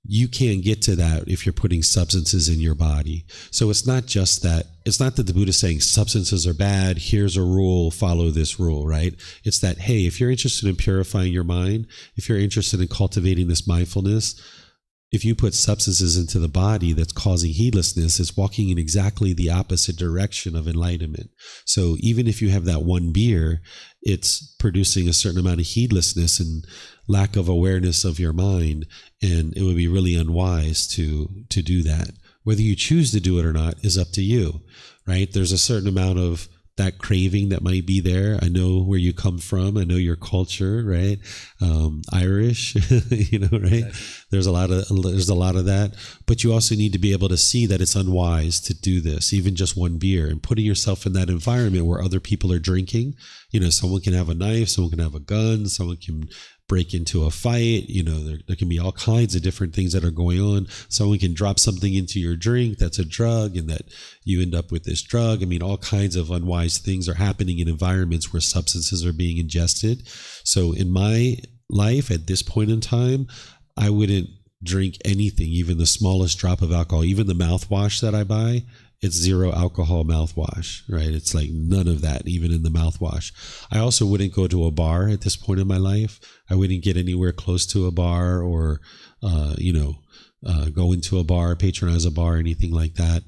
You can't get to that if you're putting substances in your body. So it's not that the Buddha is saying substances are bad, here's a rule, follow this rule, right? It's that, hey, if you're interested in purifying your mind, if you're interested in cultivating this mindfulness, if you put substances into the body that's causing heedlessness, it's walking in exactly the opposite direction of enlightenment. So even if you have that one beer, it's producing a certain amount of heedlessness and lack of awareness of your mind, and it would be really unwise to do that. Whether you choose to do it or not is up to you, right? There's a certain amount of that craving that might be there. I know where you come from. I know your culture, right? Irish, right? Exactly. There's a lot of that, but you also need to be able to see that it's unwise to do this, even just one beer, and putting yourself in that environment where other people are drinking. Someone can have a knife, someone can have a gun, someone can break into a fight. There can be all kinds of different things that are going on. Someone can drop something into your drink that's a drug, and that you end up with this drug. I mean, all kinds of unwise things are happening in environments where substances are being ingested. So in my life at this point in time, I wouldn't drink anything, even the smallest drop of alcohol, even the mouthwash that I buy. it's 0 alcohol mouthwash, right? It's like none of that, even in the mouthwash. I also wouldn't go to a bar at this point in my life. I wouldn't get anywhere close to a bar or, go into a bar, patronize a bar, anything like that.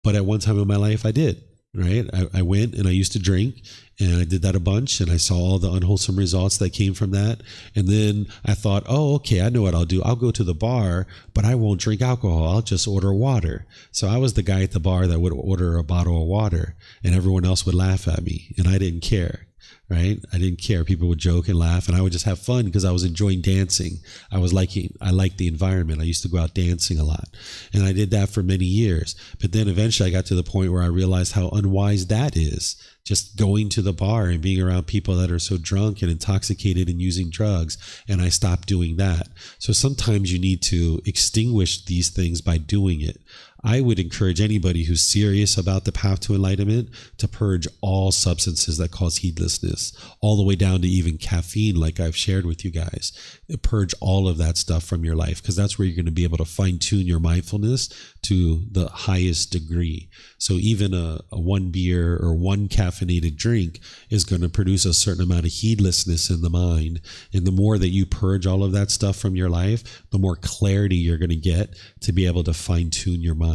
But at one time in my life, I did, right? I went and I used to drink, and I did that a bunch, and I saw all the unwholesome results that came from that. And then I thought, oh, okay, I know what I'll do. I'll go to the bar, but I won't drink alcohol. I'll just order water. So I was the guy at the bar that would order a bottle of water, and everyone else would laugh at me, and I didn't care. Right? I didn't care. People would joke and laugh, and I would just have fun because I was enjoying dancing. I liked the environment. I used to go out dancing a lot, and I did that for many years. But then eventually I got to the point where I realized how unwise that is. Just going to the bar and being around people that are so drunk and intoxicated and using drugs. And I stopped doing that. So sometimes you need to extinguish these things by doing it. I would encourage anybody who's serious about the path to enlightenment to purge all substances that cause heedlessness, all the way down to even caffeine, like I've shared with you guys. Purge all of that stuff from your life, because that's where you're going to be able to fine tune your mindfulness to the highest degree. So even a one beer or one caffeinated drink is going to produce a certain amount of heedlessness in the mind. And the more that you purge all of that stuff from your life, the more clarity you're going to get to be able to fine tune your mind.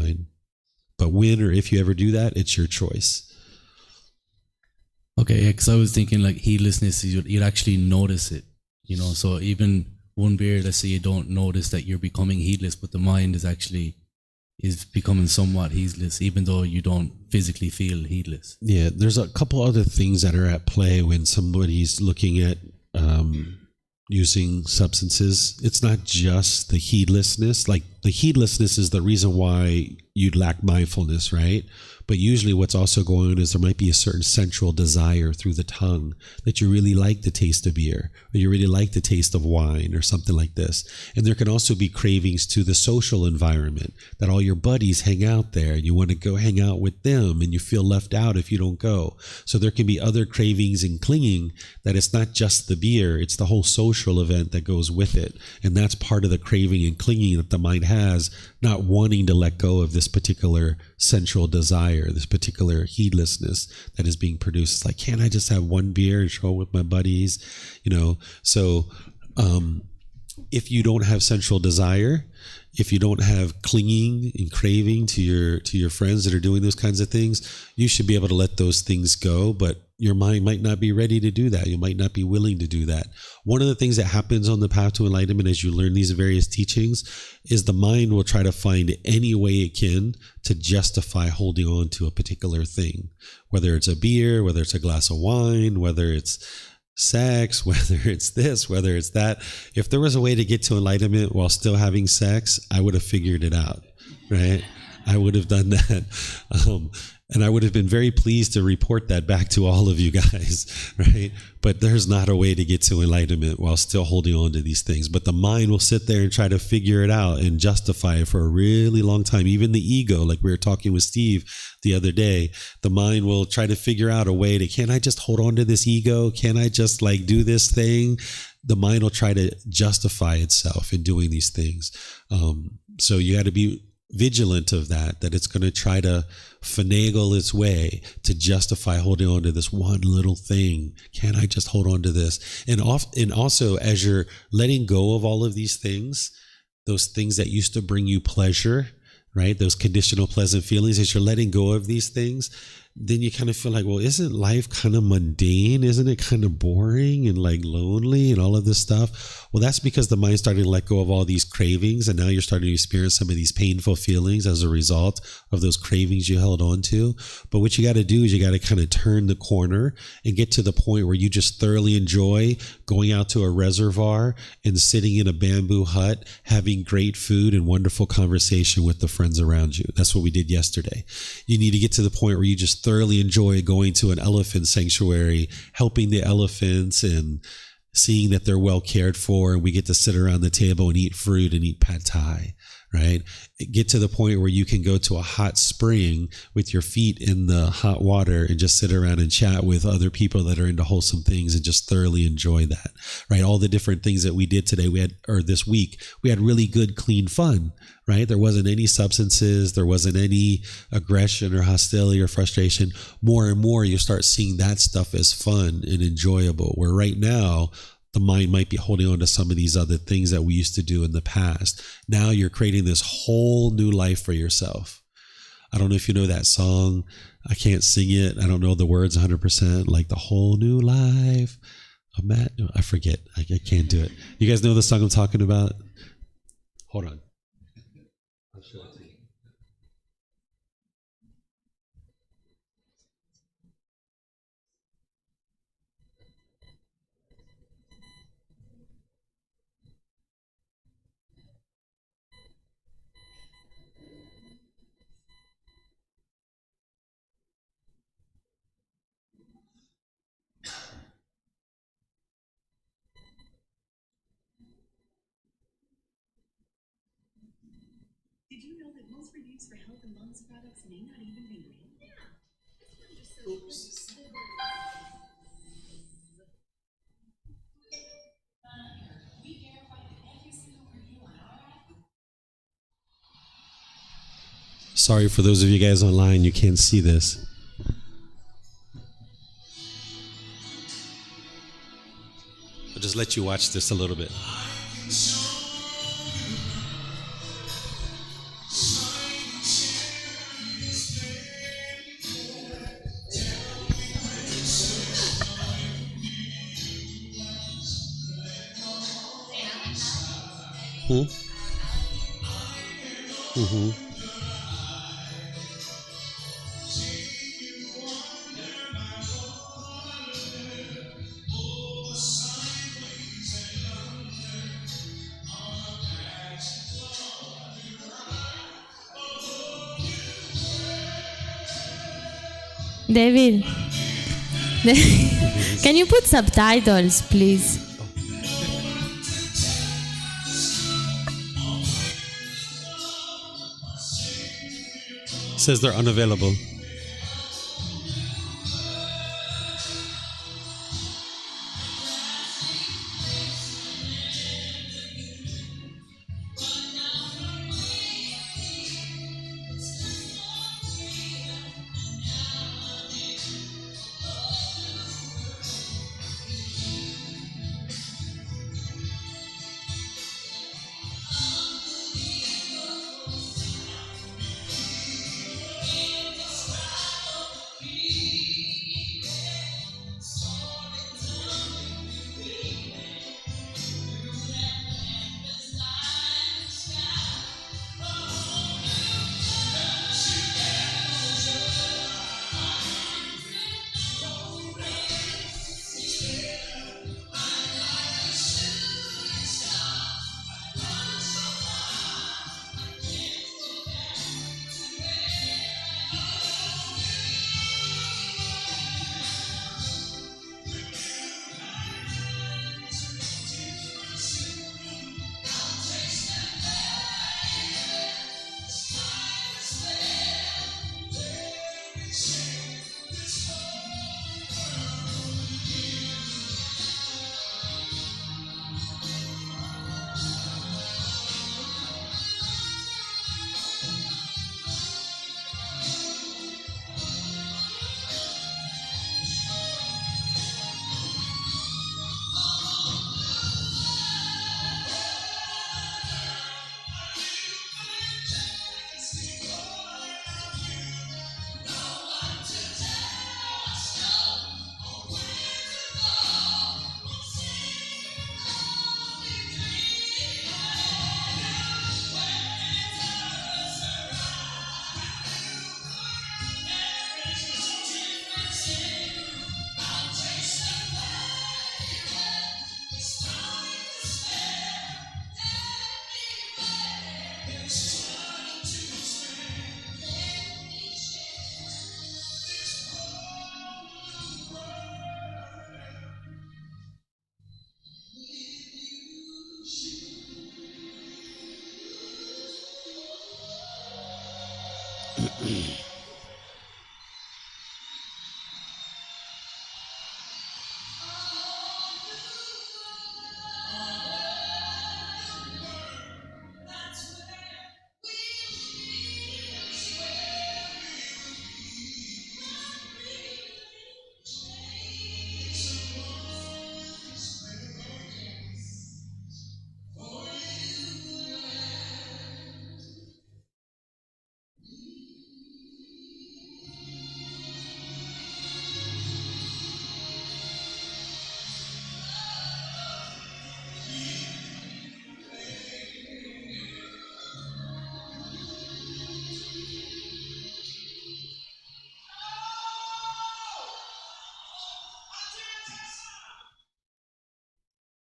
But when or if you ever do that, it's your choice. Okay, because I was thinking like heedlessness, you'd actually notice it, so even one beer, let's say you don't notice that you're becoming heedless, but the mind is becoming somewhat heedless, even though you don't physically feel heedless. Yeah, there's a couple other things that are at play when somebody's looking at using substances. It's not just the heedlessness. Like the heedlessness is the reason why you'd lack mindfulness, right? But usually what's also going on is there might be a certain sensual desire through the tongue that you really like the taste of beer, or you really like the taste of wine or something like this. And there can also be cravings to the social environment, that all your buddies hang out there and you want to go hang out with them and you feel left out if you don't go. So there can be other cravings and clinging, that it's not just the beer, it's the whole social event that goes with it. And that's part of the craving and clinging that the mind has, not wanting to let go of this particular sensual desire, this particular heedlessness that is being produced. It's like, can't I just have one beer and show with my buddies? So if you don't have sensual desire, if you don't have clinging and craving to your friends that are doing those kinds of things, you should be able to let those things go. But your mind might not be ready to do that. You might not be willing to do that. One of the things that happens on the path to enlightenment as you learn these various teachings is the mind will try to find any way it can to justify holding on to a particular thing, whether it's a beer, whether it's a glass of wine, whether it's sex, whether it's this, whether it's that. If there was a way to get to enlightenment while still having sex, I would have figured it out, right? I would have done that. And I would have been very pleased to report that back to all of you guys, right? But there's not a way to get to enlightenment while still holding on to these things. But the mind will sit there and try to figure it out and justify it for a really long time. Even the ego, like we were talking with Steve the other day, the mind will try to figure out a way to, can't I just hold on to this ego? Can I just do this thing? The mind will try to justify itself in doing these things. So you got to be vigilant of that it's going to try to finagle its way to justify holding on to this one little thing. Can I just hold on to this? And also, as you're letting go of all of these things, those things that used to bring you pleasure, right? Those conditional pleasant feelings, as you're letting go of these things, then you kind of feel like, well, isn't life kind of mundane? Isn't it kind of boring and lonely and all of this stuff? Well, that's because the mind's starting to let go of all these cravings, and now you're starting to experience some of these painful feelings as a result of those cravings you held on to. But what you got to do is you got to kind of turn the corner and get to the point where you just thoroughly enjoy going out to a reservoir and sitting in a bamboo hut, having great food and wonderful conversation with the friends around you. That's what we did yesterday. You need to get to the point where you just thoroughly enjoy going to an elephant sanctuary, helping the elephants and seeing that they're well cared for, and we get to sit around the table and eat fruit and eat pad thai, right? Get to the point where you can go to a hot spring with your feet in the hot water and just sit around and chat with other people that are into wholesome things and just thoroughly enjoy that, right? All the different things that we did today, or this week, we had really good, clean fun, right? There wasn't any substances, there wasn't any aggression or hostility or frustration. More and more, you start seeing that stuff as fun and enjoyable, where right now, the mind might be holding on to some of these other things that we used to do in the past. Now you're creating this whole new life for yourself. I don't know if you know that song. I can't sing it. I don't know the words 100%. Like the whole new life. I forget. I can't do it. You guys know the song I'm talking about? Hold on. I'll show it to you. Did you know that most reviews for health and wellness products may not even be real? Yeah. Oops. Sorry for those of you guys online, you can't see this. I'll just let you watch this a little bit. Mm-hmm. David, can you put subtitles, please? Says they're unavailable.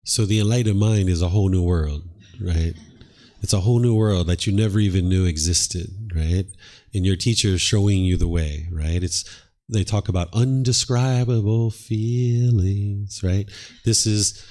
So the enlightened mind is a whole new world, right? It's a whole new world that you never even knew existed, right? And your teacher is showing you the way, right? They talk about undescribable feelings, right? This is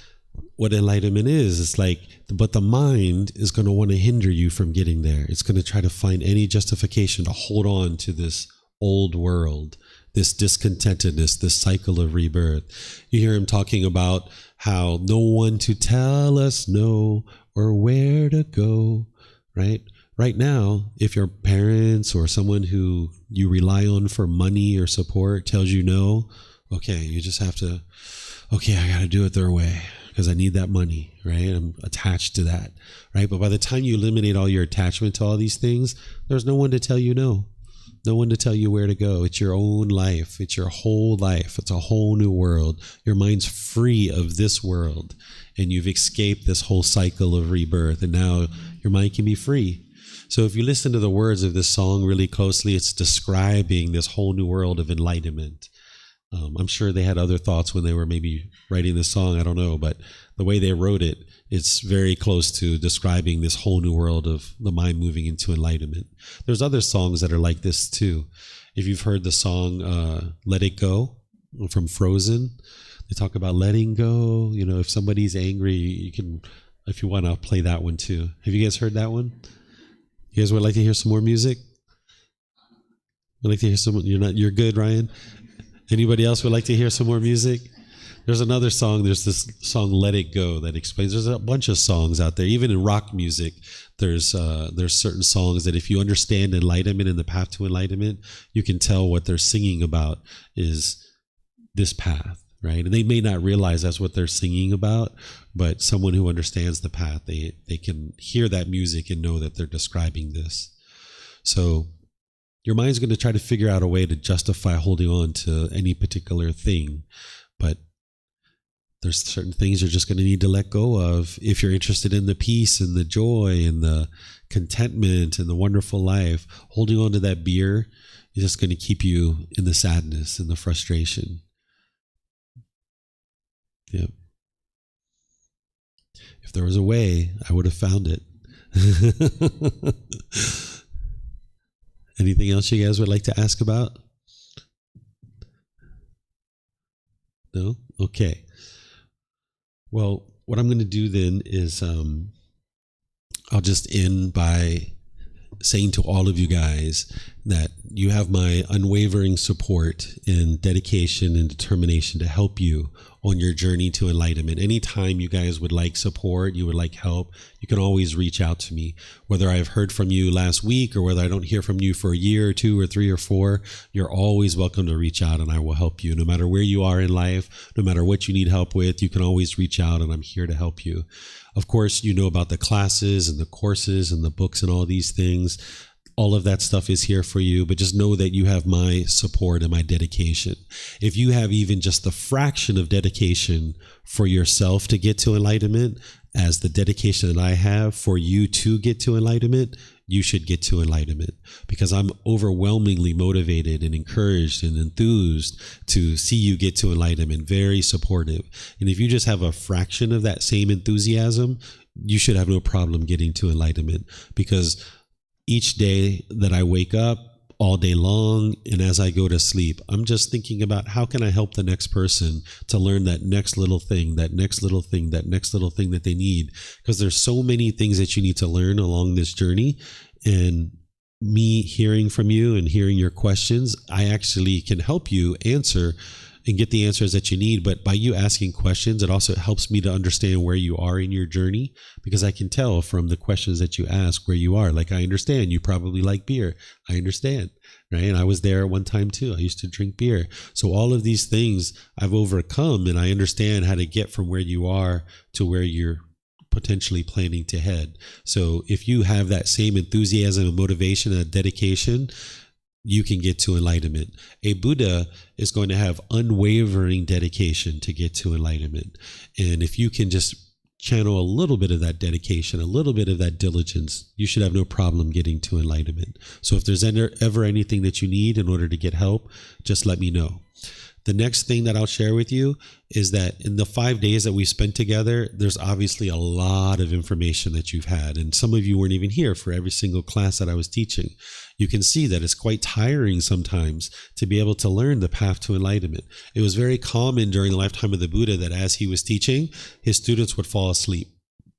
what enlightenment is. It's like, but the mind is going to want to hinder you from getting there. It's going to try to find any justification to hold on to this old world, this discontentedness, this cycle of rebirth. You hear him talking about how no one to tell us no or where to go, right? Right now, if your parents or someone who you rely on for money or support tells you no, okay, you just have to, okay, I got to do it their way because I need that money, right? I'm attached to that, right? But by the time you eliminate all your attachment to all these things, there's no one to tell you no. No one to tell you where to go. It's your own life. It's your whole life. It's a whole new world. Your mind's free of this world, and you've escaped this whole cycle of rebirth, and now your mind can be free. So if you listen to the words of this song really closely, it's describing this whole new world of enlightenment. I'm sure they had other thoughts when they were maybe writing this song. I don't know, but the way they wrote it, it's very close to describing this whole new world of the mind moving into enlightenment. There's other songs that are like this too. If you've heard the song Let It Go from Frozen, they talk about letting go. You know, if somebody's angry, you can, if you want to play that one too. Have you guys heard that one? You guys would like to hear some more music? Would like to hear some? You're good, Ryan? Anybody else would like to hear some more music? There's another song. There's this song "Let It Go" that explains. There's a bunch of songs out there. Even in rock music, there's certain songs that if you understand enlightenment and the path to enlightenment, you can tell what they're singing about is this path, right? And they may not realize that's what they're singing about, but someone who understands the path, they can hear that music and know that they're describing this. So your mind's going to try to figure out a way to justify holding on to any particular thing, but there's certain things you're just going to need to let go of if you're interested in the peace and the joy and the contentment and the wonderful life. Holding on to that beer is just going to keep you in the sadness and the frustration. Yeah. If there was a way, I would have found it. Anything else you guys would like to ask about? No? Okay. Well, what I'm going to do then is I'll just end by saying to all of you guys that you have my unwavering support and dedication and determination to help you on your journey to enlightenment. Anytime you guys would like support, you would like help, you can always reach out to me. Whether I've heard from you last week or whether I don't hear from you for a year or 2 or 3 or 4, you're always welcome to reach out and I will help you. No matter where you are in life, no matter what you need help with, you can always reach out and I'm here to help you. Of course, you know about the classes and the courses and the books and all these things. All of that stuff is here for you, but just know that you have my support and my dedication. If you have even just the fraction of dedication for yourself to get to enlightenment, as the dedication that I have for you to get to enlightenment, you should get to enlightenment, because I'm overwhelmingly motivated and encouraged and enthused to see you get to enlightenment, very supportive. And if you just have a fraction of that same enthusiasm, you should have no problem getting to enlightenment, because each day that I wake up, all day long, and as I go to sleep, I'm just thinking about how can I help the next person to learn that next little thing, that next little thing, that next little thing that they need. Because there's so many things that you need to learn along this journey. And me hearing from you and hearing your questions, I actually can help you answer and get the answers that you need. But by you asking questions, it also helps me to understand where you are in your journey, because I can tell from the questions that you ask where you are. Like, I understand you probably like beer. I understand, right? And I was there at one time too. I used to drink beer. So all of these things I've overcome, and I understand how to get from where you are to where you're potentially planning to head. So if you have that same enthusiasm and motivation and dedication, you can get to enlightenment. A Buddha is going to have unwavering dedication to get to enlightenment. And if you can just channel a little bit of that dedication, a little bit of that diligence, you should have no problem getting to enlightenment. So if there's ever anything that you need in order to get help, just let me know. The next thing that I'll share with you is that in the 5 days that we spent together, there's obviously a lot of information that you've had. And some of you weren't even here for every single class that I was teaching. You can see that it's quite tiring sometimes to be able to learn the path to enlightenment. It was very common during the lifetime of the Buddha that as he was teaching, his students would fall asleep.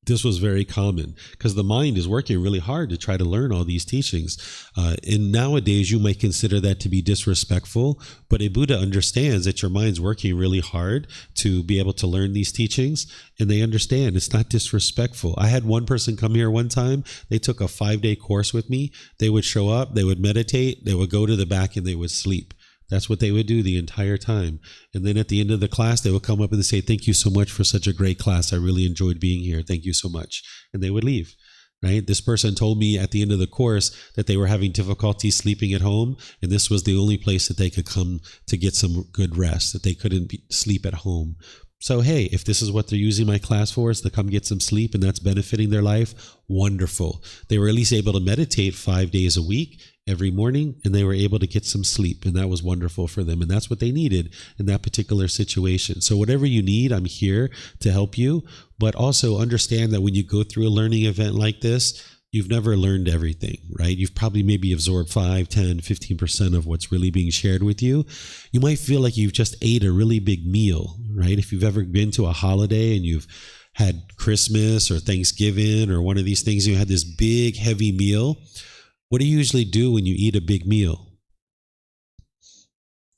This was very common because the mind is working really hard to try to learn all these teachings. And nowadays, you might consider that to be disrespectful, but a Buddha understands that your mind's working really hard to be able to learn these teachings, and they understand it's not disrespectful. I had one person come here one time. They took a 5-day course with me. They would show up, they would meditate, they would go to the back, and they would sleep. That's what they would do the entire time. And then at the end of the class, they would come up and say, thank you so much for such a great class. I really enjoyed being here. Thank you so much. And they would leave, right? This person told me at the end of the course that they were having difficulty sleeping at home. And this was the only place that they could come to get some good rest, that they couldn't sleep at home. So, hey, if this is what they're using my class for, is to come get some sleep and that's benefiting their life, wonderful. They were at least able to meditate 5 days a week, every morning, and they were able to get some sleep, and that was wonderful for them, and that's what they needed in that particular situation. So whatever you need, I'm here to help you, but also understand that when you go through a learning event like this, you've never learned everything, right? You've probably maybe absorbed 5, 10, 15% of what's really being shared with you. You might feel like you've just ate a really big meal, right? If you've ever been to a holiday and you've had Christmas or Thanksgiving or one of these things, you had this big, heavy meal. What do you usually do when you eat a big meal?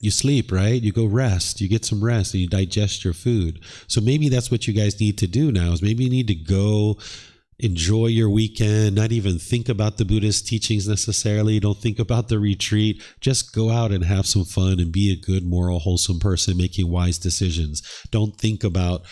You sleep, right? You go rest, you get some rest, and you digest your food. So maybe that's what you guys need to do now, is maybe you need to go enjoy your weekend, not even think about the Buddhist teachings necessarily. Don't think about the retreat. Just go out and have some fun and be a good, moral, wholesome person making wise decisions. Don't think about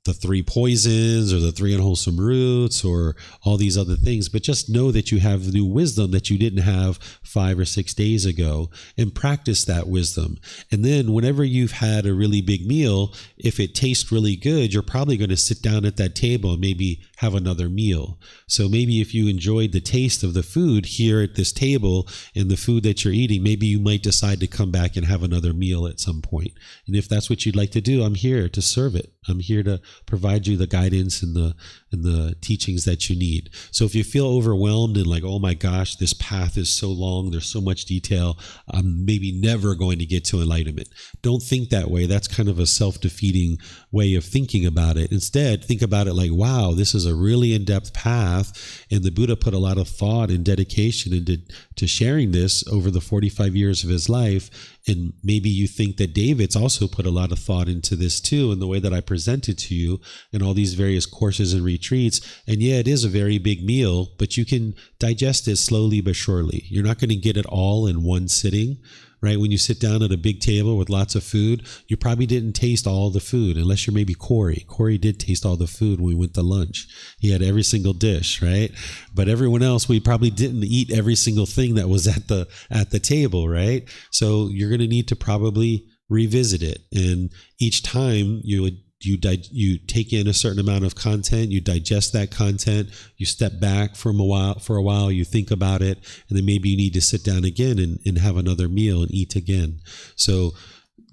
the 3 poisons or the 3 unwholesome roots or all these other things, but just know that you have new wisdom that you didn't have 5 or 6 days ago, and practice that wisdom. And then whenever you've had a really big meal, if it tastes really good, you're probably going to sit down at that table and maybe have another meal. So maybe if you enjoyed the taste of the food here at this table and the food that you're eating, maybe you might decide to come back and have another meal at some point. And if that's what you'd like to do, I'm here to serve it. I'm here to provide you the guidance and the teachings that you need. So if you feel overwhelmed and like, oh my gosh, this path is so long, there's so much detail, I'm maybe never going to get to enlightenment. Don't think that way. That's kind of a self-defeating way of thinking about it. Instead, think about it like, wow, this is a really in-depth path, and the Buddha put a lot of thought and dedication into sharing this over the 45 years of his life. And maybe you think that David's also put a lot of thought into this too, in the way that I presented to you in all these various courses and retreats. And yeah, it is a very big meal, but you can digest it slowly but surely. You're not going to get it all in one sitting, right? When you sit down at a big table with lots of food, you probably didn't taste all the food, unless you're maybe Corey. Corey did taste all the food when we went to lunch. He had every single dish, right? But everyone else, we probably didn't eat every single thing that was at the table, right? So you're going to need to probably revisit it. And each time you take in a certain amount of content, you digest that content, you step back for a while, you think about it, and then maybe you need to sit down again and have another meal and eat again. So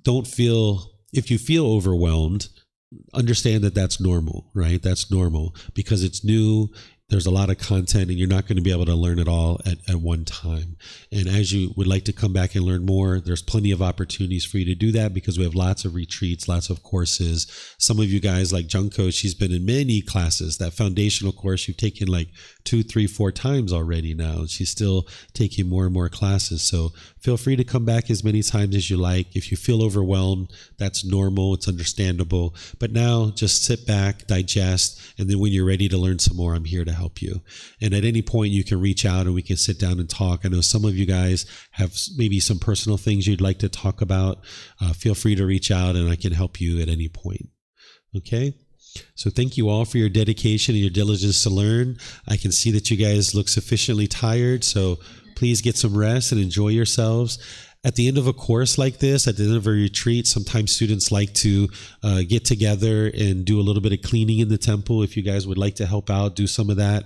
if you feel overwhelmed, understand that that's normal, right? That's normal because it's new. There's a lot of content and you're not going to be able to learn it all at one time. And as you would like to come back and learn more, there's plenty of opportunities for you to do that because we have lots of retreats, lots of courses. Some of you guys like Junko, she's been in many classes. That foundational course you've taken like 2, 3, 4 times already now. She's still taking more and more classes. So feel free to come back as many times as you like. If you feel overwhelmed, that's normal. It's understandable. But now just sit back, digest, and then when you're ready to learn some more, I'm here to help you. And at any point you can reach out and we can sit down and talk. I know some of you guys have maybe some personal things you'd like to talk about. Feel free to reach out and I can help you at any point. Okay? So thank you all for your dedication and your diligence to learn. I can see that you guys look sufficiently tired, so please get some rest and enjoy yourselves. At the end of a course like this, at the end of a retreat, sometimes students like to get together and do a little bit of cleaning in the temple. If you guys would like to help out, do some of that.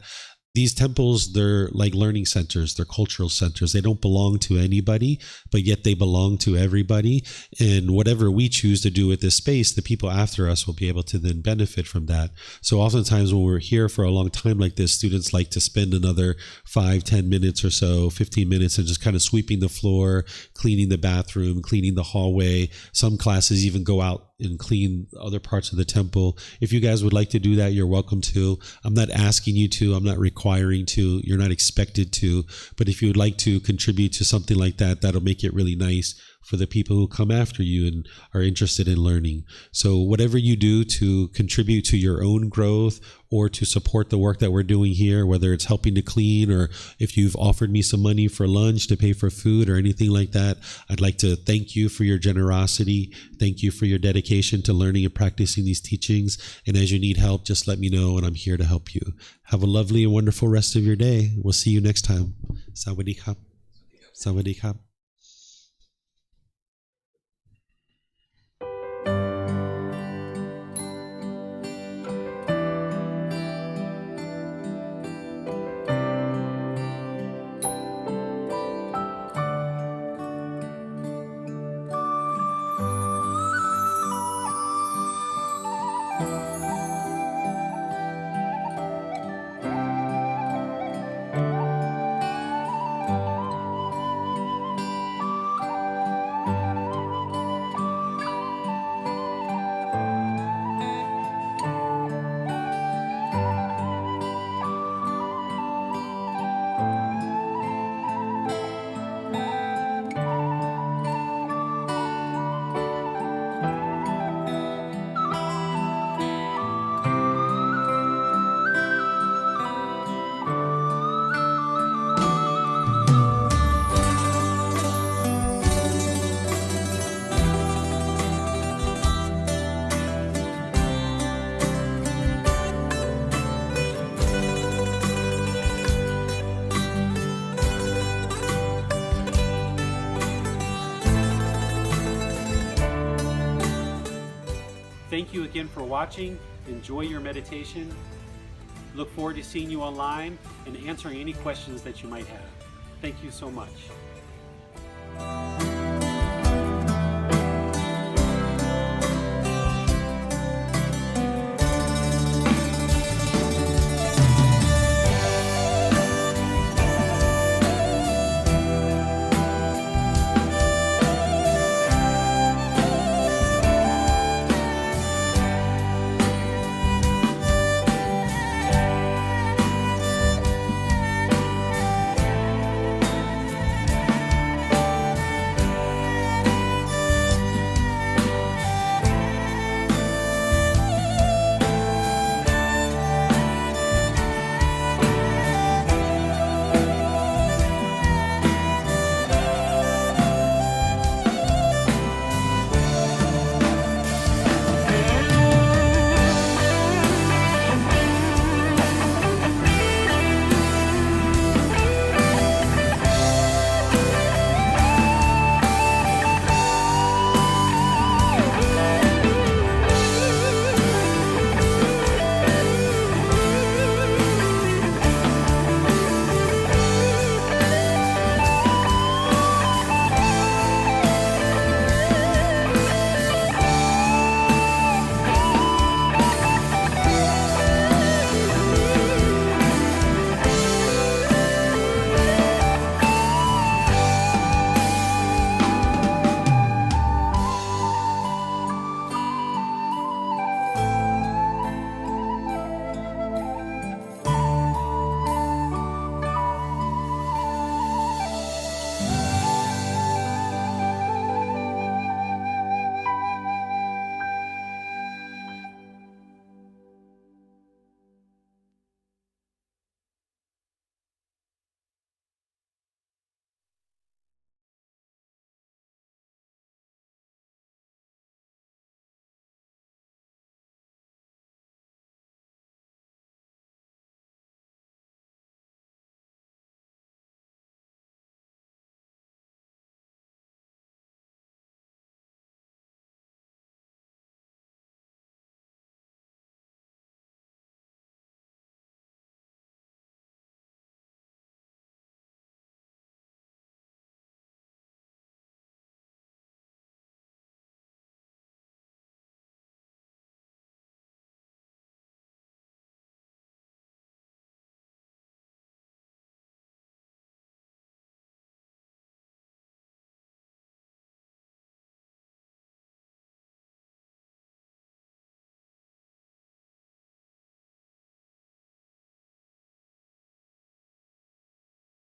these temples, they're like learning centers, they're cultural centers. They don't belong to anybody, but yet they belong to everybody. And whatever we choose to do with this space, the people after us will be able to then benefit from that. So oftentimes when we're here for a long time like this, students like to spend another 5-10 minutes or so, 15 minutes, and just kind of sweeping the floor, cleaning the bathroom, cleaning the hallway. Some classes even go out and clean other parts of the temple. If you guys would like to do that, you're welcome to. I'm not asking you to, I'm not requiring to, you're not expected to, but if you would like to contribute to something like that, that'll make it really nice for the people who come after you and are interested in learning. So whatever you do to contribute to your own growth or to support the work that we're doing here, whether it's helping to clean or if you've offered me some money for lunch to pay for food or anything like that, I'd like to thank you for your generosity. Thank you for your dedication to learning and practicing these teachings. And as you need help, just let me know and I'm here to help you. Have a lovely and wonderful rest of your day. We'll see you next time. Sawadee khap. Sawadee khap. Thank you again for watching. Enjoy your meditation. Look forward to seeing you online and answering any questions that you might have. Thank you so much.